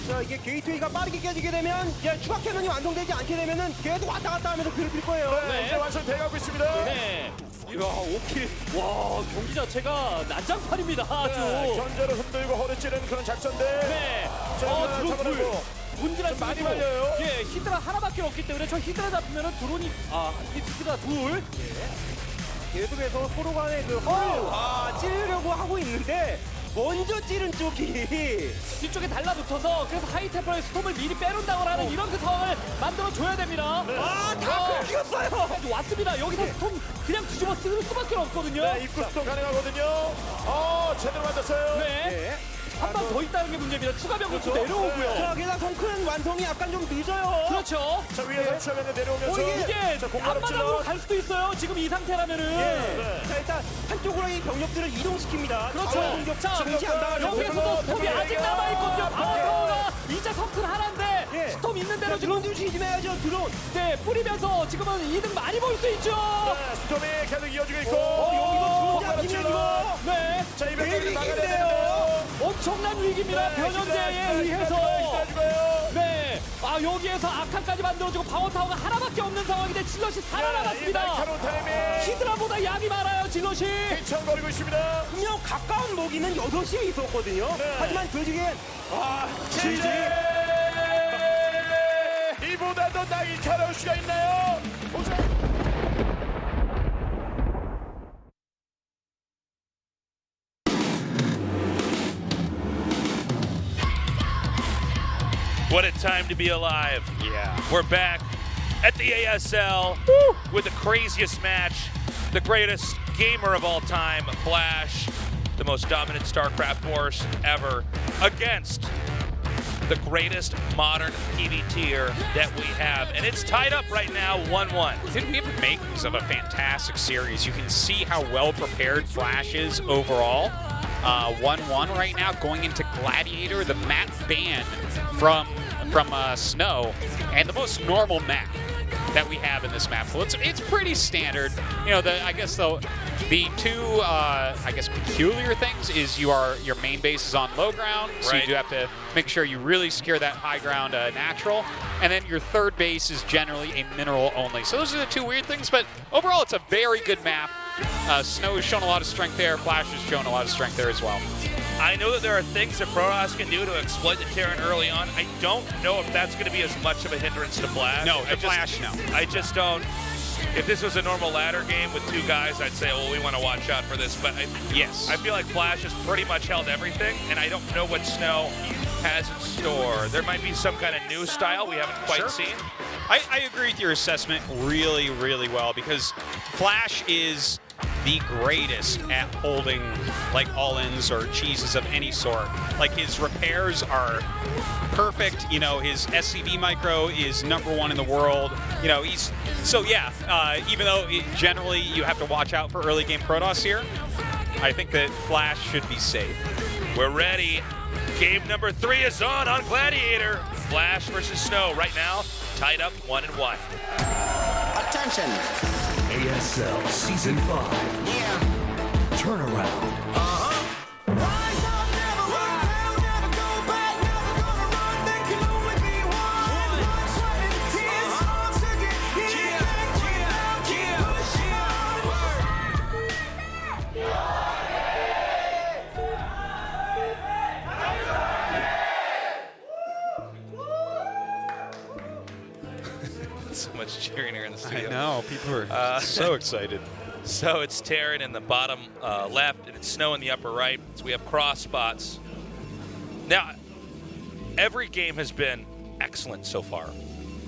자, 이게 게이트웨이가 빠르게 깨지게 되면 추가 캐논이 완성되지 않게 되면은 계속 왔다 갔다 하면서 괴롭힐 거예요. 이제 완성돼가고 있습니다. 이야, 5킬. 와, 경기 자체가 난장판입니다. 아주. 견제로 흔들고 허리 찌르는 그런 작전인데. 드론 문제는 많이 말려요. 히드라 하나밖에 없기 때문에 저 히드라 잡히면은 드론이 히드라 둘. 계속해서 서로 간의 그 허를 찌르려고 하고 있는데 먼저 찌른 쪽이 뒤쪽에 달라붙어서 그래서 하이템퍼의 스톰을 미리 빼놓는다고 하는 이런 그 상황을 만들어줘야 됩니다. 다 끊겼어요. 왔습니다. 여기서 스톰 그냥 뒤집어 쓰는 수밖에 없거든요. 입구 스톰 가능하거든요. 제대로 맞았어요. 한 방 더 있다는 게 문제입니다. 추가 병력도 내려오고요. 자, 게다가 성큰 완성이 약간 좀 늦어요. 그렇죠. 자, 위에서 추가면에 내려오면서 이게 앞마당으로 갈 수도 있어요. 지금 이 상태라면은. 자, 일단 한쪽으로 이 병력들을 이동시킵니다. 그렇죠. 자, 여기에서도 스톰이 아직 남아있거든요. 파워타워가 이제 성큰 하나인데 스톰 있는 대로 지금 드론 조심해야죠. 드론. 뿌리면서 지금은 이득 많이 볼 수 있죠. 스톰이 계속 이어지고 있고 여기서 드론 잡히면 이거 자, 이 병력이 막아야 되는데요. 엄청난 위기입니다. 변현재에 의해서. 여기에서 아칸까지 만들어주고 파워타워가 하나밖에 없는 상황인데 질럿이 살아남았습니다. 히드라보다 양이 많아요, 질럿이. 휘청거리고 있습니다. 분명 가까운 먹이는 8시에 있었거든요. 하지만 그 중엔 지지! 이보다 더 날카로울 수가 있나요? What a time to be alive. Yeah. We're back at the ASL with the craziest match. The greatest gamer of all time, Flash, the most dominant StarCraft force ever, against the greatest modern PvTer that we have. And it's tied up right now, 1-1. We have the makings of a fantastic series. You can see how well prepared Flash is overall. 1-1 right now, going into Gladiator, the map ban from Snow, and the most normal map that we have in this map. So it's pretty standard. You know, I guess the two peculiar things is your main base is on low ground, so you do have to make sure you really secure that high ground natural, and then your third base is generally a mineral only. So those are the two weird things, but overall it's a very good map. Snow has shown a lot of strength there. Flash has shown a lot of strength there as well. I know that there are things that Protoss can do to exploit the Terran early on. I don't know if that's going to be as much of a hindrance to Flash. No, Flash, no. I just don't. if this was a normal ladder game with 2 guys, I'd say, well, we want to watch out for this. But I feel like Flash has pretty much held everything, and I don't know what Snow has in store. There might be some kind of new style we haven't quite seen. I agree with your assessment really, really well, because Flash is the greatest at holding like all-ins or cheeses of any sort. Like, his repairs are perfect. You know, his SCV micro is #1 in the world. You know, he's so even though generally you have to watch out for early game Protoss here, I think that Flash should be safe. We're ready. Game number 3 is on Gladiator. Flash versus Snow right now, tied up 1-1. Attention. ASL Season 5. Yeah. Turnaround. So much cheering here in the studio. I know, people are so excited. So it's Terran in the bottom left, and it's Snow in the upper right. So we have cross spots. Now, every game has been excellent so far.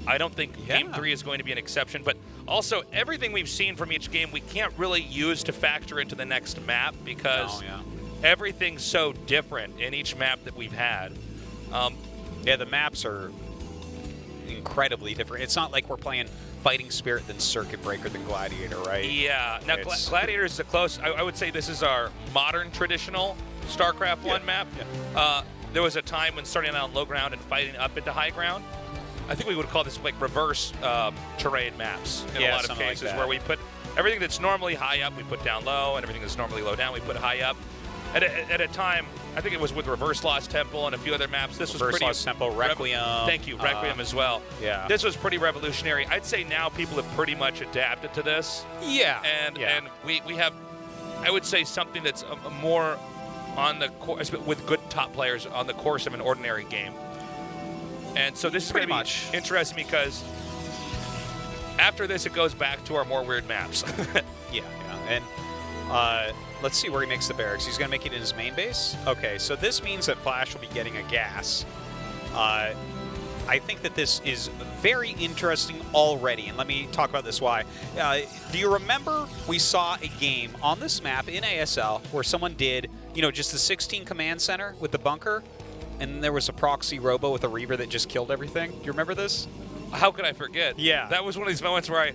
I don't think Game 3 is going to be an exception, but also everything we've seen from each game we can't really use to factor into the next map because everything's so different in each map that we've had. Yeah, the maps are incredibly different. It's not like we're playing Fighting Spirit than Circuit Breaker than Gladiator, right? Yeah. Now, Gladiator is the close. I would say this is our modern traditional StarCraft 1 map. Yeah. There was a time when starting out on low ground and fighting up into high ground. I think we would call this like reverse terrain maps in a lot of cases, like where we put everything that's normally high up, we put down low, and everything that's normally low down, we put high up. At a time, I think it was with Reverse Lost Temple and a few other maps. This was pretty. Lost Temple, Requiem. Thank you, Requiem as well. Yeah. This was pretty revolutionary. I'd say now people have pretty much adapted to this. Yeah. And we have, I would say, something that's more on the course with good top players on the course of an ordinary game. And so this is going to be interesting because after this, it goes back to our more weird maps. Yeah. And let's see where he makes the barracks. He's going to make it in his main base? Okay, so this means that Flash will be getting a gas. I think that this is very interesting already, and let me talk about this why. Do you remember we saw a game on this map in ASL where someone did, just the 16 command center with the bunker, and there was a proxy robo with a Reaver that just killed everything? Do you remember this? How could I forget? Yeah. That was one of these moments where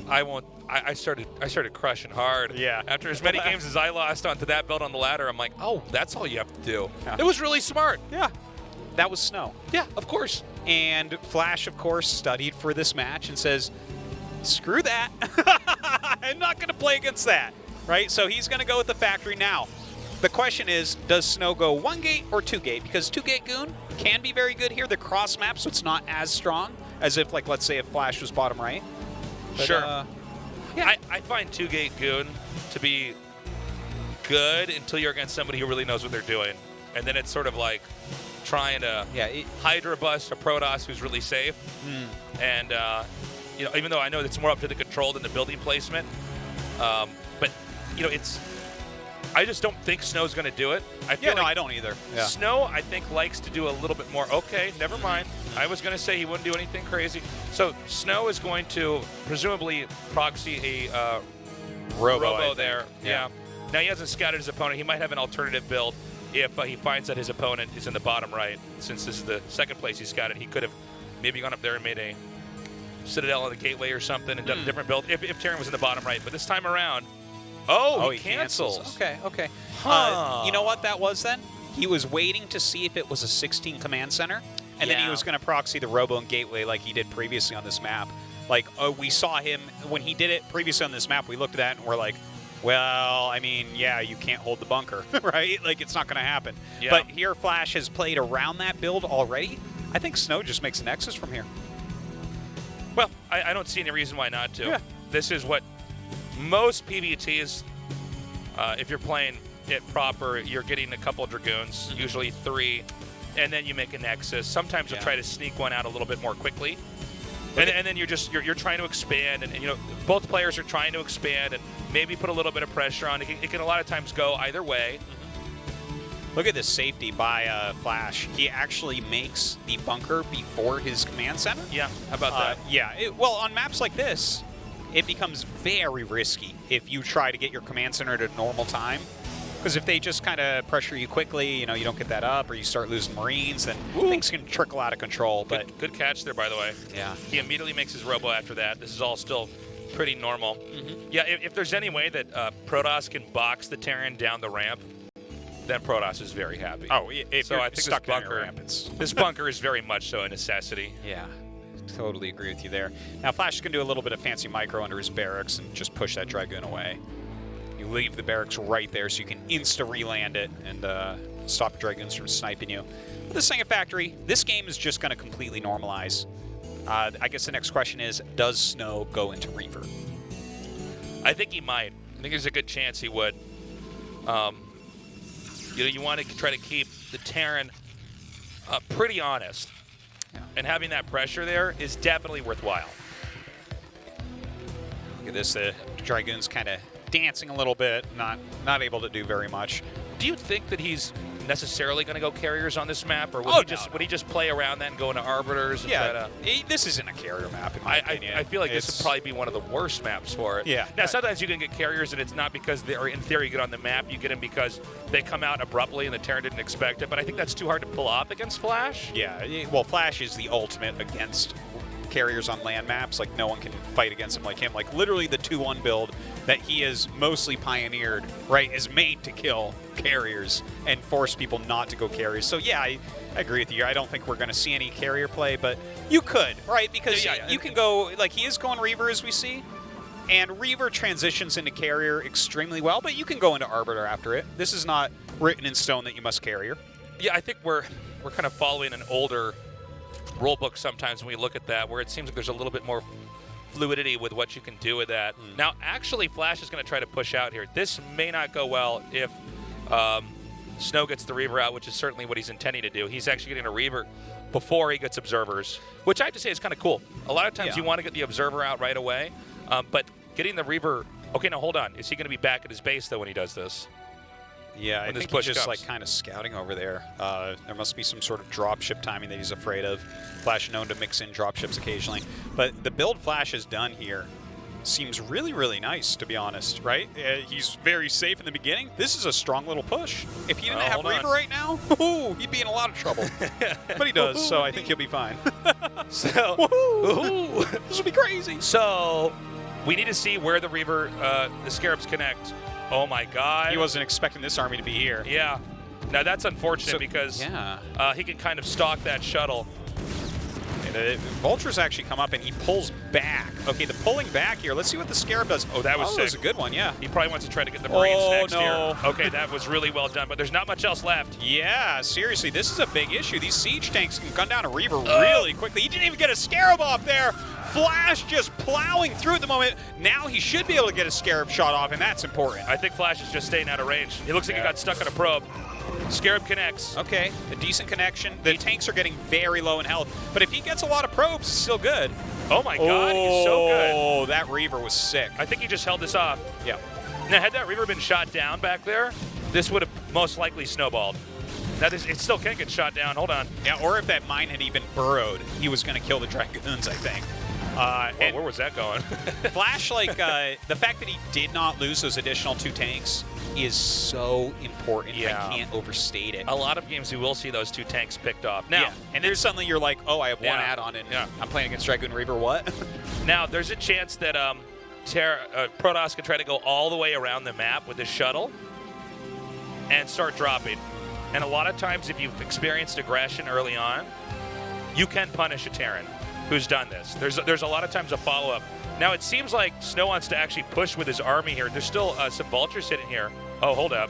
I started crushing hard. Yeah. After as many games as I lost onto that build on the ladder, I'm like, oh, that's all you have to do. Yeah. It was really smart. Yeah. That was Snow. Yeah, of course. And Flash, of course, studied for this match and says, screw that. I'm not going to play against that. Right? So he's going to go with the factory now. The question is, does Snow go 1 gate or 2 gate? Because 2 gate Goon can be very good here. They're cross maps, so it's not as strong as if, let's say if Flash was bottom right. But, sure. Yeah, I find 2 gate Goon to be good until you're against somebody who really knows what they're doing. And then it's sort of like trying to Hydra bust a Protoss who's really safe. And, even though I know it's more up to the control than the building placement. But, I just don't think Snow's going to do it. I don't either. Yeah. Snow, I think, likes to do a little bit more. Okay, never mind. I was going to say he wouldn't do anything crazy. So Snow is going to presumably proxy a robo there. Yeah. Now, he hasn't scouted his opponent. He might have an alternative build if he finds that his opponent is in the bottom right. Since this is the second place he scouted, he could have maybe gone up there and made a Citadel on the gateway or something and done a different build if Terran was in the bottom right. But this time around, he cancels. Okay. Huh. You know what that was then? He was waiting to see if it was a 16 command center, and then he was going to proxy the robo and gateway like he did previously on this map. We saw him when he did it previously on this map. We looked at that and we're like, well, you can't hold the bunker, right? It's not going to happen. Yeah. But here Flash has played around that build already. I think Snow just makes a Nexus from here. Well, I don't see any reason why not to. Yeah. This is what most PVTs, if you're playing it proper, you're getting a couple of Dragoons, usually 3, and then you make a Nexus. Sometimes you'll try to sneak one out a little bit more quickly. And then you're trying to expand, and you know both players are trying to expand and maybe put a little bit of pressure on. It can a lot of times go either way. Look at this safety by Flash. He actually makes the bunker before his command center. Yeah, how about that? Yeah, well, on maps like this, it becomes very risky if you try to get your command center at a normal time. Because if they just kind of pressure you quickly, you know, you don't get that up, or you start losing Marines, then things can trickle out of control. But Good catch there, by the way. Yeah. He immediately makes his robo after that. This is all still pretty normal. Yeah, if there's any way that Protoss can box the Terran down the ramp, then Protoss is very happy. Oh, if so you're I think stuck this down your bunker, ramp, this bunker is very much so a necessity. Yeah, totally agree with you there. Now Flash can do a little bit of fancy micro under his barracks and just push that Dragoon away. You leave the barracks right there so you can insta-reland it and stop Dragoons from sniping you. With the Senga Factory, this game is just going to completely normalize. I guess the next question is, does Snow go into Reaver? I think he might. I think there's a good chance he would. You know, you want to try to keep the Terran pretty honest. Yeah. And having that pressure there is definitely worthwhile. Look at this, the Dragoon's kind of dancing a little bit, not able to do very much. Do you think that he's necessarily going to go carriers on this map, or would he just play around that and go into arbiters? And try to... this isn't a carrier map, in my opinion. I feel like this would probably be one of the worst maps for it. Yeah. Now, sometimes you can get carriers, and it's not because they are, in theory, good on the map. You get them because they come out abruptly, and the Terran didn't expect it. But I think that's too hard to pull off against Flash. Yeah, well, Flash is the ultimate against carriers on land maps. Like, no one can fight against him like him. Like, literally the 2-1 build that he has mostly pioneered, right, is made to kill carriers and force people not to go carriers. So, yeah, I agree with you. I don't think we're going to see any carrier play, but you could, right? Because you can go, like, he is going Reaver, as we see, and Reaver transitions into carrier extremely well, but you can go into Arbiter after it. This is not written in stone that you must carrier. Yeah, I think we're kind of following an older rulebook sometimes when we look at that, where it seems like there's a little bit more fluidity with what you can do with that. Now, actually, Flash is going to try to push out here. This may not go well if Snow gets the Reaver out, which is certainly what he's intending to do. He's actually getting a Reaver before he gets Observers, which I have to say is kind of cool. A lot of times you want to get the Observer out right away, but getting the Reaver... Okay, now hold on. Is he going to be back at his base, though, when he does this? Yeah, I think he's just like kind of scouting over there. There must be some sort of dropship timing that he's afraid of. Flash known to mix in dropships occasionally. But the build Flash has done here seems really, really nice, to be honest, right? He's very safe in the beginning. This is a strong little push. If he didn't have Reaver right now, he'd be in a lot of trouble. But he does, so I think he'll be fine. So, this will be crazy. So, we need to see where the Reaver, the Scarabs connect. Oh my God. He wasn't expecting this army to be here. Yeah. Now that's unfortunate because he can kind of stalk that shuttle. And the Vultures actually come up and he pulls back. Okay, the pulling back here. Let's see what the Scarab does. Oh, that was sick. That was a good one, yeah. He probably wants to try to get the Marines next here. Okay, that was really well done, but there's not much else left. Yeah, seriously, this is a big issue. These siege tanks can gun down a Reaver really quickly. He didn't even get a Scarab off there. Flash just plowing through at the moment. Now he should be able to get a Scarab shot off, and that's important. I think Flash is just staying out of range. He looks like he got stuck on a probe. Scarab connects. Okay, a decent connection. The tanks are getting very low in health, but if he gets a lot of probes, it's still good. Oh my God, he's so good. Oh, that Reaver was sick. I think he just held this off. Yeah. Now, had that Reaver been shot down back there, this would have most likely snowballed. Now, it still can't get shot down. Hold on. Yeah, or if that mine had even burrowed, he was going to kill the Dragoons, I think. And where was that going? Flash, like, the fact that he did not lose those additional 2 tanks is so important. Yeah. I can't overstate it. A lot of games you will see those 2 tanks picked off. Now, and then suddenly you're like, oh, I have one add-on, and I'm playing against Dragoon Reaver, what? Now, there's a chance that Protoss can try to go all the way around the map with this shuttle and start dropping. And a lot of times, if you've experienced aggression early on, you can punish a Terran who's done this. There's a lot of times a follow-up. Now, it seems like Snow wants to actually push with his army here. There's still some Vultures sitting here. Oh, hold up.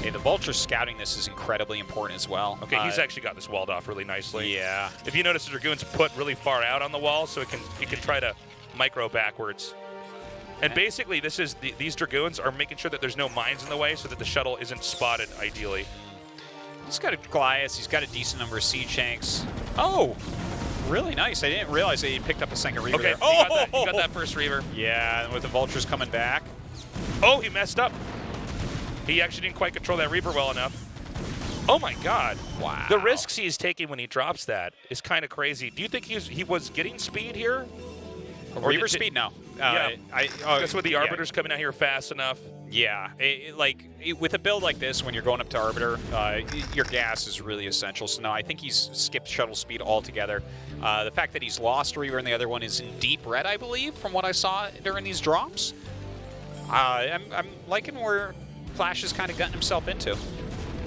Okay, the Vulture scouting this is incredibly important as well. Okay, he's actually got this walled off really nicely. Yeah. If you notice, the Dragoon's put really far out on the wall, so he can try to micro backwards. And basically, these Dragoons are making sure that there's no mines in the way so that the shuttle isn't spotted, ideally. He's got a Goliath. He's got a decent number of siege tanks. Oh! really nice. I didn't realize that he picked up a second Reaver Okay, there. he got that first Reaver. Yeah, and with the Vultures coming back. Oh, he messed up. He actually didn't quite control that Reaver well enough. Oh my God! Wow. The risks he's taking when he drops that is kind of crazy. Do you think he was getting speed here? Reaver speed? No. Yeah. I guess with the Arbiters coming out here fast enough. Yeah, with a build like this, when you're going up to Arbiter, your gas is really essential. So no, I think he's skipped shuttle speed altogether. The fact that he's lost Reaver and the other one is in deep red, I believe, from what I saw during these drops. I'm liking where Flash has kind of gotten himself into.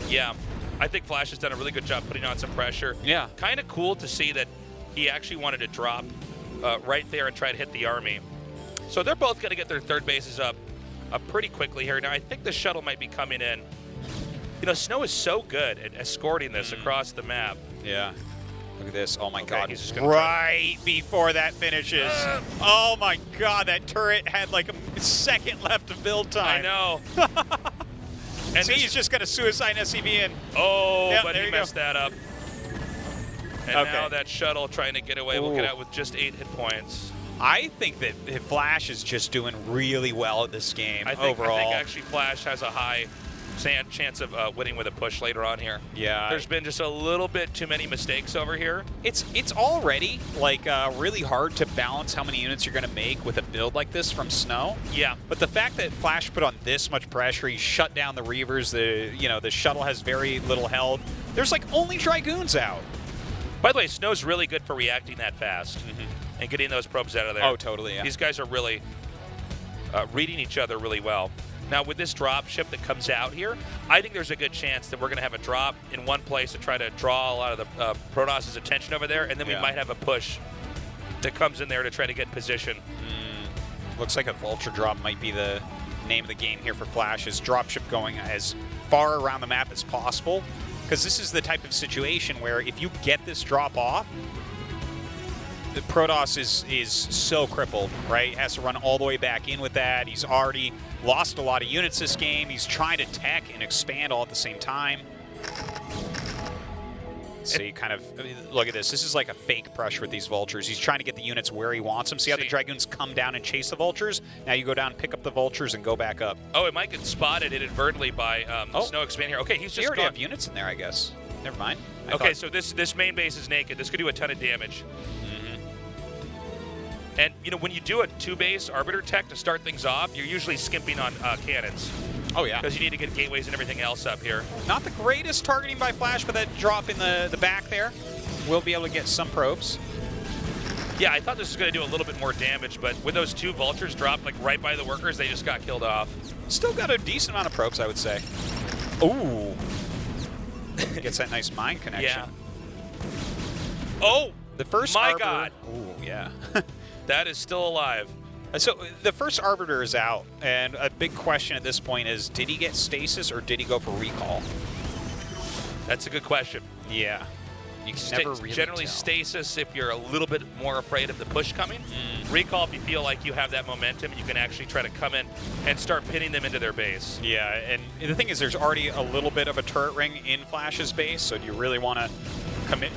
Yeah, I think Flash has done a really good job putting on some pressure. Yeah. Kind of cool to see that he actually wanted to drop right there and try to hit the army. So they're both going to get their third bases up pretty quickly here. Now, I think the shuttle might be coming in. You know, Snow is so good at escorting this across the map. Yeah. Look at this. Oh, my God. He's just right before that finishes. Oh, my God. That turret had like a second left of build time. I know. And so he's just going to suicide SCV in. Oh, yep, but he messed that up. And now that shuttle trying to get away will get out with just 8 hit points. I think that Flash is just doing really well at this game overall. I think actually Flash has a high chance of winning with a push later on here. Yeah. There's been just a little bit too many mistakes over here. It's already like really hard to balance how many units you're going to make with a build like this from Snow. Yeah. But the fact that Flash put on this much pressure, he shut down the Reavers, the shuttle has very little health. There's like only Dragoons out. By the way, Snow's really good for reacting that fast and getting those probes out of there. Oh, totally, yeah. These guys are really reading each other really well. Now, with this drop ship that comes out here, I think there's a good chance that we're going to have a drop in one place to try to draw a lot of the Protoss' attention over there, and then we might have a push that comes in there to try to get position. Looks like a Vulture drop might be the name of the game here for Flash, is dropship going as far around the map as possible, because this is the type of situation where if you get this drop off, the Protoss is so crippled, right? Has to run all the way back in with that. He's already lost a lot of units this game. He's trying to tech and expand all at the same time. So you kind of, look at this. This is like a fake pressure with these Vultures. He's trying to get the units where he wants them. See how the Dragoons come down and chase the Vultures? Now you go down, pick up the Vultures, and go back up. Oh, it might get spotted inadvertently by Snow expanding here. Okay, he's just already have units in there, I guess. Never mind. Okay, so this main base is naked. This could do a ton of damage. And, you know, when you do a 2-base Arbiter tech to start things off, you're usually skimping on cannons. Oh, yeah. Because you need to get gateways and everything else up here. Not the greatest targeting by Flash, but that drop in the back there will be able to get some probes. Yeah, I thought this was going to do a little bit more damage, but with those 2 Vultures dropped like right by the workers, they just got killed off. Still got a decent amount of probes, I would say. Ooh. Gets that nice mine connection. Yeah. Oh! The first My Arbiter. God! Ooh, yeah. That is still alive. So the first Arbiter is out, and a big question at this point is, did he get stasis or did he go for recall? That's a good question. Yeah. You can never really generally tell. Stasis if you're a little bit more afraid of the push coming. Recall if you feel like you have that momentum, you can actually try to come in and start pinning them into their base. Yeah, and the thing is, there's already a little bit of a turret ring in Flash's base, so do you really want to commit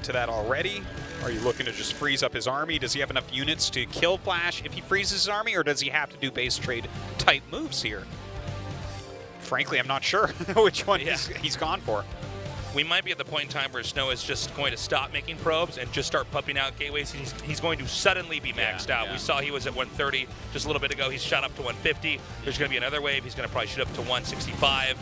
to that already? Are you looking to just freeze up his army? Does he have enough units to kill Flash if he freezes his army, or does he have to do base trade type moves here? Frankly, I'm not sure which one he's gone for. We might be at the point in time where Snow is just going to stop making probes and just start pumping out gateways. He's going to suddenly be maxed out. We saw he was at 130 just a little bit ago. He's shot up to 150. There's going to be another wave. He's going to probably shoot up to 165.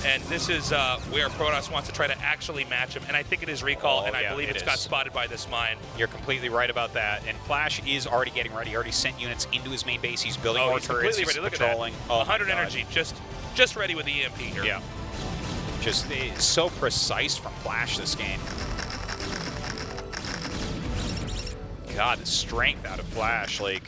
And this is where Protoss wants to try to actually match him. And I think it is recall, and I believe it's got spotted by this mine. You're completely right about that. And Flash is already getting ready. He already sent units into his main base. He's building more turrets. He's completely ready. Look patrolling. at that. 100 energy, just ready with the EMP here. Yeah. Just so precise from Flash this game. God, the strength out of Flash, like.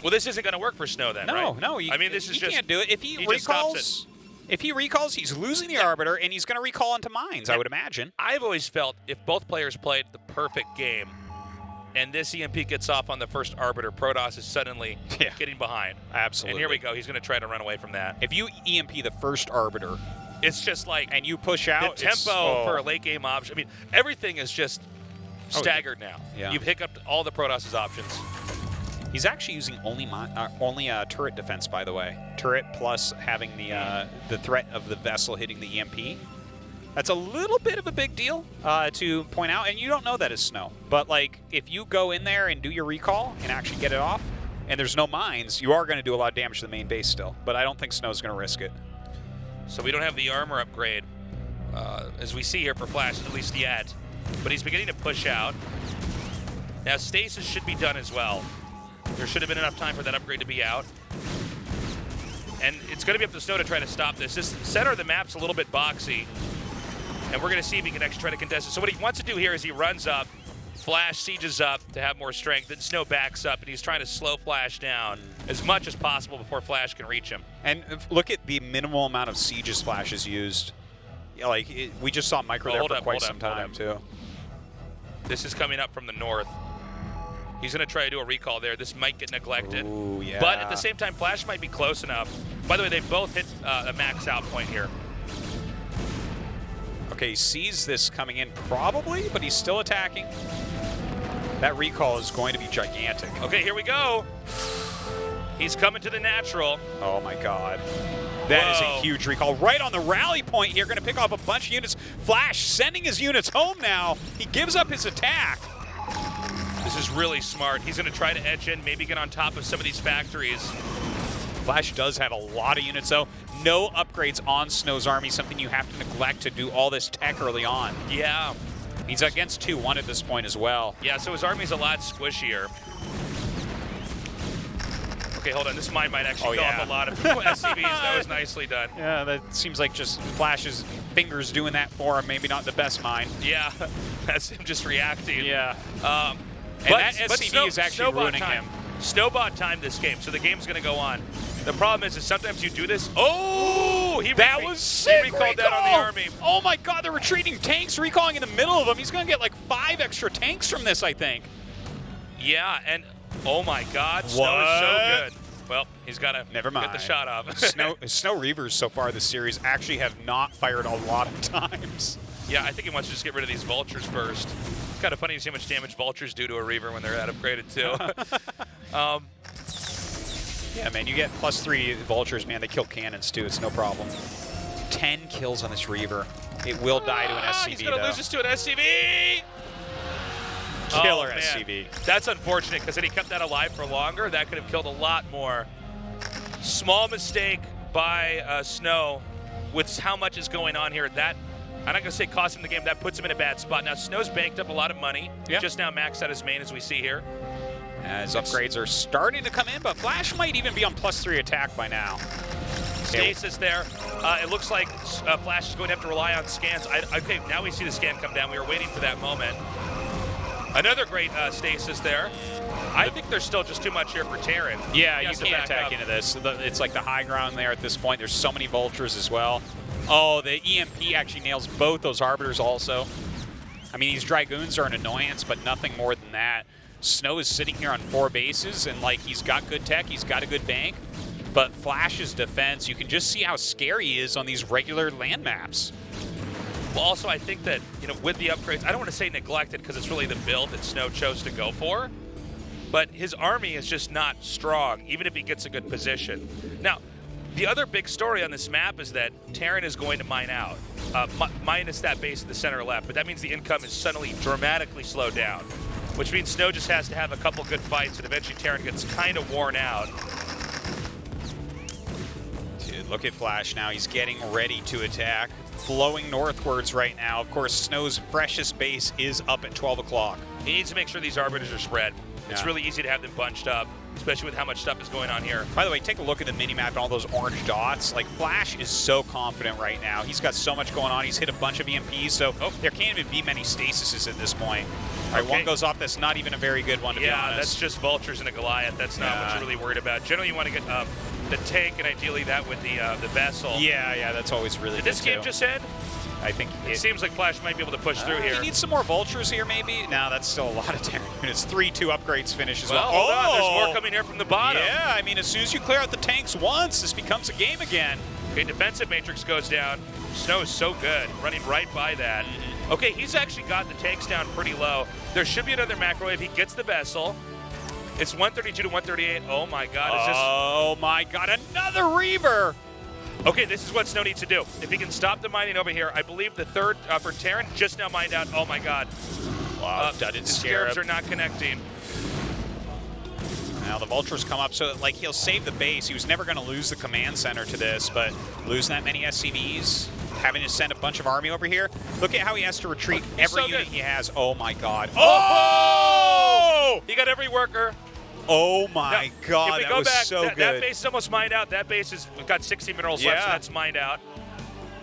Well, this isn't going to work for Snow then, right? No. I mean, this is just. He can't do it. If he recalls, he's losing the Arbiter, and he's going to recall into mines, I would imagine. I've always felt if both players played the perfect game, and this EMP gets off on the first Arbiter, Protoss is suddenly getting behind. Absolutely. And here we go. He's going to try to run away from that. If you EMP the first Arbiter It's just like and you push out the tempo for a late game option. I mean, everything is just staggered now. Yeah. You've hiccuped all the Protoss' options. He's actually using only turret defense, by the way. Turret plus having the threat of the vessel hitting the EMP. That's a little bit of a big deal to point out, and you don't know that as Snow. But like, if you go in there and do your recall and actually get it off, and there's no mines, you are going to do a lot of damage to the main base still. But I don't think Snow's going to risk it. So we don't have the armor upgrade, as we see here for Flash, at least yet. But he's beginning to push out. Now Stasis should be done as well. There should have been enough time for that upgrade to be out. And it's going to be up to Snow to try to stop this. This center of the map's a little bit boxy. And we're going to see if he can actually try to contest it. So what he wants to do here is he runs up, Flash sieges up to have more strength, then Snow backs up, and he's trying to slow Flash down as much as possible before Flash can reach him. And look at the minimal amount of sieges Flash has used. Yeah, like, we just saw Micro there for quite some time, too. This is coming up from the north. He's going to try to do a recall there. This might get neglected. Ooh, yeah. But at the same time, Flash might be close enough. By the way, they both hit a max out point here. Okay, he sees this coming in probably, but he's still attacking. That recall is going to be gigantic. Okay, here we go. He's coming to the natural. Oh my God. That is a huge recall. Right on the rally point here, going to pick off a bunch of units. Flash sending his units home now. He gives up his attack. This is really smart. He's going to try to edge in, maybe get on top of some of these factories. Flash does have a lot of units, though. No upgrades on Snow's army, something you have to neglect to do all this tech early on. Yeah. He's against 2-1 at this point as well. Yeah, so his army's a lot squishier. Okay, hold on. This mine might actually go off a lot of SCVs. That was nicely done. Yeah, that seems like just Flash's fingers doing that for him. Maybe not the best mine. Yeah, that's him just reacting. Yeah. And that SCV is actually ruining him. Snowbot timed this game, so the game's going to go on. The problem is sometimes you do this. Oh, that was sick. He recalled that on the army. Oh my God, they're retreating tanks, recalling in the middle of them. He's going to get like 5 extra tanks from this, I think. Yeah, and oh my God, Snow is so good. Well, he's got to get the shot off. Snow Reavers so far this series actually have not fired a lot of times. Yeah, I think he wants to just get rid of these vultures first. It's kind of funny to see how much damage vultures do to a Reaver when they're that upgraded too. Yeah, man, you get +3 vultures, man. They kill cannons too. It's no problem. 10 kills on this Reaver. It will die to an SCV. He's going to lose this to an SCV. Killer SCV. That's unfortunate because if he kept that alive for longer, that could have killed a lot more. Small mistake by Snow with how much is going on here. That, I'm not going to say cost him the game. That puts him in a bad spot. Now, Snow's banked up a lot of money. Yeah. Just now maxed out his main, as we see here. As upgrades are starting to come in, but Flash might even be on +3 attack by now. Stasis there. It looks like Flash is going to have to rely on scans. Okay, now we see the scan come down. We were waiting for that moment. Another great stasis there. I think there's still just too much here for Terran. Yeah, you can't attack into this. It's like the high ground there at this point. There's so many vultures as well. Oh, the EMP actually nails both those Arbiters also. I mean, these Dragoons are an annoyance, but nothing more than that. Snow is sitting here on 4 bases, and like he's got good tech, he's got a good bank, but Flash's defense, you can just see how scary he is on these regular land maps. Well, also, I think that, you know, with the upgrades, I don't want to say neglected because it's really the build that Snow chose to go for, but his army is just not strong, even if he gets a good position. Now, the other big story on this map is that Terran is going to mine out, minus that base in the center left, but that means the income is suddenly dramatically slowed down, which means Snow just has to have a couple good fights, and eventually Terran gets kind of worn out. Dude, look at Flash now. He's getting ready to attack. Flowing northwards right now. Of course, Snow's freshest base is up at 12 o'clock. He needs to make sure these Arbiters are spread. It's Yeah. really easy to have them bunched up, especially with how much stuff is going on here. By the way, take a look at the minimap and all those orange dots. Like, Flash is so confident right now. He's got so much going on. He's hit a bunch of EMPs, so there can't even be many stasises at this point. All right, one goes off. That's not even a very good one, to be honest. Yeah, that's just vultures and a Goliath. That's not what you're really worried about. Generally, you want to get the tank, and ideally that with the vessel. Yeah, that's always really Did good, this game too. just end? I think It seems like Flash might be able to push through here. You need some more vultures here, maybe? No, that's still a lot of Terran units. 3-2 upgrades finish as well. Hold on, there's more coming here from the bottom. Yeah, I mean, as soon as you clear out the tanks once, this becomes a game again. Okay, defensive matrix goes down. Snow is so good, running right by that. Okay, he's actually got the tanks down pretty low. There should be another macro if he gets the vessel. It's 132 to 138. Oh my God! Is this... Oh my God! Another Reaver. Okay, this is what Snow needs to do. If he can stop the mining over here, I believe the third for Terran just now mined out. Oh my God! Wow, the Scarabs are not connecting. Now the Vultures come up, so like he'll save the base. He was never going to lose the command center to this, but losing that many SCVs, having to send a bunch of army over here. Look at how he has to retreat every unit he has. Oh my God! Oh! He got every worker. Oh my God! If we that go was back, so good. That base is almost mined out. That base has got 60 minerals left, so that's mined out.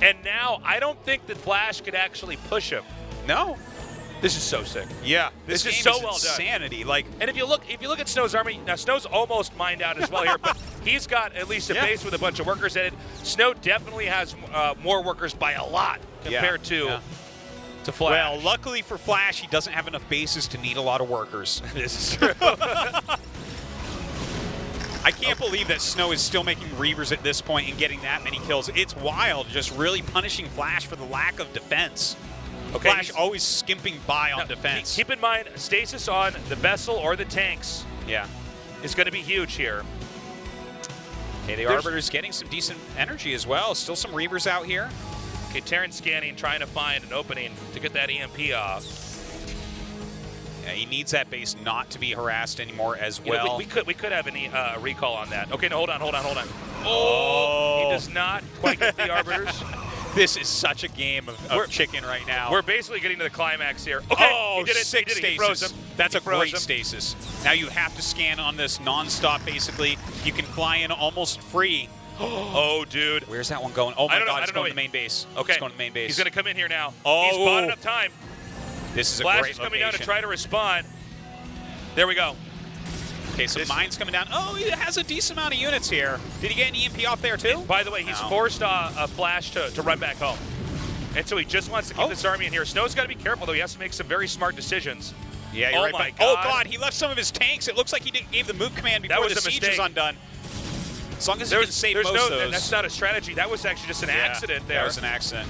And now I don't think that Flash could actually push him. No. This is so sick. Yeah, this is game so is well insanity. done. Like, and if you look at Snow's army, now Snow's almost mined out as well here, but he's got at least a base with a bunch of workers in it. Snow definitely has more workers by a lot compared to Flash. Well, luckily for Flash, he doesn't have enough bases to need a lot of workers. This is true. I can't believe that Snow is still making Reavers at this point and getting that many kills. It's wild, just really punishing Flash for the lack of defense. Okay, Flash always skimping by on defense. Keep in mind, stasis on the vessel or the tanks is going to be huge here. Okay, the Arbiter's getting some decent energy as well. Still some Reavers out here. Okay, Terran scanning, trying to find an opening to get that EMP off. Yeah, he needs that base not to be harassed anymore as You know, well. we could have any recall on that. Okay, no, hold on. Oh, he does not quite get the Arbiters. This is such a game of chicken right now. We're basically getting to the climax here. Okay, he did it. Six He froze him. That's a great him. stasis. Now you have to scan on this non-stop, basically. You can fly in almost free. Oh, dude. Where's that one going? Oh, my God, it's going to the main base. Okay. It's going to the main base. He's going to come in here now. Oh. He's bought enough time. This is a Flash great is coming location. down to try to respond. There we go. Okay, so mine's coming down. Oh, he has a decent amount of units here. Did he get an EMP off there, too? By the way, he's forced a Flash to run back home. And so he just wants to keep this army in here. Snow's got to be careful, though. He has to make some very smart decisions. Yeah, you're right. My God. Oh, God, he left some of his tanks. It looks like he gave the move command before the siege was undone. As long as he can save most of those. That's not a strategy. That was actually just an accident there. That was an accident.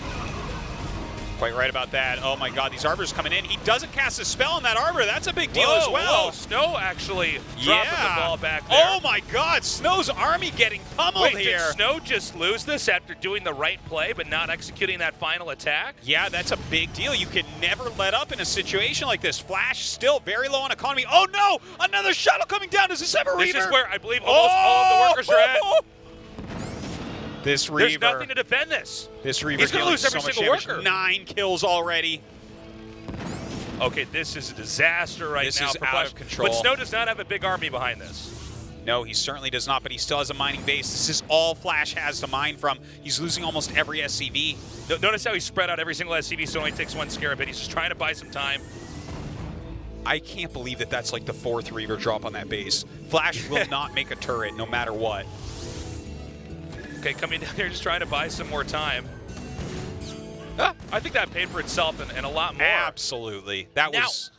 Quite right about that. Oh, my God, these Arbiters coming in. He doesn't cast a spell on that Arbiter. That's a big deal as well. Whoa, Snow actually dropping the ball back there. Oh, my God, Snow's army getting pummeled here. Did Snow just lose this after doing the right play but not executing that final attack? Yeah, that's a big deal. You can never let up in a situation like this. Flash still very low on economy. Oh, no, another shuttle coming down. Is this ever Reaver? This is where I believe almost all of the workers are at. This Reaver. There's nothing to defend this. This Reaver. He's going to lose every single worker. 9 kills already. Okay, this is a disaster right now. This is for out Flash. of control. But Snow does not have a big army behind this. No, he certainly does not, but he still has a mining base. This is all Flash has to mine from. He's losing almost every SCV. Notice how he's spread out every single SCV, so it only takes one Scarab hit. He's just trying to buy some time. I can't believe that that's like the 4th Reaver drop on that base. Flash will not make a turret no matter what. Okay, coming down here just trying to buy some more time. I think that paid for itself and a lot more. Absolutely. That was...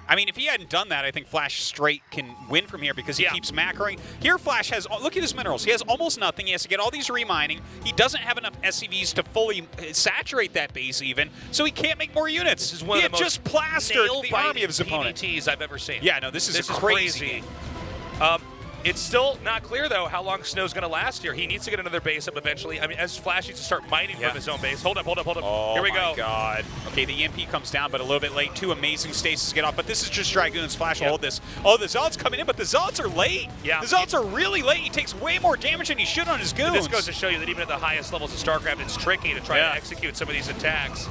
I mean, if he hadn't done that, I think Flash straight can win from here because he keeps macroing. Here, Flash has... Look at his minerals. He has almost nothing. He has to get all these remining. He doesn't have enough SCVs to fully saturate that base even, so he can't make more units. This is one of the most just plastered the army of his opponent. PvTs I've ever seen. Yeah, no, this is crazy. It's still not clear, though, how long Snow's going to last here. He needs to get another base up eventually. I mean, as Flash needs to start mining from his own base. Hold up. Oh, here we go. Oh, my God. Okay, the EMP comes down, but a little bit late. 2 amazing stasis get off, but this is just Dragoons. Flash will hold this. Oh, the Zealots coming in, but the Zealots are late. Yeah. The Zealots are really late. He takes way more damage than he should on his goons. This goes to show you that even at the highest levels of StarCraft, it's tricky to try to execute some of these attacks.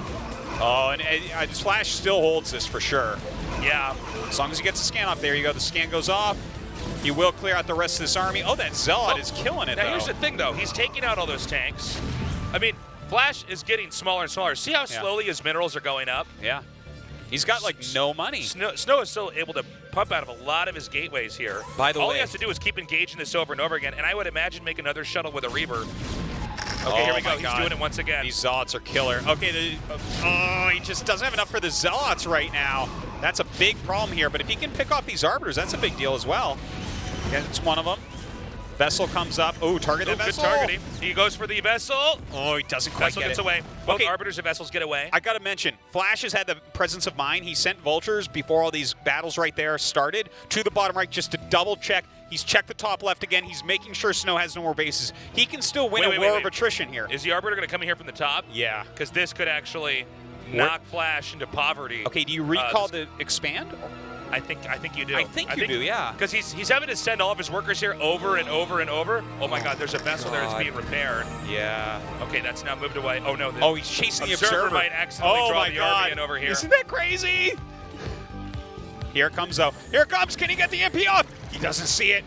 Oh, and Flash still holds this for sure. Yeah. As long as he gets the scan off, there you go. The scan goes off. He will clear out the rest of this army. Oh, that Zealot is killing it, now, though. here's the thing, though. He's taking out all those tanks. I mean, Flash is getting smaller and smaller. See how slowly his minerals are going up? Yeah. He's got, like, no money. Snow is still able to pump out of a lot of his gateways here. By the way, all he has to do is keep engaging this over and over again, and I would imagine make another shuttle with a Reaver. Okay, here we go. He's doing it once again. These Zealots are killer. Okay, he just doesn't have enough for the Zealots right now. That's a big problem here, but if he can pick off these Arbiters, that's a big deal as well. Yeah, it's one of them. Vessel comes up. Oh, target the Good Vessel. targeting. He goes for the Vessel. Oh, he doesn't quite Vessel get gets it. away. Both Okay. Arbiters and Vessels get away. I got to mention, Flash has had the presence of mind. He sent Vultures before all these battles right there started to the bottom right just to double check. He's checked the top left again. He's making sure Snow has no more bases. He can still win a war of attrition here. Is the Arbiter going to come in here from the top? Yeah. Because this could actually knock Flash into poverty. Okay, do you recall the expand? I think you do. I think you do, yeah. Because he's having to send all of his workers here over and over and over. Oh my God, there's a vessel there that's being repaired. Yeah. Okay, that's now moved away. Oh no. Oh, he's chasing the observer. Might accidentally draw the RV in over here. Isn't that crazy? Here it comes though. Here it comes. Can he get the MP off? He doesn't see it.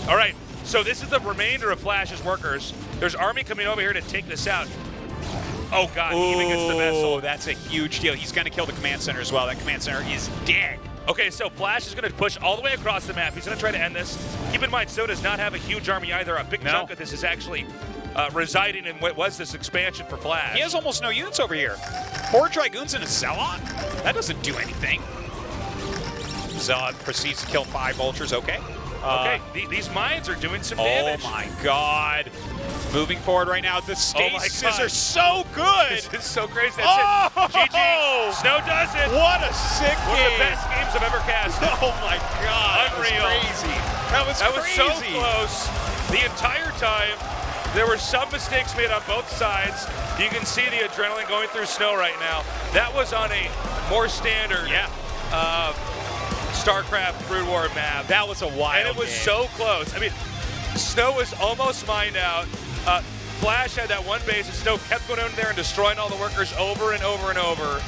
All right. So this is the remainder of Flash's workers. There's army coming over here to take this out. Oh God, he even gets the vessel. That's a huge deal. He's going to kill the command center as well. That command center is dead. Okay, so Flash is going to push all the way across the map. He's going to try to end this. Keep in mind, Snow does not have a huge army either. A big chunk of this is actually residing in what was this expansion for Flash. He has almost no units over here. 4 Dragoons and a Zealot? That doesn't do anything. Zealot proceeds to kill 5 Vultures. Okay. Okay, these mines are doing some damage. Oh my God. Moving forward right now, the stasis are so good. This is so crazy. That's it. GG. Snow does it. What a sick game. One of the best games I've ever cast. Oh my God. Unreal. That was crazy. That was so close. The entire time, there were some mistakes made on both sides. You can see the adrenaline going through Snow right now. That was on a more standard StarCraft Brood War map. That was a wild And it was game. so close. I mean, Snow was almost mined out. Flash had that one base, and Snow kept going in there and destroying all the workers over and over and over.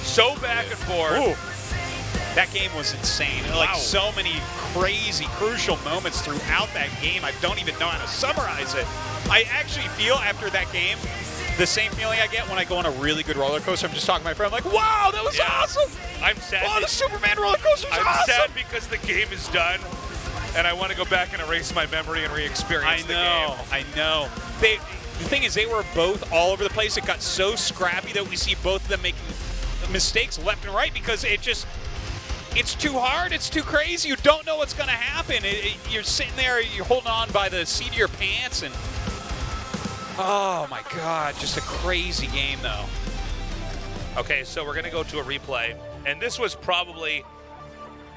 So back and forth. Ooh. That game was insane. Like so many crazy, crucial moments throughout that game. I don't even know how to summarize it. I actually feel after that game, the same feeling I get when I go on a really good roller coaster. I'm just talking to my friend. I'm like, wow, that was awesome. I'm sad. Oh, the Superman roller coaster was awesome. I'm sad because the game is done, and I want to go back and erase my memory and re-experience the game. I know. The thing is, they were both all over the place. It got so scrappy that we see both of them making mistakes left and right because it's too hard. It's too crazy. You don't know what's going to happen. You're sitting there, you're holding on by the seat of your pants, and oh my God, just a crazy game though. Okay, so we're going to go to a replay, and this was probably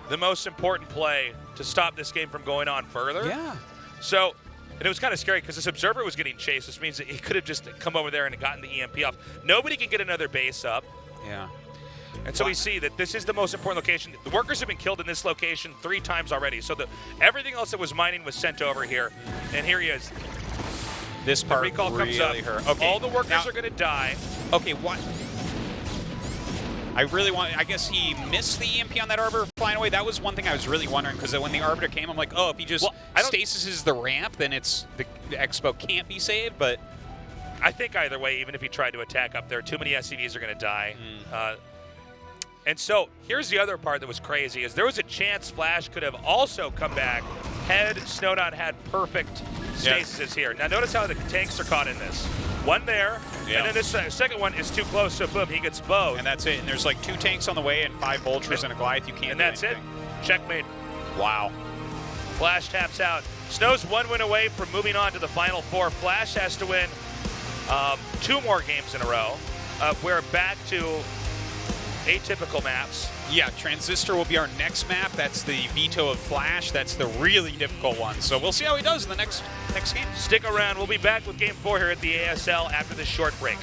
the most important play to stop this game from going on further. Yeah. So, and it was kind of scary because this observer was getting chased. This means that he could have just come over there and gotten the EMP off. Nobody can get another base up. Yeah. And so we see that this is the most important location. The workers have been killed in this location 3 times already. So everything else that was mining was sent over here. And here he is. This part the recall really comes up. hurt. Okay. All the workers are going to die. Okay, what? I guess he missed the EMP on that Arbiter flying away. That was one thing I was really wondering because when the Arbiter came, I'm like, oh, if he just stasises the ramp, then it's the Expo can't be saved, but I think either way, even if he tried to attack up there, too many SCVs are going to die. And so here's the other part that was crazy is there was a chance Flash could have also come back had Snowdot had perfect stasis here. Now notice how the tanks are caught in this. One there, and then this second one is too close, so boom, he gets both. And that's it. And there's like 2 tanks on the way and 5 Vultures and a Goliath. You can't And do that's anything. it. Checkmate. Wow. Flash taps out. Snow's 1 win away from moving on to the final 4. Flash has to win 2 more games in a row. We're back to atypical maps. Yeah, Transistor will be our next map. That's the veto of Flash. That's the really difficult one. So we'll see how he does in the next game. Stick around. We'll be back with Game 4 here at the ASL after this short break.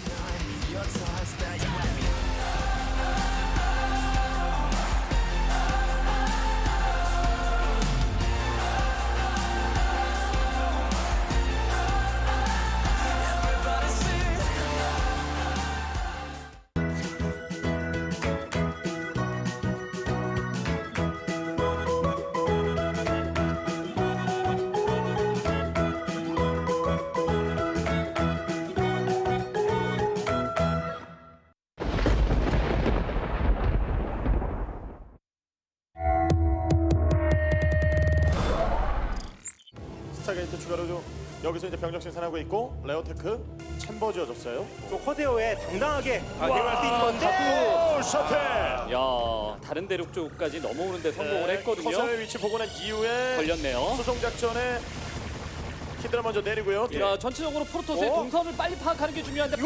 스타게이트 추가로 여기서 이제 병력 생산하고 있고 레어테크 챔버 지어졌어요. 또 커세어에 당당하게 대응할 수 있는 건데. 셔틀. 야, 다른 대륙 쪽까지 넘어오는데 성공을 했거든요. 커세어의 위치 보고 난 이후에 걸렸네요. 수송 작전에 히드라 먼저 내리고요. 자, 전체적으로 프로토스의 동선을 빨리 파악하는 게 중요한데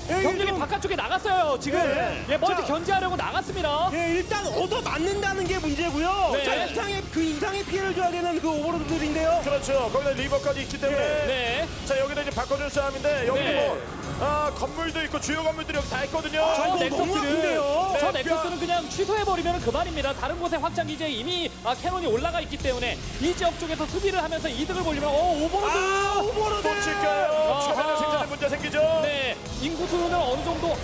병력이 바깥쪽에 나갔어요. 지금 네. 멀티 견제하려고 나갔습니다. 일단 얻어 맞는다는 게 문제고요. 네. 자, 이상의 피해를 줘야 되는 그 오버로드들인데요. 그렇죠. 거기다 리버까지 있기 때문에. 네. 자, 여기다 이제 바꿔준 싸움인데 여기 네. 뭐 건물도 있고 주요 건물들이 여기 다 있거든요. 저 네, 넥서스는 그냥 취소해버리면 그만입니다. 다른 곳에 확장 기지에 이미 캐논이 올라가 있기 때문에 이 지역 쪽에서 수비를 하면서 이득을 보려면 오버로드! 오버로드! 또 칠까요? 추가적인 생산에 문제 생기죠? 네, 인구수는 어느 정도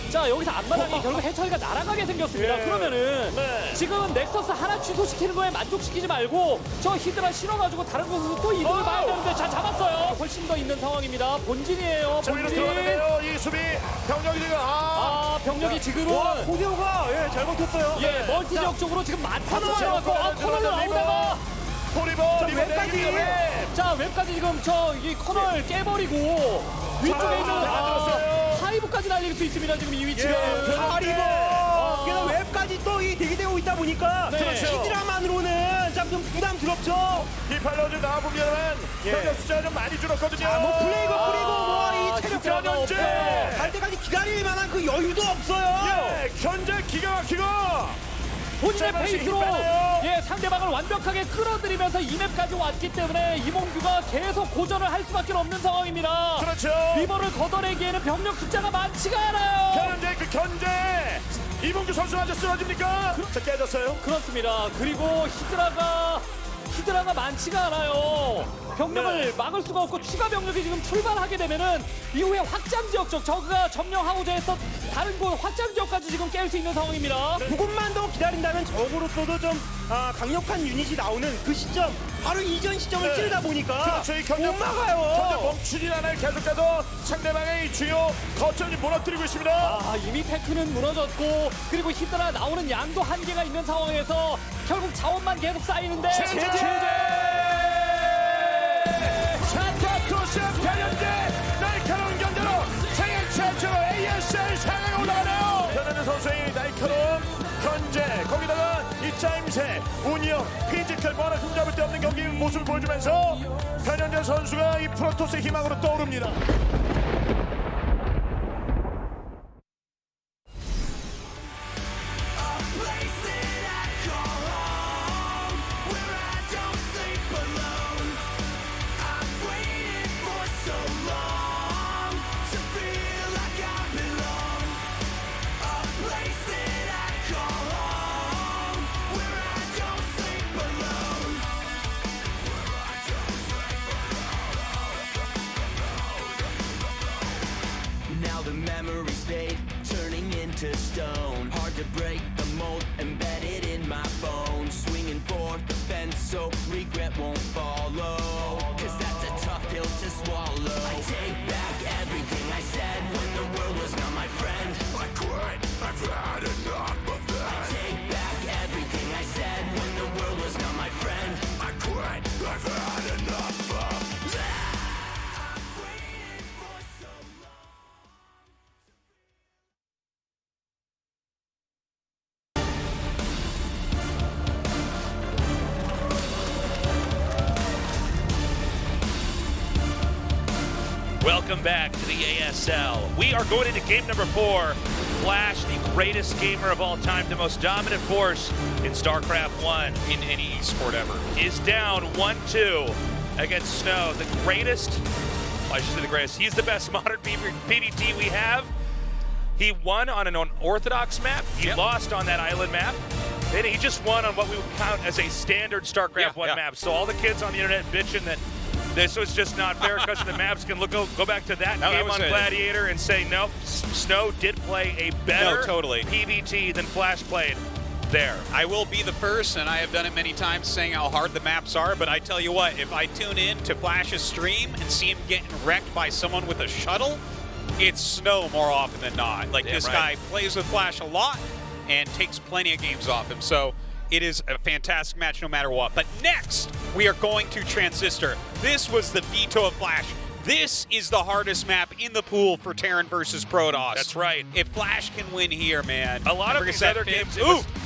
자, 여기서 앞마당이 결국 해처리가 날아가게 생겼습니다. 예. 그러면은 네. 지금 넥서스 하나 취소시키는 거에 만족시키지 말고 저 히드라 실어가지고 다른 곳에서 또 이득을 봐야 되는데 자, 잡았어요. 훨씬 더 있는 상황입니다. 본진이에요. 자, 위로 본진. 들어가는데요. 이 수비 병력이 지금 병력이 지금은 고대호가 잘 버텼어요. 예, 멀티 지역 쪽으로 지금 많다는 들어갔고 커널로 나오다가 웹까지 자, 웹까지 지금 이 커널 깨버리고 위쪽에 있는 하이브까지 날릴 수 있습니다. 지금 이 위치가 하리버 그래서 웹까지 또 대기되고 있다 보니까 히드라만으로는 좀 부담스럽죠. 이 팔로 좀 나와보면 병력 숫자가 좀 많이 줄었거든요. 뭐 플레이그 뿌리고 이 체력 견제 갈 때까지 기다릴 만한 그 여유도 없어요. 예, 견제 기가 막히고 본인의 페이스로 상대방을 완벽하게 끌어들이면서 2맵까지 왔기 때문에 이몽규가 계속 고전을 할 수밖에 없는 상황입니다. 그렇죠. 리버를 걷어내기에는 병력 숫자가 많지가 않아요. 견제 이몽규 선수 맞아 쓰러집니까? 자, 깨졌어요. 그렇습니다. 그리고 히드라가 많지가 않아요. 병력을 막을 수가 없고 추가 병력이 지금 출발하게 되면은 이후에 확장 지역 쪽 저그가 점령하고자 해서 다른 곳 확장 지역까지 지금 깰 수 있는 상황입니다. 조금만 더 기다린다면 적으로서도 좀 강력한 유닛이 나오는 그 시점 바로 이전 시점을 찌르다 보니까 못 막아요. 견제 멈추진 않아요. 계속해서 상대방의 주요 거점을 무너뜨리고 있습니다. 이미 테크는 무너졌고 그리고 히드라 나오는 양도 한계가 있는 상황에서 결국 자원만 계속 쌓이는데 샤타토스 변현재 날카로운 견제로 생애 최초로 ASL 상향에 올라가네요. 변현재 선수의 날카로운 견제 거기다가 이 짜임새 운영 피지컬 뭐 하나 흠잡을 데 없는 경기 모습을 보여주면서 변현재 선수가 이 프로토스의 희망으로 떠오릅니다. Now the memories fade, turning into stone. Hard to break the mold, embedded in my bones. Swinging for the fence so regret won't follow. Cause that's a tough pill to swallow. I take back everything I said when the world was not my friend. I quit, I've had enough of that. I take back everything I said when the world was not my friend. I quit, I've had enough of that. Welcome back to the ASL. We are going into game number 4. Flash, the greatest gamer of all time, the most dominant force in StarCraft 1 in any esport ever, is down 1-2 against Snow. The greatest, I should say the greatest, he's the best modern PvT we have. He won on an unorthodox map. He lost on that island map. Then he just won on what we would count as a standard StarCraft 1 map. So all the kids on the internet bitching that this was just not fair because the maps can go back to that game on Gladiator and say, nope, Snow did play a better PvT than Flash played there. I will be the first, and I have done it many times, saying how hard the maps are, but I tell you what, if I tune in to Flash's stream and see him getting wrecked by someone with a shuttle, it's Snow more often than not. Like, this guy plays with Flash a lot and takes plenty of games off him, so it is a fantastic match no matter what. But next, we are going to Transistor. This was the veto of Flash. This is the hardest map in the pool for Terran versus Protoss. That's right. If Flash can win here, man. A lot of these other games,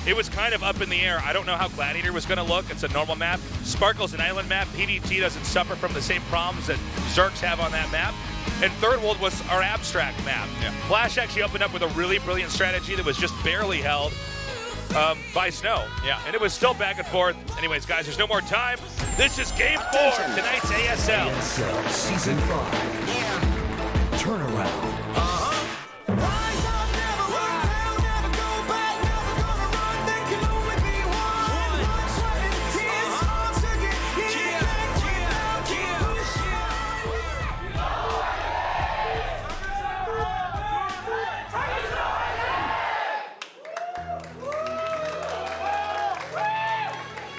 it was kind of up in the air. I don't know how Gladiator was going to look. It's a normal map. Sparkle's an island map. PDT doesn't suffer from the same problems that Zergs have on that map. And Third World was our abstract map. Yeah. Flash actually opened up with a really brilliant strategy that was just barely held by Snow. Yeah. And it was still back and forth. Anyways, guys, there's no more time. This is Game 4, tonight's ASL. ASL Season 5. Yeah. Turnaround.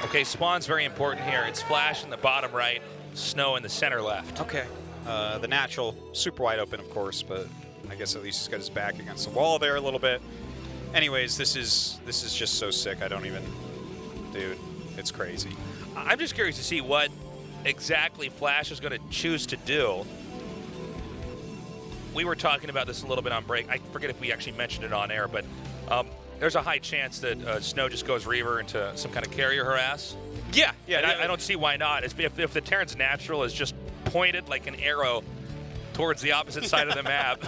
Okay, Spawn's very important here. It's Flash in the bottom right, Snow in the center left. Okay. The natural, super wide open, of course, but I guess at least he's got his back against the wall there a little bit. Anyways, this is just so sick. I don't even, dude, it's crazy. I'm just curious to see what exactly Flash is going to choose to do. We were talking about this a little bit on break. I forget if we actually mentioned it on air, but there's a high chance that Snow just goes Reaver into some kind of carrier harass. Yeah. And I don't see why not. If the Terran's natural is just pointed like an arrow towards the opposite side of the map,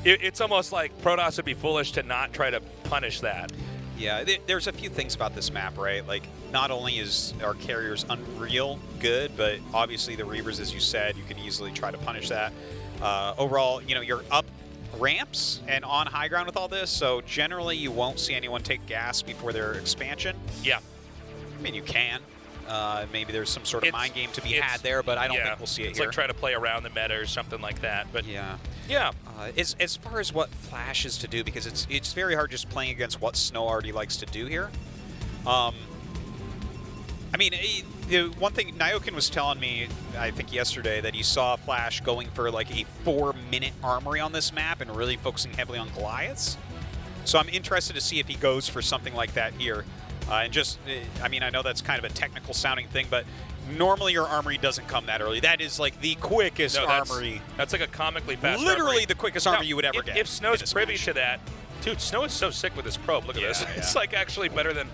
it's almost like Protoss would be foolish to not try to punish that. Yeah, there's a few things about this map, right? Like, not only is our carriers unreal good, but obviously the Reavers, as you said, you can easily try to punish that. Overall, you know, you're up ramps and on high ground with all this, so generally you won't see anyone take gas before their expansion. Yeah. I mean, you can. Maybe there's some sort of mind game to be had there, but I don't think we'll see it it's here. Like try to play around the meta or something like that. But yeah. As far as what Flash is to do, because it's very hard just playing against what Snow already likes to do here. I mean, the one thing Nyokin was telling me, I think yesterday, that he saw Flash going for like a 4-minute armory on this map and really focusing heavily on Goliaths. So I'm interested to see if he goes for something like that here. And just, I mean, I know that's kind of a technical sounding thing, but normally your armory doesn't come that early. That is like the quickest armory. That's like a comically fast Literally armory. the quickest armory you would ever get. If Snow's privy to that, dude, Snow is so sick with his probe. Look at this. Yeah. It's like actually better than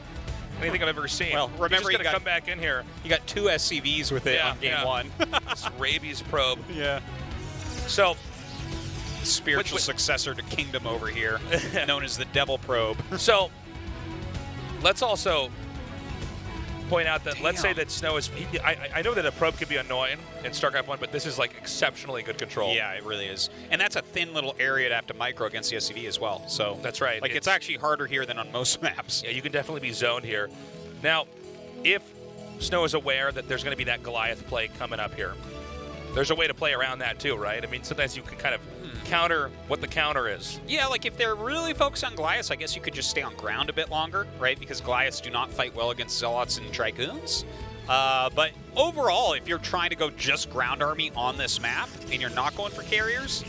anything I've ever seen. Well, remember, he's just gonna come back in here. You got 2 SCVs with it on game 1. It's Rabies probe. Yeah. So, spiritual successor to Kingdom over here, known as the Devil Probe. So, let's also point out that let's say that Snow is. I know that a probe can be annoying in StarCraft 1, but this is like exceptionally good control. Yeah, it really is. And that's a thin little area to have to micro against the SCV as well. So that's right. Like it's actually harder here than on most maps. Yeah, you can definitely be zoned here. Now, if Snow is aware that there's going to be that Goliath play coming up here, there's a way to play around that too, right? I mean, sometimes you can kind of counter what the counter is. Yeah, like if they're really focused on Goliaths, I guess you could just stay on ground a bit longer, right? Because Goliaths do not fight well against Zealots and Dragoons. But overall, if you're trying to go just ground army on this map and you're not going for carriers,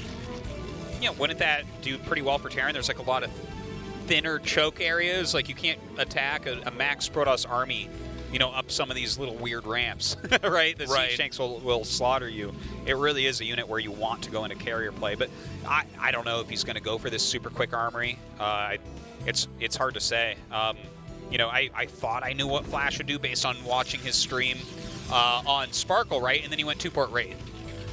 you know, wouldn't that do pretty well for Terran? There's like a lot of thinner choke areas. Like you can't attack a max Protoss army, you know, up some of these little weird ramps, right? The siege tanks will slaughter you. It really is a unit where you want to go into carrier play, but I don't know if he's going to go for this super quick armory. It's hard to say. You know, I thought I knew what Flash would do based on watching his stream on Sparkle, right? And then he went 2-port Wraith.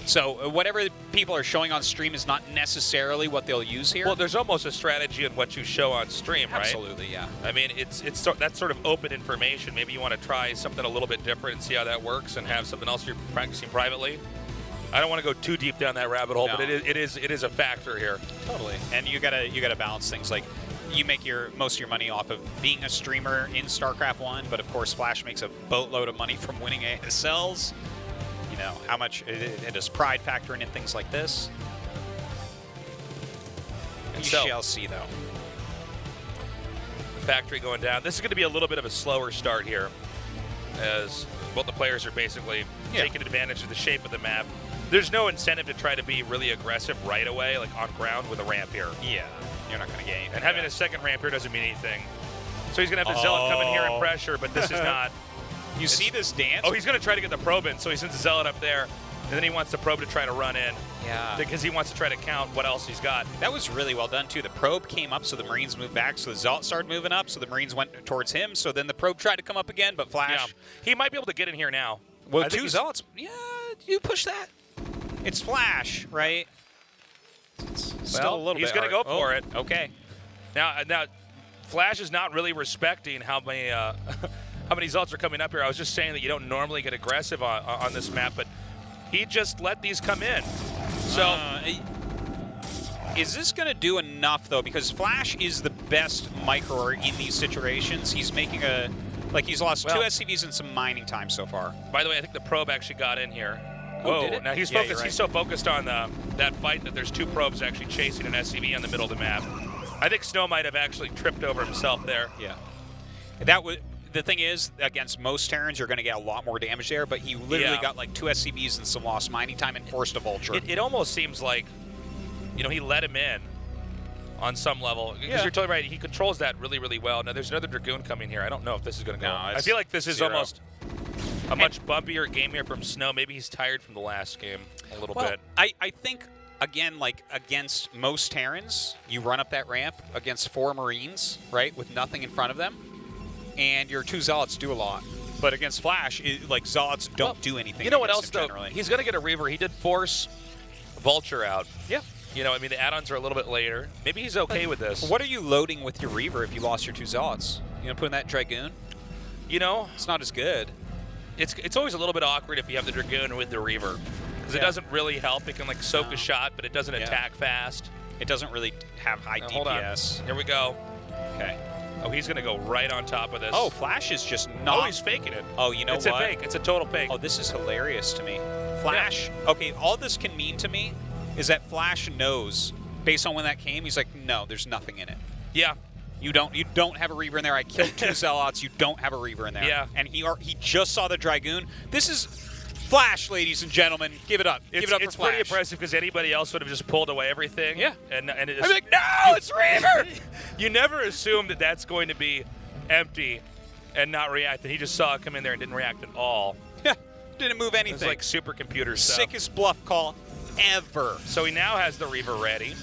So whatever people are showing on stream is not necessarily what they'll use here. Well, there's almost a strategy in what you show on stream, right? Absolutely, yeah. I mean, that's sort of open information. Maybe you want to try something a little bit different and see how that works, and have something else you're practicing privately. I don't want to go too deep down that rabbit hole, but it is a factor here. Totally, and you gotta balance things. Like you make most of your money off of being a streamer in StarCraft 1, but of course Flash makes a boatload of money from winning ASLs. You know, how much does pride factor in things like this? We shall see, though. The factory going down. This is going to be a little bit of a slower start here, as both the players are basically taking advantage of the shape of the map. There's no incentive to try to be really aggressive right away, like on ground with a ramp here. Yeah, you're not going to gain. And having a second ramp here doesn't mean anything. So he's going to have the Zealot come in here and pressure, but this is not. You see this dance? Oh, he's going to try to get the probe in, so he sends the Zealot up there. and then he wants the probe to try to run in. Yeah. Because he wants to try to count what else he's got. That was really well done, too. The probe came up, so the Marines moved back, so the Zealot started moving up, so the Marines went towards him, so then the probe tried to come up again, but Flash... Yeah. He might be able to get in here now. Well, 2 Zealots... Yeah, you push that. It's Flash, right? It's still a little bit he's going to go for it. Okay. Now, Flash is not really respecting how many how many Zealots are coming up here. I was just saying that you don't normally get aggressive on this map, but he just let these come in. So, is this going to do enough, though? Because Flash is the best microer in these situations. He's making he's lost 2 SCVs and some mining time so far. By the way, I think the probe actually got in here. Oh, Whoa! did it? Now he's Yeah, focused. you're right. He's so focused on that fight that there's 2 probes actually chasing an SCV in the middle of the map. I think Snow might have actually tripped over himself there. Yeah. The thing is, against most Terrans, you're going to get a lot more damage there, but he literally got like 2 SCVs and some lost mining time and forced a Vulture. It almost seems like, he let him in on some level. Because you're totally right. He controls that really, really well. Now, there's another Dragoon coming here. I don't know if this is going to go. I feel like this is almost a much bumpier game here from Snow. Maybe he's tired from the last game a little bit. I think, again, like against most Terrans, you run up that ramp against 4 Marines, right, with nothing in front of them, and your 2 Zealots do a lot. But against Flash, Zealots don't do anything. You know what else, him though? generally. He's going to get a Reaver. He did force Vulture out. Yeah. The add-ons are a little bit later. Maybe he's okay with this. What are you loading with your Reaver if you lost your 2 Zealots? Put in that Dragoon? It's not as good. It's always a little bit awkward if you have the Dragoon with the Reaver. Because it doesn't really help. It can, soak a shot, but it doesn't attack fast. It doesn't really have high DPS. Hold on. Here we go. Okay. Oh, he's going to go right on top of this. Oh, Flash is just not... Oh, he's faking it. Oh, you know it's what? It's a fake. It's a total fake. Oh, this is hilarious to me. Flash... Yeah. Okay, all this can mean to me is that Flash knows, based on when that came, he's like, no, there's nothing in it. Yeah. You don't have a Reaver in there. I killed 2 Zealots. You don't have a Reaver in there. Yeah. And he just saw the Dragoon. This is Flash, ladies and gentlemen. Give it up. Give it up for Flash. It's pretty impressive because anybody else would have just pulled away everything. Yeah. And I'd be like, no, it's Reaver! You never assume that that's going to be empty and not react. And he just saw it come in there and didn't react at all. Yeah. Didn't move anything. It's like supercomputer stuff. Sickest bluff call ever. So he now has the Reaver ready.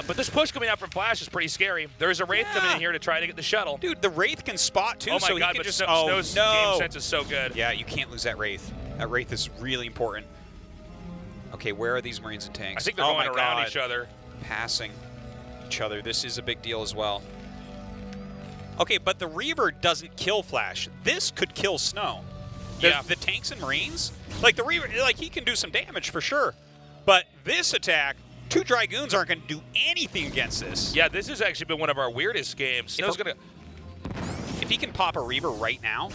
But this push coming out from Flash is pretty scary. There's a Wraith coming in here to try to get the shuttle. Dude, the Wraith can spot too. Oh my God, he but can just, Snow's game sense is so good. Yeah, you can't lose that Wraith. That Wraith is really important. Okay, where are these Marines and tanks? I think they're going around each other. Passing each other. This is a big deal as well. Okay, but the Reaver doesn't kill Flash. This could kill Snow. The tanks and Marines? Like, the Reaver, he can do some damage for sure. But this attack... 2 Dragoons aren't going to do anything against this. Yeah, this has actually been one of our weirdest games. Snow's going to... If he can pop a Reaver right now...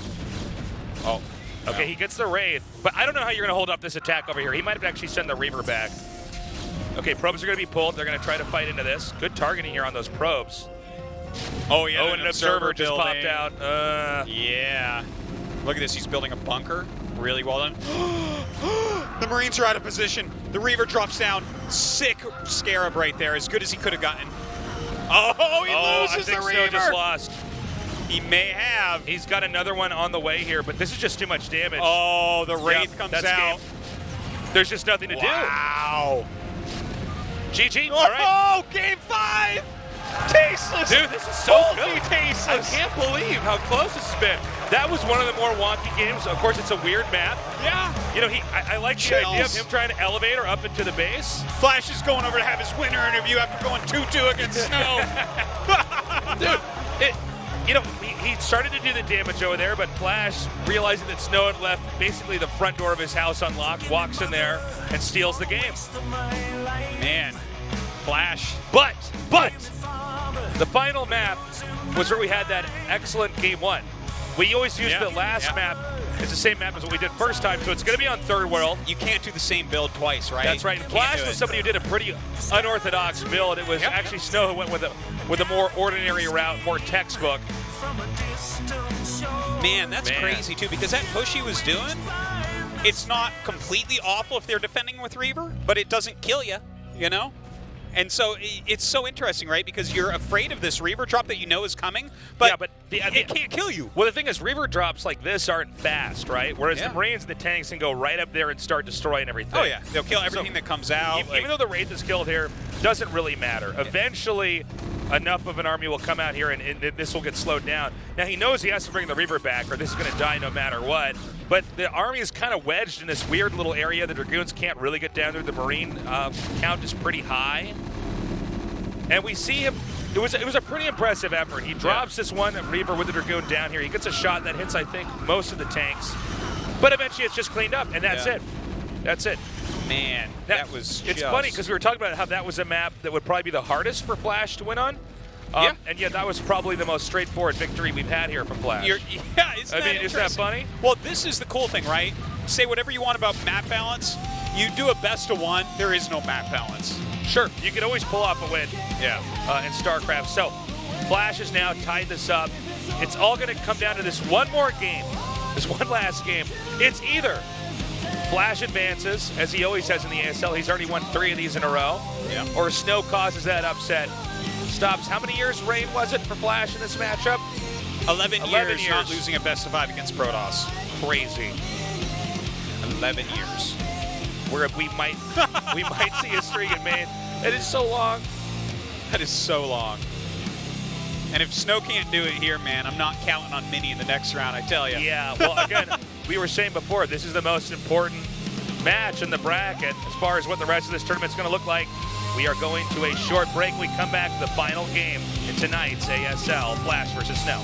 Oh. Okay, he gets the Wraith. But I don't know how you're going to hold up this attack over here. He might have actually sent the Reaver back. Okay, probes are going to be pulled. They're going to try to fight into this. Good targeting here on those probes. Oh, yeah. Oh, and an observer just popped out. Yeah. Look at this. He's building a bunker. Really well done. The Marines are out of position. The Reaver drops down. Sick Scarab right there. As good as he could have gotten. Oh, he loses the Reaver. Snow just lost. He may have. He's got another one on the way here, but this is just too much damage. Oh, the Wraith comes out. Game. There's just nothing to do. Wow. GG. Oh, all right. game 5. Tasteless. Dude, this is so good. Tasteless. I can't believe how close this has been. That was one of the more wonky games. Of course, it's a weird map. Yeah. I like the idea of him trying to elevate her up into the base. Flash is going over to have his winner interview after going 2-2 against Snow. Dude, he started to do the damage over there, but Flash, realizing that Snow had left basically the front door of his house unlocked, walks in there and steals the game. Man, Flash. But the final map was where we had that excellent game 1. We always use the last map. It's the same map as what we did first time, so it's going to be on Third World. You can't do the same build twice, right? That's right. Flash was somebody who did a pretty unorthodox build. It was actually Snow who went with a more ordinary route, more textbook. Man, that's crazy too, because that push he was doing, it's not completely awful if they're defending with Reaver, but it doesn't kill you, you know? And so it's so interesting, right? Because you're afraid of this Reaver drop that you know is coming, but, it can't kill you. Well, the thing is, Reaver drops like this aren't fast, right? Whereas the Marines and the tanks can go right up there and start destroying everything. Oh, yeah. They'll kill everything that comes out. Even though the Wraith is killed here, doesn't really matter. Eventually, enough of an army will come out here and this will get slowed down. Now, he knows he has to bring the Reaver back or this is going to die no matter what. But the army is kind of wedged in this weird little area. The Dragoons can't really get down there. The Marine count is pretty high. And we see him, it was a pretty impressive effort. He drops this one Reaver with the Dragoon down here. He gets a shot that hits, I think, most of the tanks. But eventually it's just cleaned up, and that's it. That's it. Man, that was It's funny, because we were talking about how that was a map that would probably be the hardest for Flash to win on. And yet that was probably the most straightforward victory we've had here from Flash. Isn't that funny? Well, this is the cool thing, right? Say whatever you want about map balance. You do a best of one, there is no map balance. Sure, you can always pull off a win in StarCraft. So, Flash has now tied this up. It's all going to come down to this one more game, this one last game. It's either Flash advances, as he always has in the ASL. He's already won 3 of these in a row. Or Snow causes that upset. Stops, how many years, Rain, was it for Flash in this matchup? 11 years not losing a best of 5 against Protoss. Crazy. 11 years. Where we might see history get made. It is so long. That is so long. And if Snow can't do it here, man, I'm not counting on Mini in the next round, I tell you. Yeah, well, again, we were saying before, this is the most important match in the bracket as far as what the rest of this tournament's going to look like. We are going to a short break. We come back to the final game in tonight's ASL, Flash versus Snow.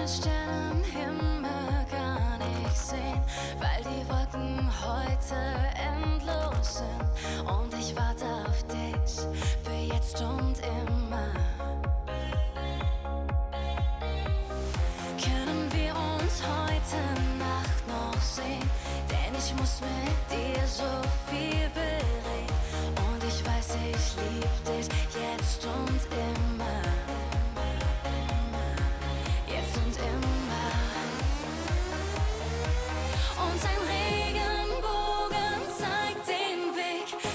Sterne am Himmel gar nicht sehen, weil die Wolken heute endlos sind. Und ich warte auf dich für jetzt und immer. Können wir uns heute Nacht noch sehen? Denn ich muss mit dir so viel bereden. Und ich weiß, ich lieb dich.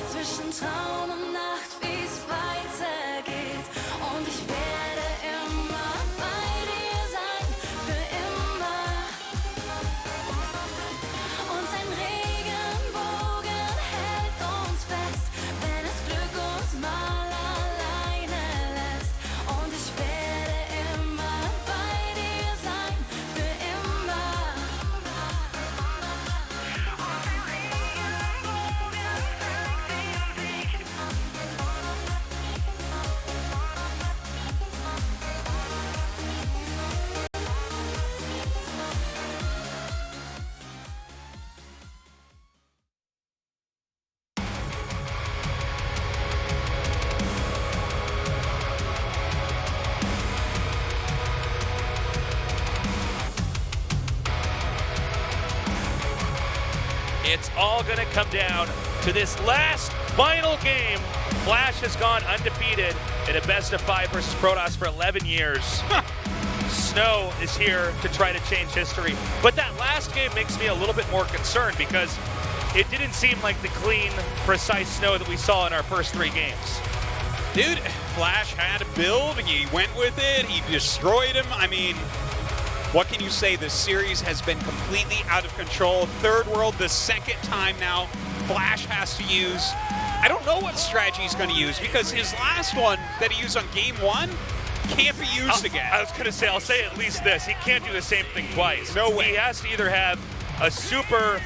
zwischen Traum und Nacht, wie es weitergeht. Und ich werde immer bei dir sein, für immer. Und ein Regenbogen hält uns fest, wenn das Glück uns mal alleine lässt. Und ich werde immer bei dir sein, für immer. It's all going to come down to this last final game. Flash has gone undefeated in a best-of-5 versus Protoss for 11 years. Snow is here to try to change history. But that last game makes me a little bit more concerned because it didn't seem like the clean, precise Snow that we saw in our first 3 games. Dude, Flash had a build. He went with it. He destroyed him. I mean, what can you say? This series has been completely out of control. Third World, the second time now, Flash has to use. I don't know what strategy he's going to use because his last one that he used on game 1 can't be used again. I was going to say, I'll say at least this. He can't do the same thing twice. No way. He has to either have a super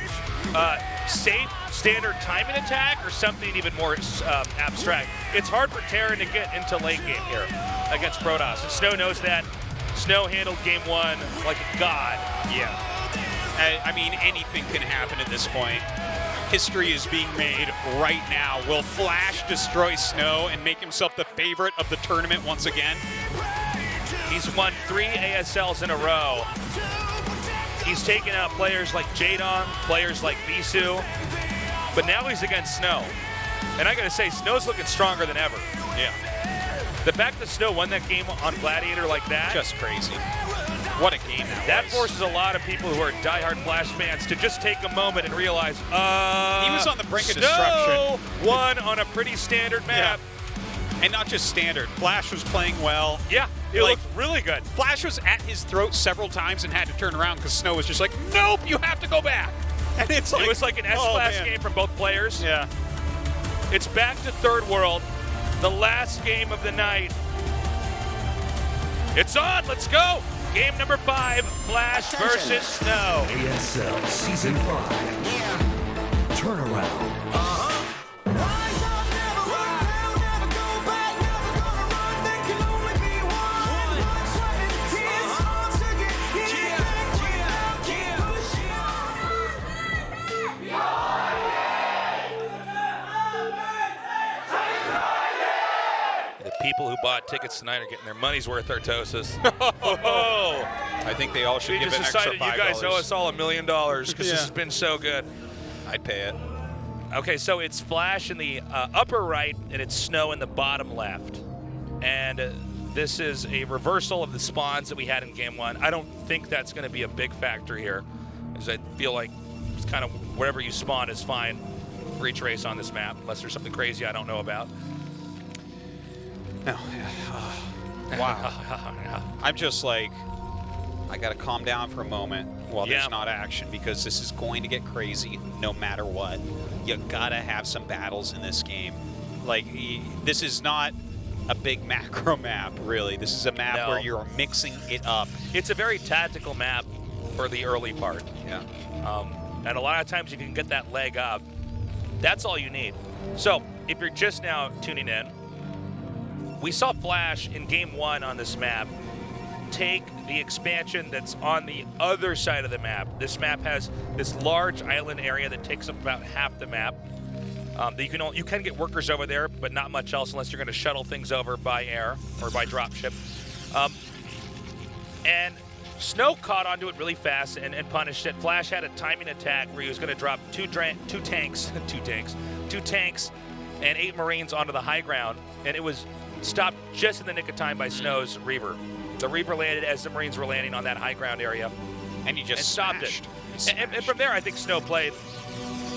safe standard timing attack or something even more abstract. It's hard for Terran to get into late game here against Protoss, and Snow knows that. Snow handled game 1 like a god. Yeah. I mean, anything can happen at this point. History is being made right now. Will Flash destroy Snow and make himself the favorite of the tournament once again? He's won 3 ASLs in a row. He's taken out players like Jadon, players like Bisu, but now he's against Snow. And I gotta say, Snow's looking stronger than ever. Yeah. The fact that Snow won that game on Gladiator like that. Just crazy. What a game that was. forces a lot of people who are diehard Flash fans to just take a moment and realize, he was on the brink of Snow destruction. won on a pretty standard map. Yeah. And not just standard. Flash was playing well. Yeah, it looked really good. Flash was at his throat several times and had to turn around because Snow was just like, nope, you have to go back. And it's like, it was like an S-class game from both players. Yeah. It's back to Third World. The last game of the night. It's on, let's go. Game number 5, Flash versus Snow. ASL Season 5. Turnaround. People who bought tickets tonight are getting their money's worth, Artosis. I think they all should we give just an extra $5. decided you guys owe us all $1 million because this has been so good. I'd pay it. Okay, so it's Flash in the upper right, and it's Snow in the bottom left. And this is a reversal of the spawns that we had in Game 1. I don't think that's going to be a big factor here, because I feel like it's kind of wherever you spawn is fine for each race on this map, unless there's something crazy I don't know about. No. Wow. I'm just like, I got to calm down for a moment while there's not action, because this is going to get crazy no matter what. You got to have some battles in this game. Like, this is not a big macro map, really. This is a map where you're mixing it up. It's a very tactical map for the early part. Yeah. And a lot of times if you can get that leg up, that's all you need. So, if you're just now tuning in, we saw Flash in Game 1 on this map take the expansion that's on the other side of the map. This map has this large island area that takes up about half the map. You can get workers over there, but not much else unless you're going to shuttle things over by air or by dropship. And Snow caught onto it really fast and punished it. Flash had a timing attack where he was going to drop two tanks and 8 Marines onto the high ground, and it was stopped just in the nick of time by Snow's Reaver. The Reaver landed as the Marines were landing on that high ground area. And he just stopped it. And from there, I think Snow played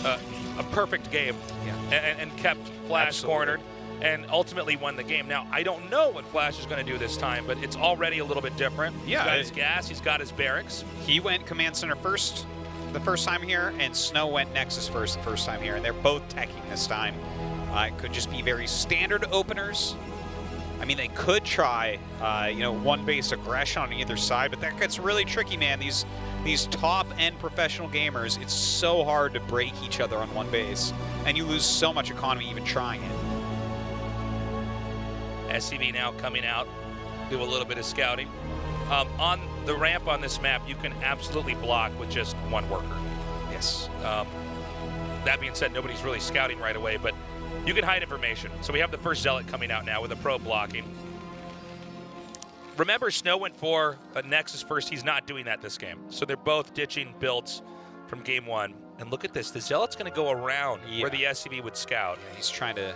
a perfect game. Yeah. and kept Flash cornered and ultimately won the game. Now, I don't know what Flash is going to do this time, but it's already a little bit different. Yeah, he's got his gas, he's got his barracks. He went Command Center first the first time here, and Snow went Nexus first the first time here, and they're both teching this time. It could just be very standard openers. I mean, they could try, one base aggression on either side, but that gets really tricky, man. These top-end professional gamers, it's so hard to break each other on one base, and you lose so much economy even trying it. SCV now coming out, do a little bit of scouting. On the ramp on this map, you can absolutely block with just one worker. Yes. That being said, nobody's really scouting right away, but you can hide information. So we have the first Zealot coming out now with a probe blocking. Remember, Snow went for a Nexus first. He's not doing that this game. So they're both ditching builds from game one. And look at this. The Zealot's going to go around where the SCV would scout. Yeah, he's trying to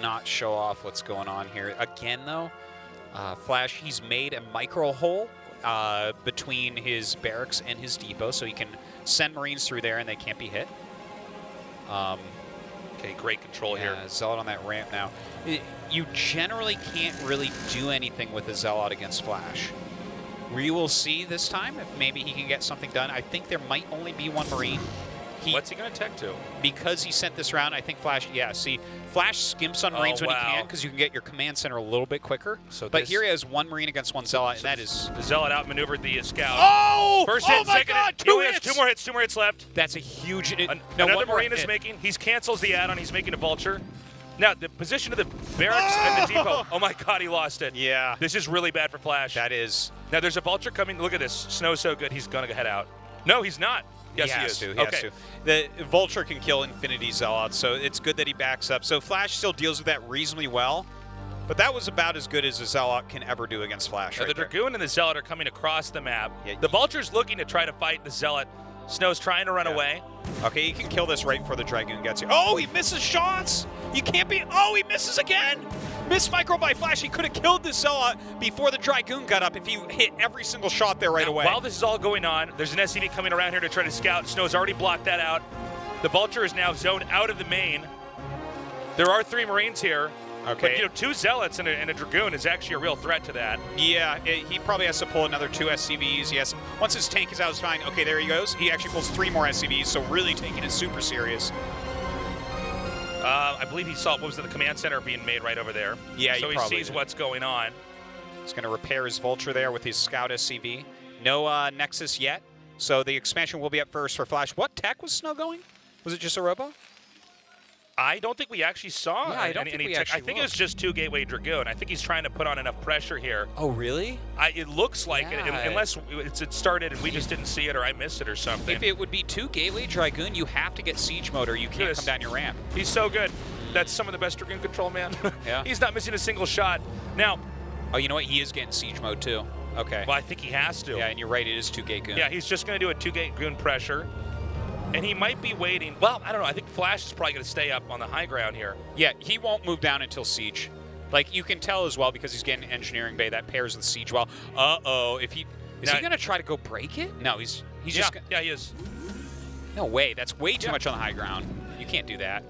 not show off what's going on here. Again, though, Flash, he's made a micro hole between his barracks and his depot, so he can send Marines through there and they can't be hit. Okay, great control here. Zealot on that ramp now. You generally can't really do anything with the Zealot against Flash. We will see this time if maybe he can get something done. I think there might only be one Marine. What's he going to tech to? Because he sent this round, I think Flash, see, Flash skimps on Marines when he can because you can get your command center a little bit quicker. But here he has one Marine against one Zealot, and that is... The Zealot outmaneuvered the Scout. Oh! First hit, my second God, hit. two hits! Two more hits left. That's a huge... Another Marine is making... He cancels the add-on. He's making a Vulture. Now, the position of the barracks and the depot. Oh, my God, he lost it. Yeah. This is really bad for Flash. That is. Now, there's a Vulture coming. Look at this. Snow's so good, he's going to head out. No, he's not. Yes, he is. He has to. The Vulture can kill Infinity Zealots, so it's good that he backs up. So Flash still deals with that reasonably well, but that was about as good as a Zealot can ever do against Flash. Now, the Dragoon and the Zealot are coming across the map. The Vulture's looking to try to fight the Zealot. Snow's trying to run away. Okay, he can kill this right before the Dragoon gets here. Oh, he misses shots! You can't be... Oh, he misses again! Missed micro by Flash. He could have killed the Zealot before the Dragoon got up if he hit every single shot there right away. While this is all going on, there's an SCV coming around here to try to scout. Snow's already blocked that out. The Vulture is now zoned out of the main. There are 3 Marines here. Okay. But, 2 Zealots and a Dragoon is actually a real threat to that. Yeah, he probably has to pull another 2 SCVs. Yes. Once his tank is out, it's fine. Okay, there he goes. He actually pulls 3 more SCVs, so really taking it super serious. I believe he saw, what was it, the command center being made right over there. Yeah, so he sees what's going on. He's going to repair his Vulture there with his Scout SCV. No Nexus yet, so the expansion will be up first for Flash. What tech was Snow going? Was it just a Robo? I don't think we actually saw I don't think we actually I think it was just 2 Gateway Dragoon. I think he's trying to put on enough pressure here. Oh, really? It looks like it, unless it started and we just didn't see it or I missed it or something. If it would be 2 Gateway Dragoon, you have to get Siege Mode or you can't come down your ramp. He's so good. That's some of the best Dragoon control, man. Yeah. He's not missing a single shot. Now... Oh, you know what? He is getting Siege Mode, too. Okay. Well, I think he has to. Yeah, and you're right. It is 2 Gate Goon. Yeah, he's just going to do a 2 Gate Goon pressure. And he might be waiting. Well, I don't know. I think Flash is probably going to stay up on the high ground here. Yeah, he won't move down until Siege. Like, you can tell as well because he's getting Engineering Bay. That pairs with Siege well. Uh-oh. Is he going to try to go break it? No, he's just... Yeah, he is. No way. That's way too much on the high ground. You can't do that.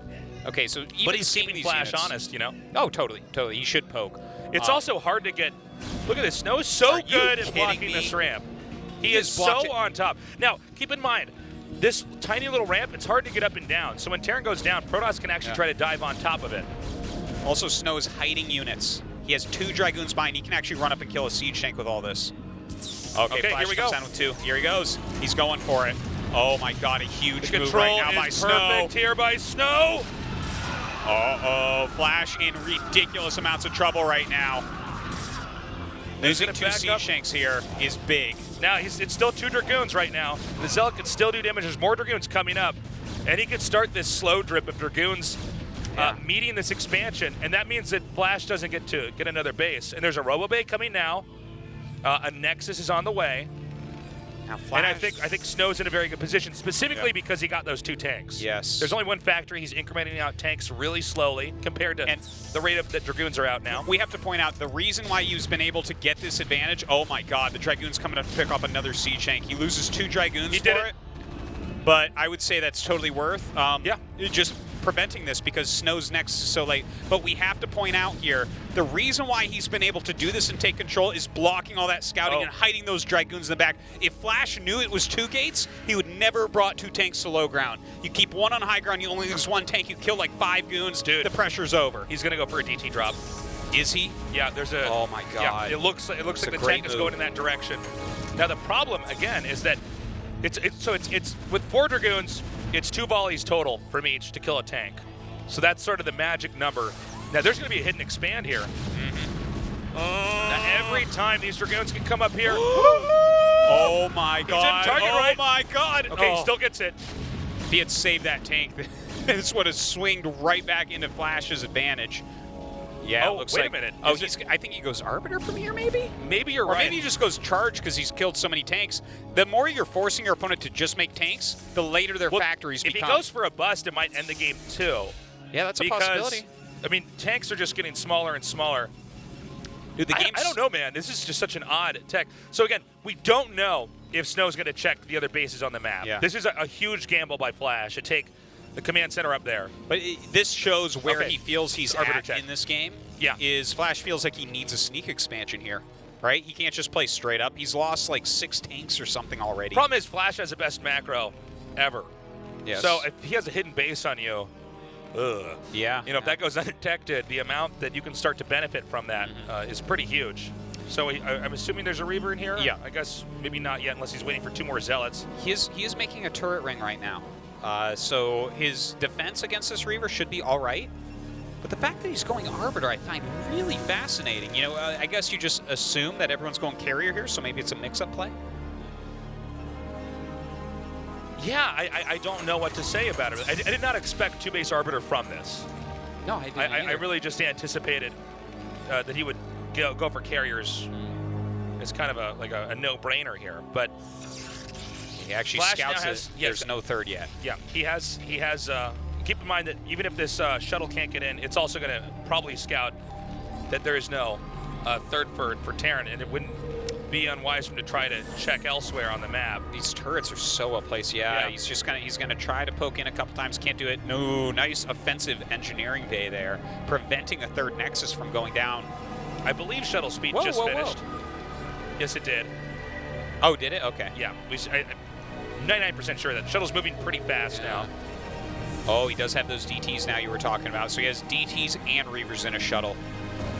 Okay, so even but he's keeping Flash honest, Oh, totally. He should poke. It's also hard to get... Look at this. Snow's so good at blocking this ramp. He is so on top. Now, keep in mind, this tiny little ramp, it's hard to get up and down. So when Terran goes down, Protoss can actually try to dive on top of it. Also, Snow is hiding units. He has 2 Dragoons behind. He can actually run up and kill a siege tank with all this. Okay, Flash here we go. comes down with 2. Here he goes. He's going for it. Oh my God, a huge move right now by Snow. Perfect here by Snow. Uh-oh, Flash in ridiculous amounts of trouble right now. Losing 2 siege tanks here is big. Now, it's still 2 Dragoons right now. The Zealot can still do damage. There's more Dragoons coming up. And he could start this slow drip of Dragoons meeting this expansion. And that means that Flash doesn't get another base. And there's a Robo Bay coming now. A Nexus is on the way. Now, Flash. And I think Snow's in a very good position, specifically because he got those 2 tanks. Yes. There's only one factory. He's incrementing out tanks really slowly compared to the rate of that Dragoons are out now. We have to point out the reason why he's been able to get this advantage. Oh my God, the Dragoon's coming up to pick up another siege tank. He loses 2 Dragoons for it. But I would say that's totally worth. Just preventing this because Snow's next is so late. But we have to point out here, the reason why he's been able to do this and take control is blocking all that scouting and hiding those Dragoons in the back. If Flash knew it was 2 gates, he would never have brought 2 tanks to low ground. You keep 1 on high ground, you only lose 1 tank, you kill like 5 goons, dude. The pressure's over. He's going to go for a DT drop. Is he? Yeah, there's a... Oh my god. Yeah, it looks like the tank is going in that direction. Now the problem, again, is that it's with 4 Dragoons, it's 2 volleys total from each to kill a tank. So that's sort of the magic number. Now there's going to be a hidden expand here. Now, every time these Dragoons can come up here. Oh my god. Target oh right. my god. Okay, he still gets it. If he had saved that tank, this would have swinged right back into Flash's advantage. Yeah, it looks wait like, a minute. Oh, I think he goes Arbiter from here, maybe? Maybe you're or right. maybe he just goes Charge because he's killed so many tanks. The more you're forcing your opponent to just make tanks, the later their factories become. If he goes for a bust, it might end the game too. Yeah, that's a possibility. I mean, tanks are just getting smaller and smaller. Dude, the game's... I don't know, man. This is just such an odd tech. So again, we don't know if Snow's going to check the other bases on the map. Yeah. This is a huge gamble by Flash to take the command center up there. But this shows where he feels he's at check. in this game. Yeah. Is Flash feels like he needs a sneak expansion here, right? He can't just play straight up. He's lost like 6 tanks or something already. Problem is Flash has the best macro ever. Yes. So if he has a hidden base on you, yeah. You know, if that goes undetected, the amount that you can start to benefit from that is pretty huge. So I'm assuming there's a Reaver in here? Yeah. I guess maybe not yet unless he's waiting for 2 more Zealots. He is making a turret ring right now. So his defense against this Reaver should be all right. But the fact that he's going Arbiter I find really fascinating. You know, I guess you just assume that everyone's going Carrier here, so maybe it's a mix-up play? Yeah, I don't know what to say about it. I did not expect 2 base Arbiter from this. No, I didn't I really just anticipated that he would go for Carriers. It's kind of a no-brainer here, but he actually Flash scouts has, it. There's no third yet. Yeah, he has. Keep in mind that even if this shuttle can't get in, it's also going to probably scout that there is no third for Terran, and it wouldn't be unwise for him to try to check elsewhere on the map. These turrets are so up place. Yeah, he's gonna try to poke in a couple times, can't do it. No, nice offensive engineering day there, preventing a third Nexus from going down. I believe shuttle speed just finished. Yes, it did. Oh, did it? Okay. Yeah, I'm 99% sure that shuttle's moving pretty fast now. Oh, he does have those DTs now you were talking about. So he has DTs and Reavers in a shuttle.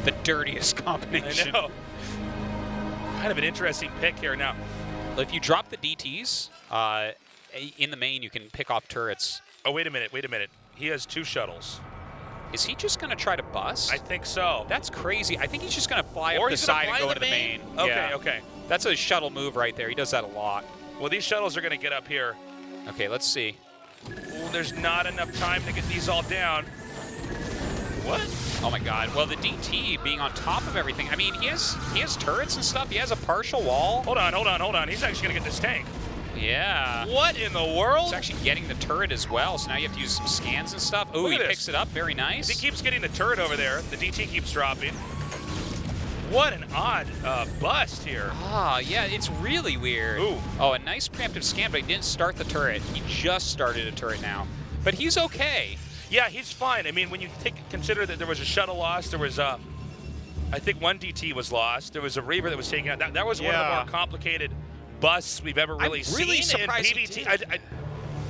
The dirtiest combination. I know. Kind of an interesting pick here now. If you drop the DTs, in the main you can pick off turrets. Oh, wait a minute. He has 2 shuttles. Is he just going to try to bust? I think so. That's crazy. I think he's just going to fly up the side and go into the main. Okay. That's a shuttle move right there. He does that a lot. Well, these shuttles are going to get up here. Okay, let's see. Ooh, there's not enough time to get these all down. What? Oh my god. Well, the DT being on top of everything. I mean, he has turrets and stuff. He has a partial wall. Hold on. He's actually going to get this tank. Yeah. What in the world? He's actually getting the turret as well, so now you have to use some scans and stuff. Oh, he picks it up. Very nice. He keeps getting the turret over there. The DT keeps dropping. What an odd bust here. Ah, yeah, it's really weird. Ooh. Oh, a nice preemptive scan, but he didn't start the turret. He just started a turret now. But he's okay. Yeah, he's fine. I mean, when you consider that there was a shuttle lost, there was I think 1 DT was lost. There was a Reaver that was taken out. That was one of the more complicated busts we've ever really seen in PvT.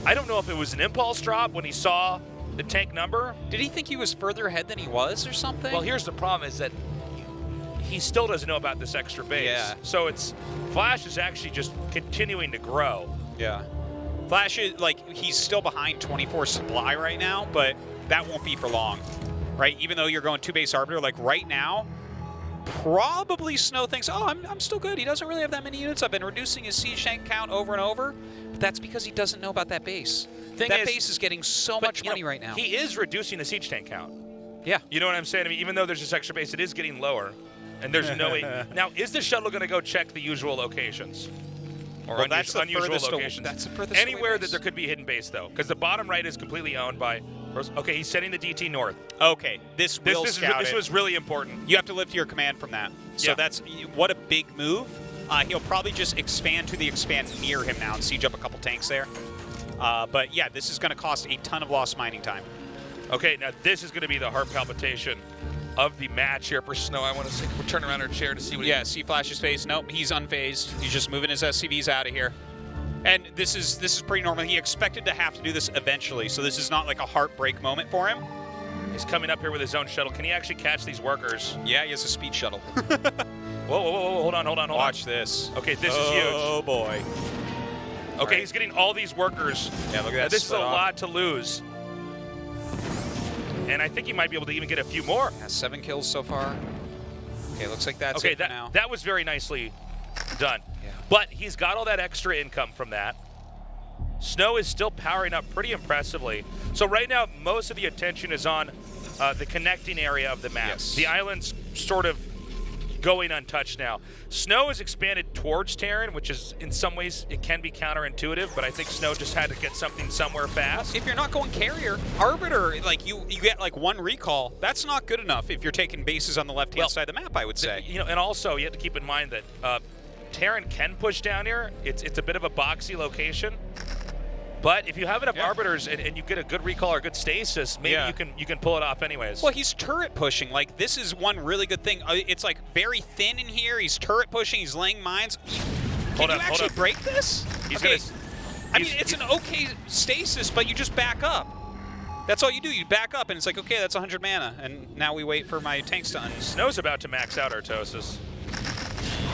I don't know if it was an impulse drop when he saw the tank number. Did he think he was further ahead than he was or something? Well, here's the problem is that he still doesn't know about this extra base. Yeah. So Flash is actually just continuing to grow. Yeah. Flash is, he's still behind 24 supply right now, but that won't be for long, right? Even though you're going 2 base Arbiter, right now, probably Snow thinks, oh, I'm still good. He doesn't really have that many units. I've been reducing his siege tank count over and over, but that's because he doesn't know about that base. That base is getting so much money right now. He is reducing the siege tank count. Yeah. You know what I'm saying? I mean, even though there's this extra base, it is getting lower, and there's no way. Now, is the shuttle going to go check the usual locations? Or that's unusual the locations. That's the furthest Anywhere that there could be hidden base, though, because the bottom right is completely owned by. Okay, he's sending the DT north. Okay, this was really important. You have to live to your command from that. So that's what a big move. He'll probably just expand to the expand near him now and siege up a couple tanks there. But yeah, this is going to cost a ton of lost mining time. Okay, now this is going to be the heart palpitation of the match here for Snow. I want to turn around her chair to see what. Yeah, see Flash's face. Nope, he's unfazed. He's just moving his SCVs out of here. And this is pretty normal. He expected to have to do this eventually, so this is not like a heartbreak moment for him. He's coming up here with his own shuttle. Can he actually catch these workers? Yeah, he has a speed shuttle. Whoa, hold on. Watch this. Okay, this is huge. Oh, boy. Okay, he's getting all these workers. Yeah, look at that. Now, this is a split off. lot to lose. And I think he might be able to even get a few more. Has 7 kills so far. Okay, looks like that's it for now. That was very nicely done. Yeah. But he's got all that extra income from that. Snow is still powering up pretty impressively. So right now, most of the attention is on the connecting area of the map. Yes. The island's sort of going untouched now. Snow is expanded towards Terran, which is, in some ways, it can be counterintuitive, but I think Snow just had to get something somewhere fast. If you're not going carrier, Arbiter, like you get like 1 recall. That's not good enough if you're taking bases on the left-hand side of the map, I would say. You know, and also you have to keep in mind that Terran can push down here. It's a bit of a boxy location. But if you have enough arbiters and you get a good recall or a good stasis, maybe you can pull it off anyways. Well, he's turret pushing. Like, this is one really good thing. It's like very thin in here. He's turret pushing. He's laying mines. Can you actually break this? I mean, it's an okay stasis, but you just back up. That's all you do. You back up, and it's like, okay, that's 100 mana, and now we wait for my tanks to Snow's about to max out Artosis.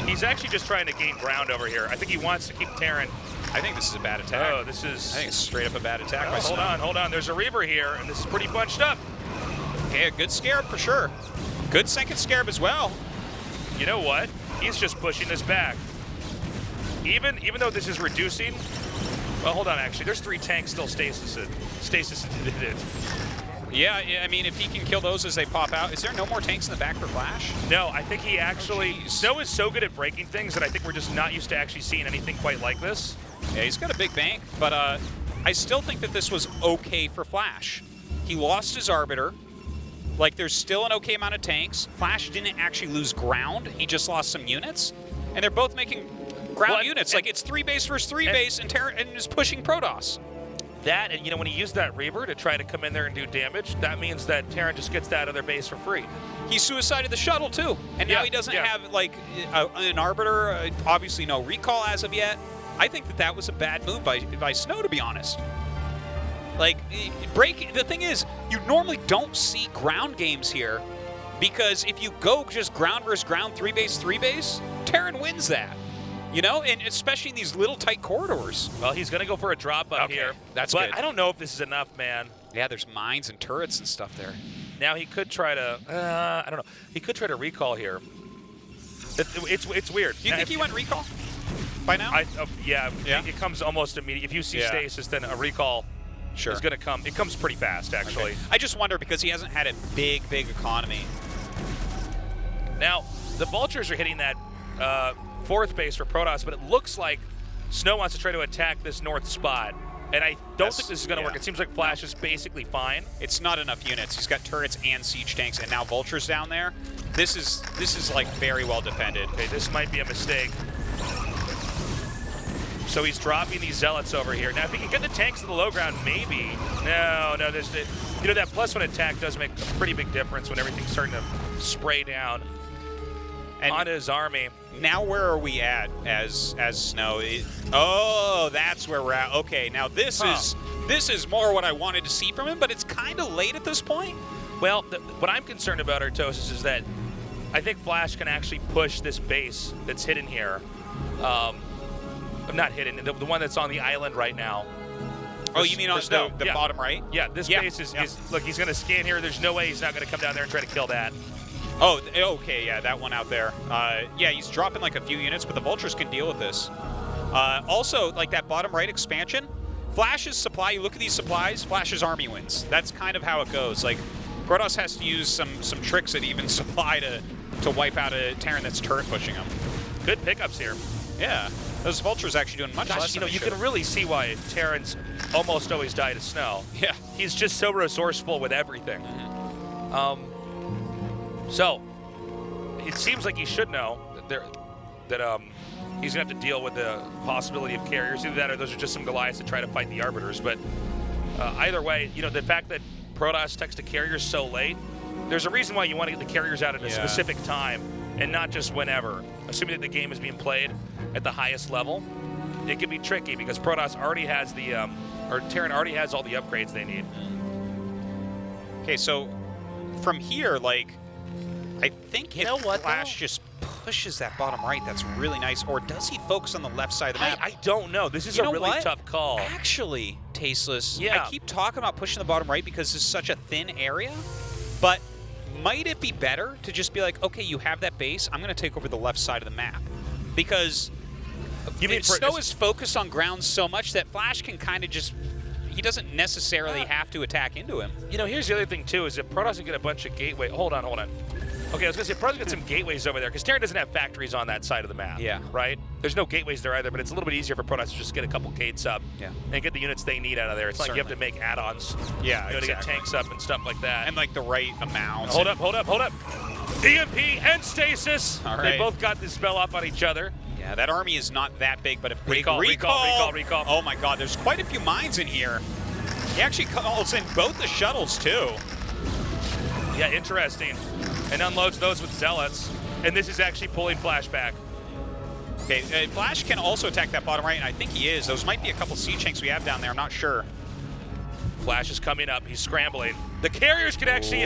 He's actually just trying to gain ground over here. I think he wants to keep Terran. I think this is a bad attack. Oh, this is... I think it's straight up a bad attack by Snow. Hold on. There's a Reaver here, and this is pretty bunched up. Okay, a good Scarab for sure. Good second Scarab as well. You know what? He's just pushing this back. Even though this is reducing... Well, hold on, actually. There's 3 tanks still stasis it. Yeah, I mean, if he can kill those as they pop out. Is there no more tanks in the back for Flash? No, I think he actually... Snow is so good at breaking things that I think we're just not used to actually seeing anything quite like this. Yeah, he's got a big bank, but I still think that this was okay for Flash. He lost his Arbiter. Like, there's still an okay amount of tanks. Flash didn't actually lose ground. He just lost some units. And they're both making ground units. Like, it's 3 base versus 3 base, and Terran is pushing Protoss. That, and you know, when he used that Reaver to try to come in there and do damage, that means that Terran just gets that other base for free. He suicided the shuttle, too. And now he doesn't have, like, an Arbiter. Obviously, no recall as of yet. I think that was a bad move by Snow, to be honest. Like, the thing is, you normally don't see ground games here because if you go just ground versus ground, 3 base, Terran wins that. You know, and especially in these little tight corridors. Well, he's going to go for a drop up here. That's but good. I don't know if this is enough, man. Yeah, there's mines and turrets and stuff there. Now he could try to, I don't know. He could try to recall here. It's weird. Do you think he went recall by now? Yeah, it comes almost immediately. If you see stasis, then a recall is going to come. It comes pretty fast, actually. Okay. I just wonder because he hasn't had a big economy. Now, the Vultures are hitting that 4th base for Protoss, but it looks like Snow wants to try to attack this north spot. And I don't think this is going to work. It seems like Flash is basically fine. It's not enough units. He's got turrets and siege tanks, and now Vultures down there. This is like very well defended. Okay, this might be a mistake. So he's dropping these Zealots over here. Now, if he can get the tanks to the low ground, maybe. No, there's you know, that +1 attack does make a pretty big difference when everything's starting to spray down onto his army. Now where are we at as Snow? Oh, that's where we're at. Okay, now this is more what I wanted to see from him, but it's kind of late at this point. Well, what I'm concerned about, Artosis, is that I think Flash can actually push this base that's hidden here. Not hidden, the one that's on the island right now. Oh, you mean on the bottom right? Yeah, this base is look, he's going to scan here. There's no way he's not going to come down there and try to kill that. Oh, okay, yeah, that one out there. Yeah, he's dropping like a few units, but the Vultures can deal with this. Also, like that bottom right expansion, Flash's supply, you look at these supplies, Flash's army wins. That's kind of how it goes. Like, Protoss has to use some tricks at even supply to wipe out a Terran that's turret pushing him. Good pickups here. Yeah, those Vultures actually doing much less than you can really see why Terrans almost always die to Snow. Yeah. He's just so resourceful with everything. So, it seems like he should know that he's going to have to deal with the possibility of carriers. Either that or those are just some Goliaths that try to fight the Arbiters. But either way, you know, the fact that Protoss text to carriers so late, there's a reason why you want to get the carriers out at a specific time and not just whenever. Assuming that the game is being played at the highest level, it can be tricky because Protoss already has the, or Terran already has all the upgrades they need. Okay, so from here, like, I think Flash just pushes that bottom right. That's really nice. Or does he focus on the left side of the map? I don't know. This is a really tough call. Actually, Tasteless, yeah. I keep talking about pushing the bottom right because it's such a thin area, but might it be better to just be like, okay, you have that base, I'm going to take over the left side of the map? Because Snow is focused on ground so much that Flash can kind of just, he doesn't necessarily have to attack into him. You know, here's the other thing, too, is if Pro doesn't get a bunch of gateway, hold on. Okay, I was going to say, Pro's got some gateways over there, because Terran doesn't have factories on that side of the map. Yeah. Right? There's no gateways there either, but it's a little bit easier for Protoss to just get a couple gates up and get the units they need out of there. It's like you have to make add-ons to get tanks up and stuff like that. And like the right amount. Hold up. EMP and Stasis. All right. They both got this spell off on each other. Yeah, that army is not that big, but a big recall. Oh my god, there's quite a few mines in here. He actually calls in both the shuttles, too. Yeah, interesting. And unloads those with Zealots. And this is actually pulling Flash back. Okay, Flash can also attack that bottom right, and I think he is. Those might be a couple siege tanks we have down there. I'm not sure. Flash is coming up. He's scrambling. The carriers can actually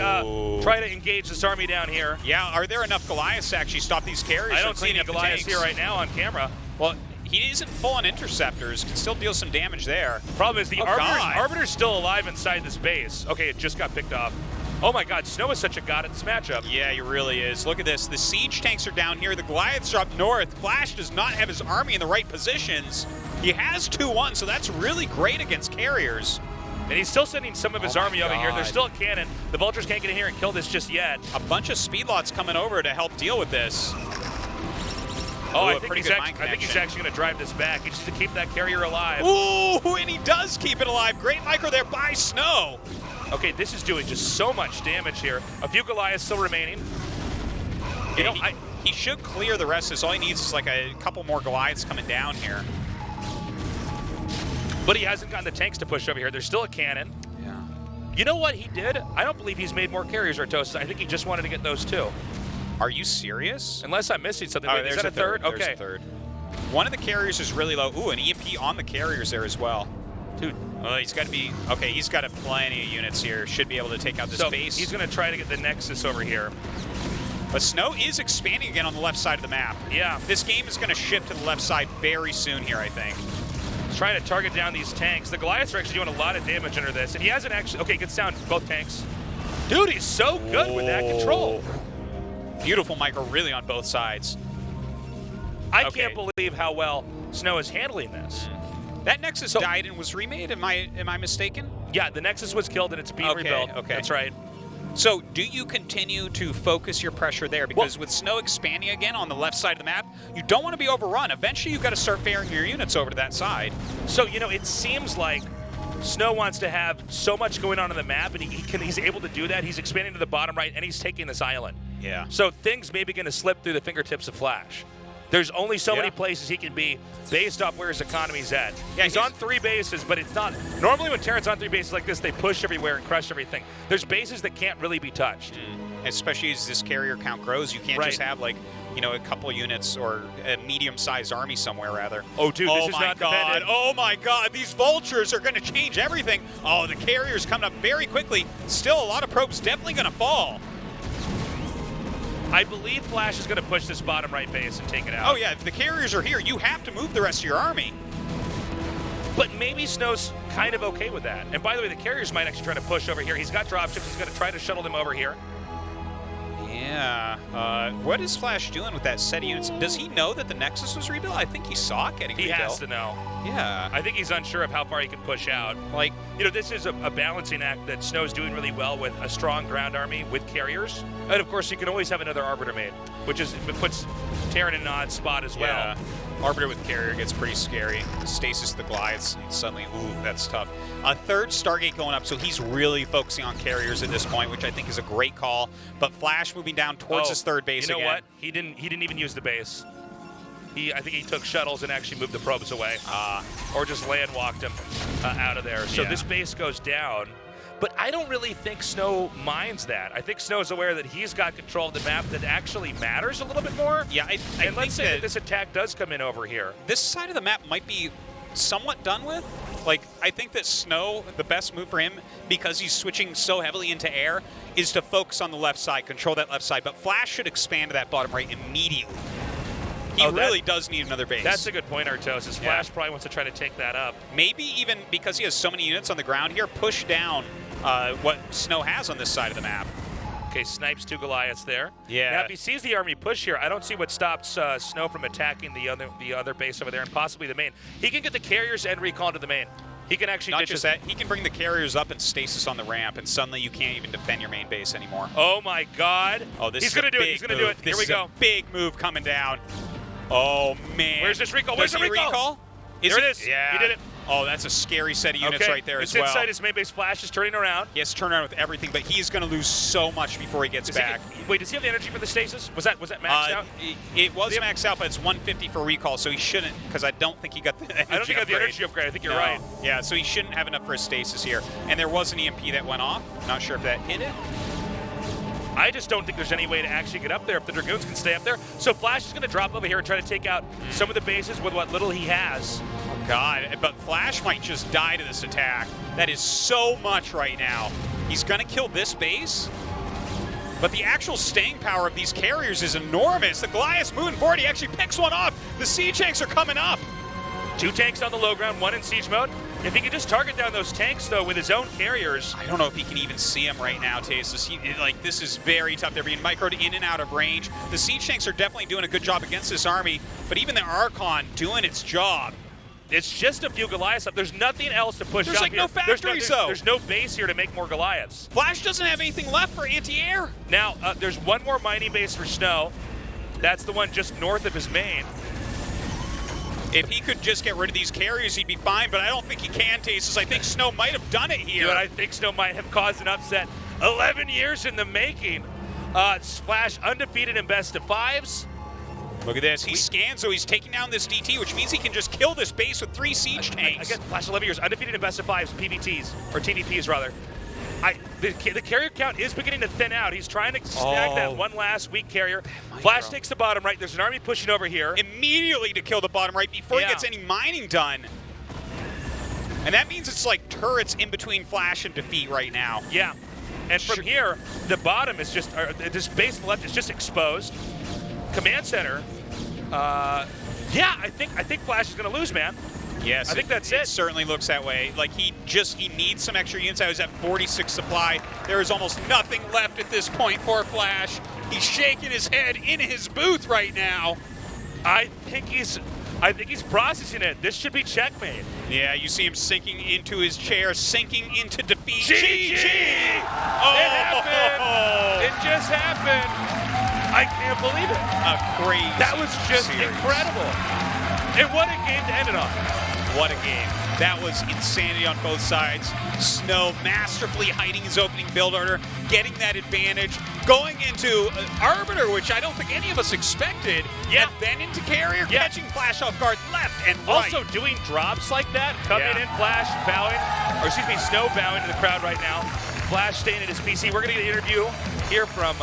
try to engage this army down here. Yeah, are there enough Goliaths to actually stop these carriers? I don't see any Goliaths here right now on camera. Well, he isn't full on interceptors. Can still deal some damage there. Problem is the Arbiter's still alive inside this base. Okay, it just got picked off. Oh my god, Snow is such a god at this matchup. Yeah, he really is. Look at this. The siege tanks are down here. The Goliaths are up north. Flash does not have his army in the right positions. He has 2-1, so that's really great against carriers. And he's still sending some of his army over here. There's still a cannon. The Vultures can't get in here and kill this just yet. A bunch of speedlots coming over to help deal with this. Oh, I think he's actually going to drive this back. He just to keep that carrier alive. Ooh, and he does keep it alive. Great micro there by Snow. Okay, this is doing just so much damage here. A few Goliaths still remaining. You know, he should clear the rest of this. All he needs is like a couple more Goliaths coming down here. But he hasn't gotten the tanks to push over here. There's still a cannon. Yeah. You know what he did? I don't believe he's made more carriers, Artosis. I think he just wanted to get those too. Are you serious? Unless I'm missing something. Oh, Wait, is that a third? Okay. There's a third. One of the carriers is really low. Ooh, an EMP on the carriers there as well. Dude. He's got to be, okay, he's got plenty of units here. Should be able to take out this base. He's going to try to get the Nexus over here. But Snow is expanding again on the left side of the map. Yeah. This game is going to shift to the left side very soon here, I think. He's trying to target down these tanks. The Goliaths are actually doing a lot of damage under this. And he hasn't actually, okay, gets down both tanks. Dude, he's so good with that control. Beautiful micro, really on both sides. I can't believe how well Snow is handling this. That Nexus died and was remade. Am I mistaken? Yeah, the Nexus was killed and it's being rebuilt. Okay, that's right. So, do you continue to focus your pressure there? Because with Snow expanding again on the left side of the map, you don't want to be overrun. Eventually, you've got to start ferrying your units over to that side. So, you know, it seems like Snow wants to have so much going on the map, and he's able to do that. He's expanding to the bottom right, and he's taking this island. Yeah. So things may be going to slip through the fingertips of Flash. There's only so many places he can be based off where his economy's at. Yeah, he's on 3 bases, but it's not. Normally when Terran's on 3 bases like this, they push everywhere and crush everything. There's bases that can't really be touched. Especially as this carrier count grows, you can't just have like, you know, a couple units or a medium-sized army somewhere, rather. Oh, dude, this is not defended. Oh, my God. These vultures are going to change everything. Oh, the carrier's coming up very quickly. Still, a lot of probes definitely going to fall. I believe Flash is going to push this bottom right base and take it out. Oh, yeah. If the carriers are here, you have to move the rest of your army. But maybe Snow's kind of okay with that. And by the way, the carriers might actually try to push over here. He's got dropships. He's going to try to shuttle them over here. Yeah. What is Flash doing with that set of units? Does he know that the Nexus was rebuilt? I think he saw it getting rebuilt. He has to know. Yeah. I think he's unsure of how far he can push out. Like, you know, this is a balancing act that Snow's doing really well with a strong ground army with carriers. And, of course, you can always have another Arbiter made, which puts Terran in an odd spot as well. Yeah. Arbiter with carrier gets pretty scary. Stasis the Goliaths, and suddenly, ooh, that's tough. A third Stargate going up, so he's really focusing on carriers at this point, which I think is a great call. But Flash moving down towards his third base again. You know what? He didn't even use the base. I think he took shuttles and actually moved the probes away. Or just land walked him out of there. So this base goes down. But I don't really think Snow minds that. I think Snow's aware that he's got control of the map that actually matters a little bit more. Yeah, and let's say that this attack does come in over here. This side of the map might be somewhat done with. Like, I think that Snow, the best move for him, because he's switching so heavily into air, is to focus on the left side, control that left side. But Flash should expand to that bottom right immediately. He really does need another base. That's a good point, Artosis. Flash probably wants to try to take that up. Maybe even because he has so many units on the ground here, push down what Snow has on this side of the map. Okay, snipes 2 Goliaths there. Yeah. Now, if he sees the army push here, I don't see what stops Snow from attacking the other base over there and possibly the main. He can get the carriers and recall into the main. He can actually Not just that, he can bring the carriers up and stasis on the ramp, and suddenly you can't even defend your main base anymore. Oh my God! Oh, this he's is gonna a do it. big He's gonna move. do it. Here we go. Big move coming down. Oh man! Where's this recall? Where's the recall? There it is. Yeah. He did it. Oh, that's a scary set of units right there as well. Inside his main base. Flash is turning around. He has to turn around with everything, but he's going to lose so much before he gets back. Wait, does he have the energy for the stasis? Was that maxed out? It was maxed out, but it's 150 for recall, so he shouldn't, because I don't think he got the energy I don't think he got the energy upgrade. I think you're right. Yeah, so he shouldn't have enough for a stasis here. And there was an EMP that went off. Not sure if that hit it. I just don't think there's any way to actually get up there if the Dragoons can stay up there. So Flash is going to drop over here and try to take out some of the bases with what little he has. Oh, God. But Flash might just die to this attack. That is so much right now. He's going to kill this base, but the actual staying power of these carriers is enormous. The Goliath's moving forward. He actually picks one off. The siege tanks are coming up. 2 tanks on the low ground, 1 in siege mode. If he could just target down those tanks, though, with his own carriers. I don't know if he can even see them right now, Tasis. This is very tough. They're being microed in and out of range. The siege tanks are definitely doing a good job against this army, but even the Archon doing its job. It's just a few Goliaths up. There's nothing else to push There's up like here. no factories, though. There's no base here to make more Goliaths. Flash doesn't have anything left for anti-air. Now, there's one more mining base for Snow. That's the one just north of his main. If he could just get rid of these carriers, he'd be fine, but I don't think he can, Tasis. I think Snow might have done it here. Dude, I think Snow might have caused an upset. 11 years in the making. Splash undefeated in best of 5s. Look at this. He scans, so he's taking down this DT, which means he can just kill this base with 3 siege tanks. Again, Flash 11 years, undefeated in best of 5s, PVTs, or TVPs rather. The carrier count is beginning to thin out. He's trying to snag that one last weak carrier. Flash takes the bottom right. There's an army pushing over here. Immediately to kill the bottom right before he gets any mining done. And that means it's like turrets in between Flash and defeat right now. Yeah. And from here, the bottom is just, this base on the left is just exposed. Command center. Yeah, I think Flash is going to lose, man. Yes, I think that's it. It certainly looks that way. Like he needs some extra units. I was at 46 supply. There is almost nothing left at this point for Flash. He's shaking his head in his booth right now. I think he's processing it. This should be checkmate. Yeah, you see him sinking into his chair, sinking into defeat. GG! Oh. It happened. It just happened. I can't believe it. Crazy. That was just incredible. And what a game to end it on. What a game. That was insanity on both sides. Snow masterfully hiding his opening build order, getting that advantage, going into Arbiter, which I don't think any of us expected, and then into Carrier, catching Flash off guard left and right. Also doing drops like that, coming in, Flash bowing, or excuse me, Snow bowing to the crowd right now. Flash staying at his PC. We're going to get an interview here from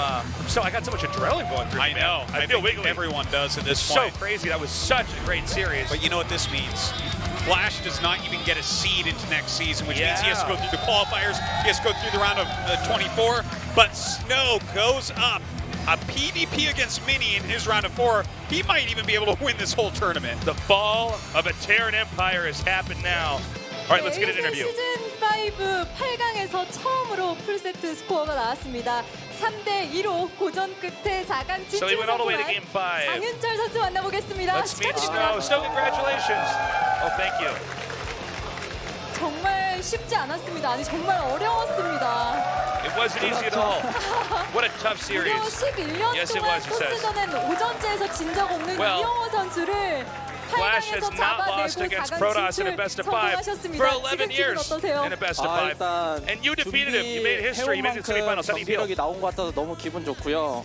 so I got so much adrenaline going through me, I know. I feel think wiggly. Everyone does at this point. So crazy. That was such a great series. But you know what this means? Flash does not even get a seed into next season, which means he has to go through the qualifiers. He has to go through the round of 24. But Snow goes up. A PvP against Mini in his round of 4. He might even be able to win this whole tournament. The fall of a Terran Empire has happened now. All right, let's get an interview. 시즌 5 8강에서 처음으로 풀세트 스코어가 나왔습니다. 3대2로 고전 끝에 4강 진출 So he went all the way to game 5. 장윤철 선수 만나보겠습니다. Let's meet Snow. Snow, congratulations. Oh, thank you. 정말 쉽지 않았습니다. 아니 정말 어려웠습니다. It wasn't easy at all. What a tough series. 무려 11년 Yes, it 동안 was, he says. 토스전엔 오전제에서 진 적 없는 Well, 이영호 선수를 Flash has not lost against Protoss in a best of 5 for 11 years in a best of 5. 일단 And you defeated him. You made history. You made it to the semifinals. How do you feel? 경기력이 나온 것 같아서 너무 기분 좋고요.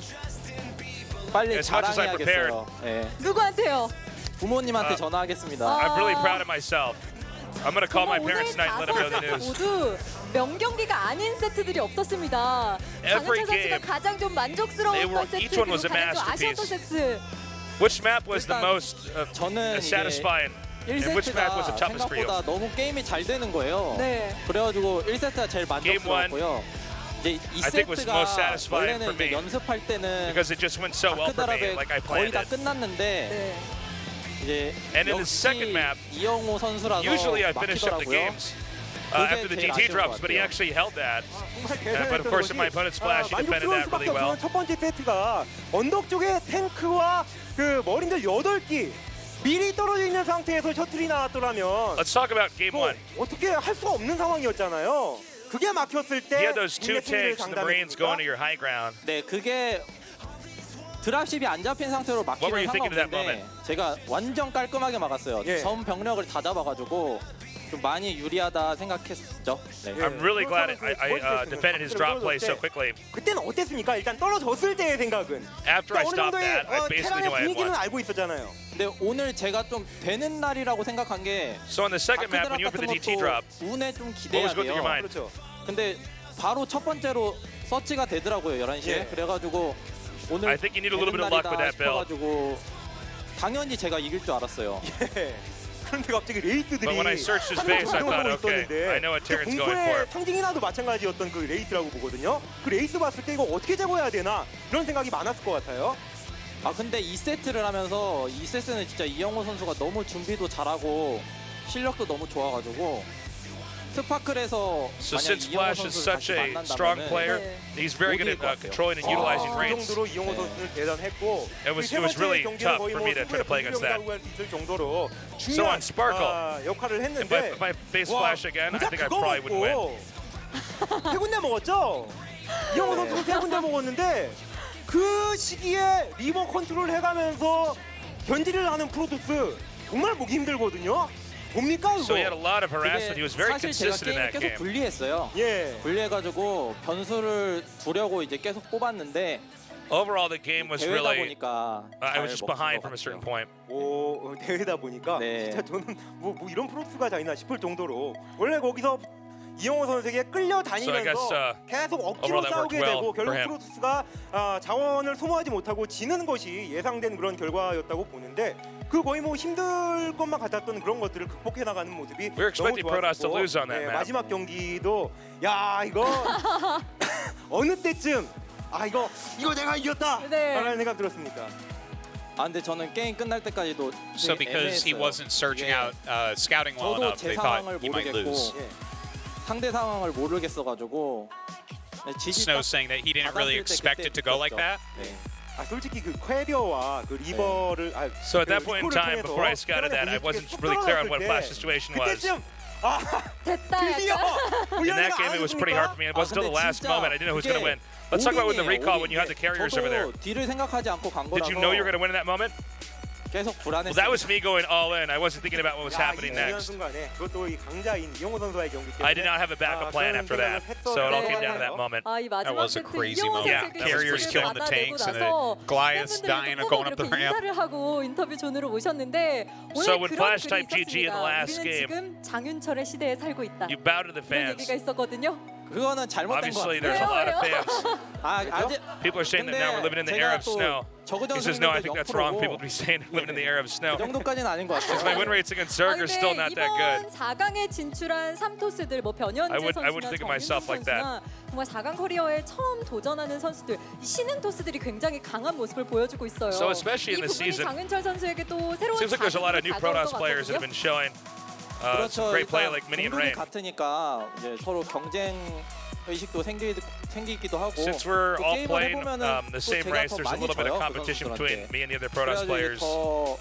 빨리 As much as I prepared. 자랑해야겠어요. 네. 누구한테요? 부모님한테 전화하겠습니다. I'm really proud of myself. I'm going to call my 오늘 parents tonight and let them know the news. 모두 명경기가 아닌 세트들이 없었습니다. Every 장윤철 선수가 game, 가장 좀 they 만족스러웠던 were- 세트 each one was 그리고 a 가장 좀 아쉬웠던 세트. Which map was the 일단 most 저는 satisfying? And which map was the 1세트가 toughest for you? 생각보다 너무 게임이 잘 되는 거예요. 네. 그래가지고 1세트가 제일 Game one, 만족스러웠고요. 이제 I think was most 2세트가 satisfying 원래는 for me 이제 연습할 때는 because it just went so well for me, 다크드랍에 like I 거의 planned 다 it. 끝났는데 네. 이제 And in the 역시 second map, 이영호 선수라서 usually I finish up the 막히더라고요. games after the 제일 DT 아쉬운 drops, 것 but he 같아요. actually held that. 정말 But of course, in my opponent's flash, he defended 만족스러울 that really 수밖에 well. 없는 첫 번째 세트가 언덕 쪽에 탱크와 그 머린들 8기 미리 떨어져 있는 상태에서 셔틀이 나왔더라면 Let's talk about game one. 어떻게 할 수가 없는 상황이었잖아요. 그게 막혔을 때 He had those two 국내 승리를 tanks and the Marines going to 장담했습니까? your high ground. 네, 그게 드랍십이 안 잡힌 상태로 What were 막히면 you thinking at that 상관없는데 제가 완전 깔끔하게 막았어요. 예. 전 병력을 다 잡아가지고 좀 많이 유리하다 생각했죠. 네. I'm really glad I defended his drop play so quickly. 그때는 어땠습니까? 일단 떨어졌을 때의 생각은 After I 어느 stopped 정도의 that, I basically 테란의 knew I had 분위기는 won. 알고 있었잖아요. 근데 오늘 제가 좀 되는 날이라고 생각한 게 So on the second map, when you went for the DT drop, 운에 좀 what 기대야 was going through your 돼요. mind? 그렇죠. 근데 바로 첫 번째로 서치가 되더라고요. 11시에. 예. 그래가지고 오늘 I think you need a little bit of luck with that build. 싶어가지고 당연히 제가 이길 줄 알았어요. 예. 그런데 갑자기 레이스들이 But when I searched his base, I thought, okay, I know what Terran's going for. 공포의 상징이나도 마찬가지였던 그 레이스라고 보거든요. 그 레이스 봤을 때 이거 어떻게 제거해야 되나 이런 생각이 많았을 것 같아요. 아 근데 2세트를 하면서 2세트는 진짜 이영호 선수가 너무 준비도 잘하고 실력도 너무 좋아가지고 스파클에서 So 만약 since 이영호 Flash is 선수를 such 다시 a strong 만난다면은 player, he's very good at controlling and utilizing 그 Marines. 정도로 이영호 선수는 대단했고 It was really tough for me to try to play against that. 있을 정도로 So on 중요한 Sparkle, 역할을 if 했는데 I face 와, Flash again, I 진짜 think I 그거 probably wouldn't win. 먹고 세 군데 먹었죠? 이영호 선수 세 군데 먹었는데 그 시기에 리버 컨트롤 해가면서 견제를 하는 프로토스 정말 보기 힘들거든요. 뭡니까 이거? So he had a lot of harassment. He was very 사실 제가 consistent in 게임을 that 계속 game. 분리했어요. 예. 분리해가지고 변수를 두려고 이제 계속 뽑았는데 Overall, the game was 대회다 really. 보니까 I was 잘 just 먹힌 behind 것 from a certain 같아요. point. 오 대회다 보니까 네. 진짜 저는 뭐 이런 프로토스가 다 있나 싶을 정도로 원래 거기서 이영호 선수에게 끌려다니면서 So I guess, 계속 억지로 overall that 싸우게 worked well 되고 for 결국 him. 프로토스가 자원을 소모하지 못하고 지는 것이 예상된 그런 결과였다고 보는데 그 거의 뭐 힘들 것만 같았던 그런 것들을 극복해 나가는 모습이 We were 너무 expecting Protoss to 좋았고 lose on that map. 마지막 경기도 야 이거 어느 때쯤 이거 내가 이겼다 네. 라는 생각 들었습니까? 아 근데 저는 게임 끝날 때까지도 So 되게 because he 애매했어요. wasn't searching 이게 out, scouting well 저도 enough, 제 they thought 상황을 he might 모르겠고 lose. 상대 상황을 모르겠어가지고 Snow saying that he didn't really expect it to go like that. 네. 솔직히 그 퀘리어와 그 리버를 So at that point in time, before I scouted that, I wasn't really clear on what Flash's situation was. 그때쯤 됐다. 드디어 In that game, it was pretty hard for me. It wasn't until the last moment I didn't know who was going to win. Let's talk about with the recall when you had the carriers over there. 저도 뒤를 생각하지 않고 간 거라서 Did you know you were going to win in that moment? 계속 불안했어요. Well, that was me going all in. I wasn't thinking about what was happening next. 순간에 그것도 이 강자인 이영호 선수와의 경기 때문에 I did not have a backup plan after that, so it all came down to that moment. 이 That 마지막 was a 세트 crazy 이영호 moment. 선수에게 Carriers 실수를 killing the 받아내고 tanks and the 나서 Goliaths 팬분들이 dying and 꼭 going up the 이렇게 ramp. 인사를 하고 인터뷰 존으로 오셨는데 오늘 So when 그런 Flash 글이 typed GG in the 있었습니다. last 우리는 game, 지금 장윤철의 시대에 살고 있다. You bow to the 그런 fans. 얘기가 있었거든요. 그거는 잘못된 거 Obviously, 같아요. there's a lot of fans. 아직 People are saying that now we're living in the era of snow. He says, no, I think that's wrong. People be saying living in the era of snow. 그 정도까지는 아닌 것 Because my 같아요. win rates against Zerg are still not that good. 이번 4강에 진출한 3토스들 뭐 변현재 I would 선수나 think of 정윤석 myself like that. 선수나 정말 4강 커리어에 처음 도전하는 선수들 이 신인 토스들이 굉장히 강한 모습을 보여주고 있어요. So especially in 이 this 부분이 season, 장윤철 선수에게 또 새로운 Seems like there's a lot of new 다가올 Protoss 것 players that have 같거든요. been showing some 그렇죠. great play 일단 like Mini and 공격이 Rain. 같으니까 이제 서로 경쟁 의식도 생기기도 하고 Since we're 또 all 게임을 playing 해보면은 the 또 same 제가 race, 더 there's a 많이 little bit of 져요, 그 competition between 선수들한테. me and the other Protoss 그래가지고 players. 더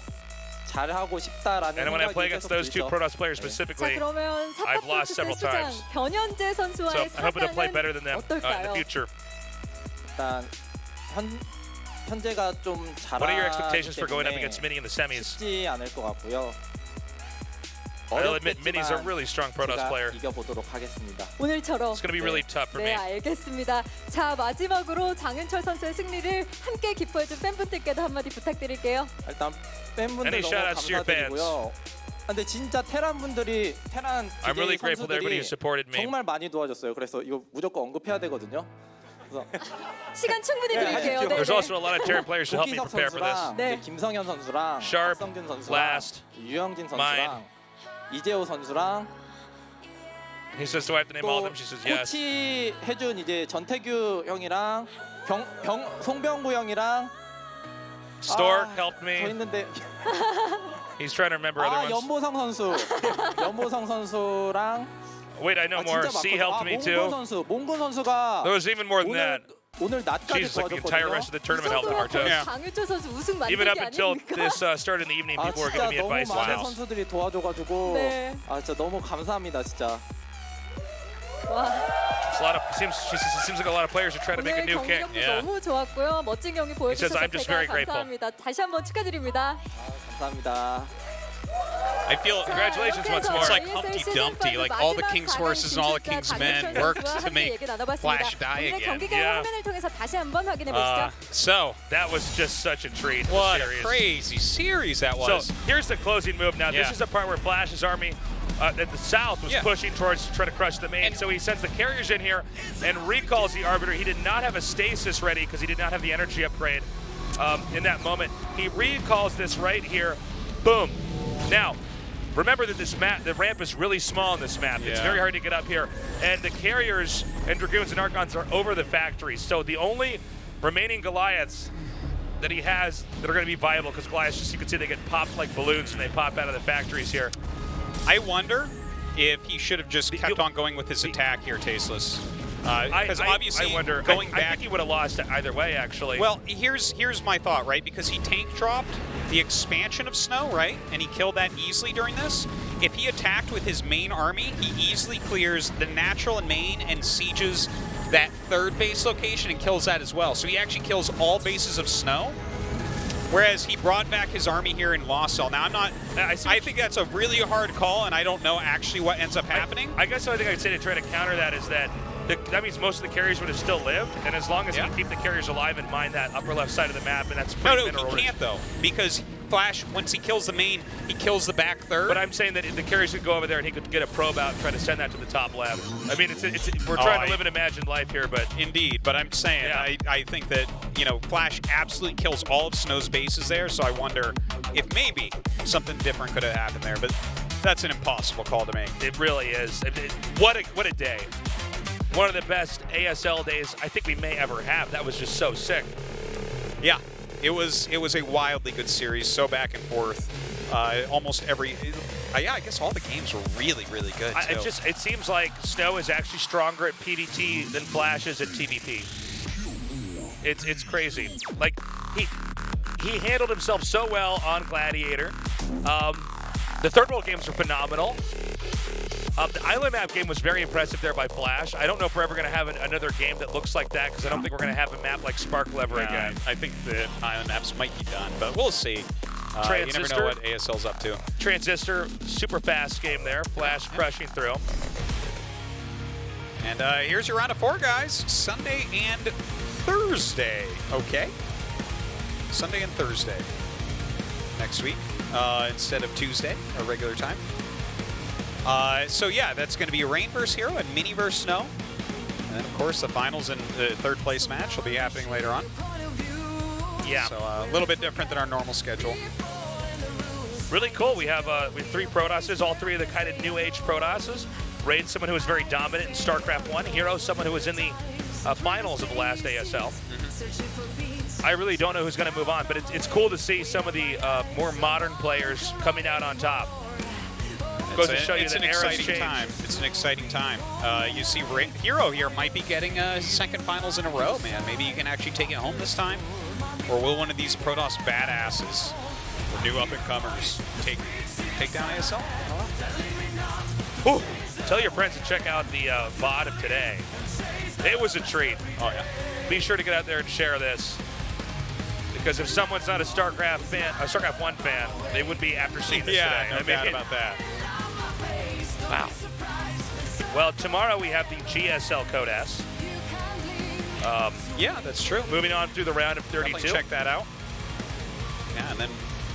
잘하고 싶다라는 And when I play 생각이 against 계속 those two 들죠. Protoss players 자 specifically, 그러면 I've lost several 사파프로스의 수장 times. 변현재 So 선수와의 I'm hoping to play better than them in 어떨까요? the future. 일단 현재가 좀 What are your 잘하기 expectations for going up 때문에 against Mini in the semis? 쉽지 않을 것 같고요. I'll admit, Mini's a really strong Protoss 제가 player. 이겨보도록 하겠습니다. 오늘처럼 It's going to be really tough for 네, me. 알겠습니다. 자, 마지막으로 장윤철 선수의 승리를 함께 기뻐해준 팬분들께도 한마디 부탁드릴게요. 일단 팬분들 Any 너무 shout-outs to your 감사드리고요. 근데 진짜 테란 분들이 테란 I'm really grateful to everybody who 선수들이 supported me. 정말 많이 도와줬어요. 그래서 이거 무조건 언급해야 되거든요. 그래서 시간 충분히 드릴게요. 네, There's 네. also a lot of Terran players to help me 고기석 prepare for this. 선수랑 이제 김성현 선수랑 Sharp, 박성균 선수랑 Last, 유영진 Mine. 선수랑 이재호 선수랑 He says, do I have to name all of them? She says, yes. 코치 해준 이제 전태규 형이랑 송병구 형이랑 Stork helped 더 me. 있는데 He's trying to remember other ones. 연보성 선수 연보성 선수랑 Wait, I know more. 진짜 C 많거든요. helped me too. 몽군 선수가 There was even more than that. 오늘 낮까지 Jesus, like the entire rest of the tournament helped him. 강유철 선수 우승 만들기 Even up until 아닙니까? this started in the evening, people were 진짜 giving me 너무 advice. 많은 Wow. 선수들이 도와줘가지고 네. 진짜 너무 감사합니다 진짜. 와, It's a lot of seems like a lot of players are trying to make a 오늘 new king. 경기력도 너무 좋았고요. 멋진 경기 보여주셔서 says, "I'm just very 제가 grateful." 감사합니다. 다시 한번 축하드립니다. 감사합니다. I feel Congratulations once more. It's like Humpty Dumpty, like all the king's horses and all the king's men worked to make Flash die 오늘 again. 경기 결과 Yeah. 화면을 통해서 다시 한번 확인해 보시죠. So that was just such a treat. What the a series. crazy series that was. So here's the closing move. Now this Yeah. is the part where Flash's army at the south was pushing towards to try to crush the main. So he sends the carriers in here and recalls the Arbiter. He did not have a stasis ready because he did not have the energy upgrade in that moment. He recalls this right here. Boom. Now, remember that this map, the ramp is really small in this map. It's very hard to get up here. And the carriers and Dragoons and Archons are over the factories. So the only remaining Goliaths that he has that are going to be viable, because Goliaths, just you can see they get popped like balloons when they pop out of the factories here. I wonder if he should have just kept on going with his attack here, Tasteless. Because obviously, I wonder. going I back, think he would have lost either way, actually. Well, here's my thought, right? Because he tank dropped the expansion of Snow, right? And he killed that easily during this. If he attacked with his main army, he easily clears the natural and main and sieges that third base location and kills that as well. So he actually kills all bases of Snow. Whereas he brought back his army here in Lost Cell. Now, I think that's a really hard call, and I don't know actually what ends up happening. I guess the only thing I'd say to try to counter that is that that means most of the carriers would have still lived, and as long as he can keep the carriers alive and mine that upper left side of the map, and that's pretty No, he can't though, because Flash, once he kills the main, he kills the back third. But I'm saying that the carriers could go over there and he could get a probe out and try to send that to the top left. I mean, we're trying to live an imagined life here, but indeed. But I'm saying, I think that Flash absolutely kills all of Snow's bases there. So I wonder if maybe something different could have happened there. But that's an impossible call to make. It really is. What a day. One of the best ASL days I think we may ever have. That was just so sick. Yeah, it was a wildly good series, so back and forth. Almost every, yeah, I guess all the games were really, really good. It seems like Snow is actually stronger at PvT than Flash is at TvP. It's crazy. Like he handled himself so well on Gladiator. The third world games are phenomenal. The island map game was very impressive there by Flash. I don't know if we're ever going to have another game that looks like that, because I don't think we're going to have a map like Sparkle ever again. I think the island maps might be done, but we'll see. You never know what ASL's up to. Transistor, super fast game there. Flash crushing through. And here's your round of 4, guys. Sunday and Thursday. Okay. Sunday and Thursday. Next week, instead of Tuesday, our regular time. So yeah, that's going to be Rain vs. Hero and Mini vs. Snow. And then, of course, the finals and the third place match will be happening later on. Yeah. So a little bit different than our normal schedule. Really cool. We have 3 Protosses, all 3 of the kind of new age Protosses. Raid, someone who was very dominant in StarCraft 1. Hero, someone who was in the finals of the last ASL. I really don't know who's going to move on, but it's cool to see some of the more modern players coming out on top. Goes to show you that era's changed. It's an exciting time. You see Hero here might be getting his second finals in a row, man. Maybe you can actually take it home this time. Or will one of these Protoss badasses, or new up-and-comers, take down ASL? Ooh. Tell your friends to check out the VOD of today. It was a treat. Oh, yeah. Be sure to get out there and share this. Because if someone's not a StarCraft fan, a StarCraft 1 fan, they would be after seeing this today. No doubt about that. Wow. Well, tomorrow we have the GSL Code S. Yeah, that's true. Moving on through the round of 32. Definitely check that out. Yeah, and then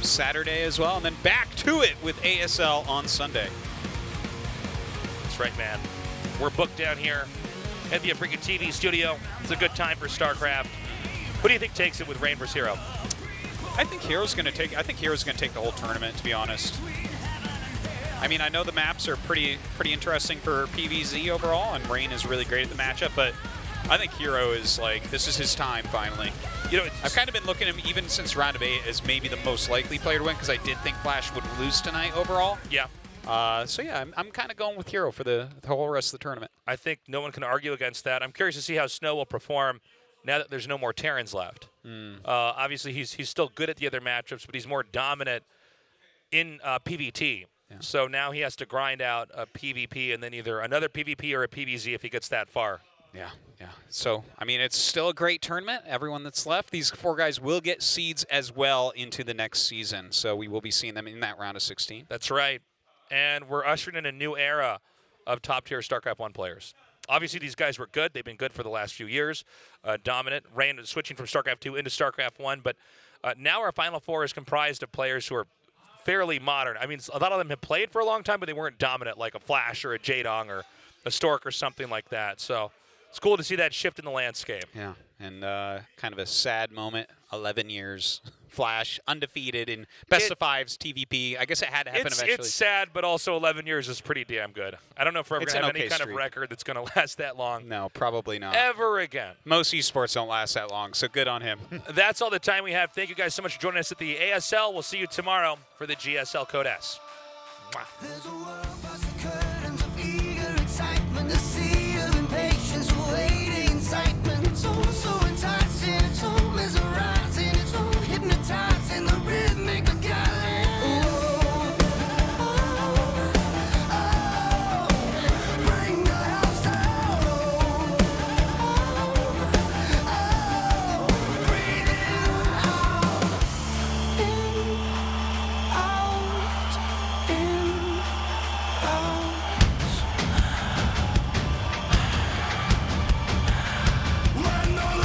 Saturday as well, and then back to it with ASL on Sunday. That's right, man. We're booked down here at the AfreecaTV studio. It's a good time for StarCraft. Who do you think takes it with Rain versus Hero? I think Hero's going to take the whole tournament, to be honest. I mean, I know the maps are pretty interesting for PvZ overall, and Rain is really great at the matchup, but I think Hero is like, this is his time finally. You know, I've kind of been looking at him even since round of 8 as maybe the most likely player to win, because I did think Flash would lose tonight overall. Yeah. So yeah, I'm kind of going with Hero for the whole rest of the tournament. I think no one can argue against that. I'm curious to see how Snow will perform now that there's no more Terrans left. Obviously, he's still good at the other matchups, but he's more dominant in PvT. Yeah. So now he has to grind out a PvP and then either another PvP or a PvZ if he gets that far. Yeah. So, I mean, it's still a great tournament. Everyone that's left, these 4 guys will get seeds as well into the next season. So we will be seeing them in that round of 16. That's right. And we're ushering in a new era of top-tier StarCraft 1 players. Obviously, these guys were good. They've been good for the last few years. Dominant. Rain switching from StarCraft 2 into StarCraft 1. But now our Final Four is comprised of players who are fairly modern. I mean, a lot of them have played for a long time, but they weren't dominant like a Flash or a Jaedong or a Stork or something like that. So it's cool to see that shift in the landscape. Yeah, and kind of a sad moment. 11 years. Flash undefeated in best of 5s TVP. I guess it had to happen eventually. It's sad, but also 11 years is pretty damn good. I don't know if we're ever going to have any kind streak. of record that's going to last that long. No, probably not. Ever again. Most esports don't last that long, so good on him. That's all the time we have. Thank you guys so much for joining us at the ASL. We'll see you tomorrow for the GSL Code S. Mwah.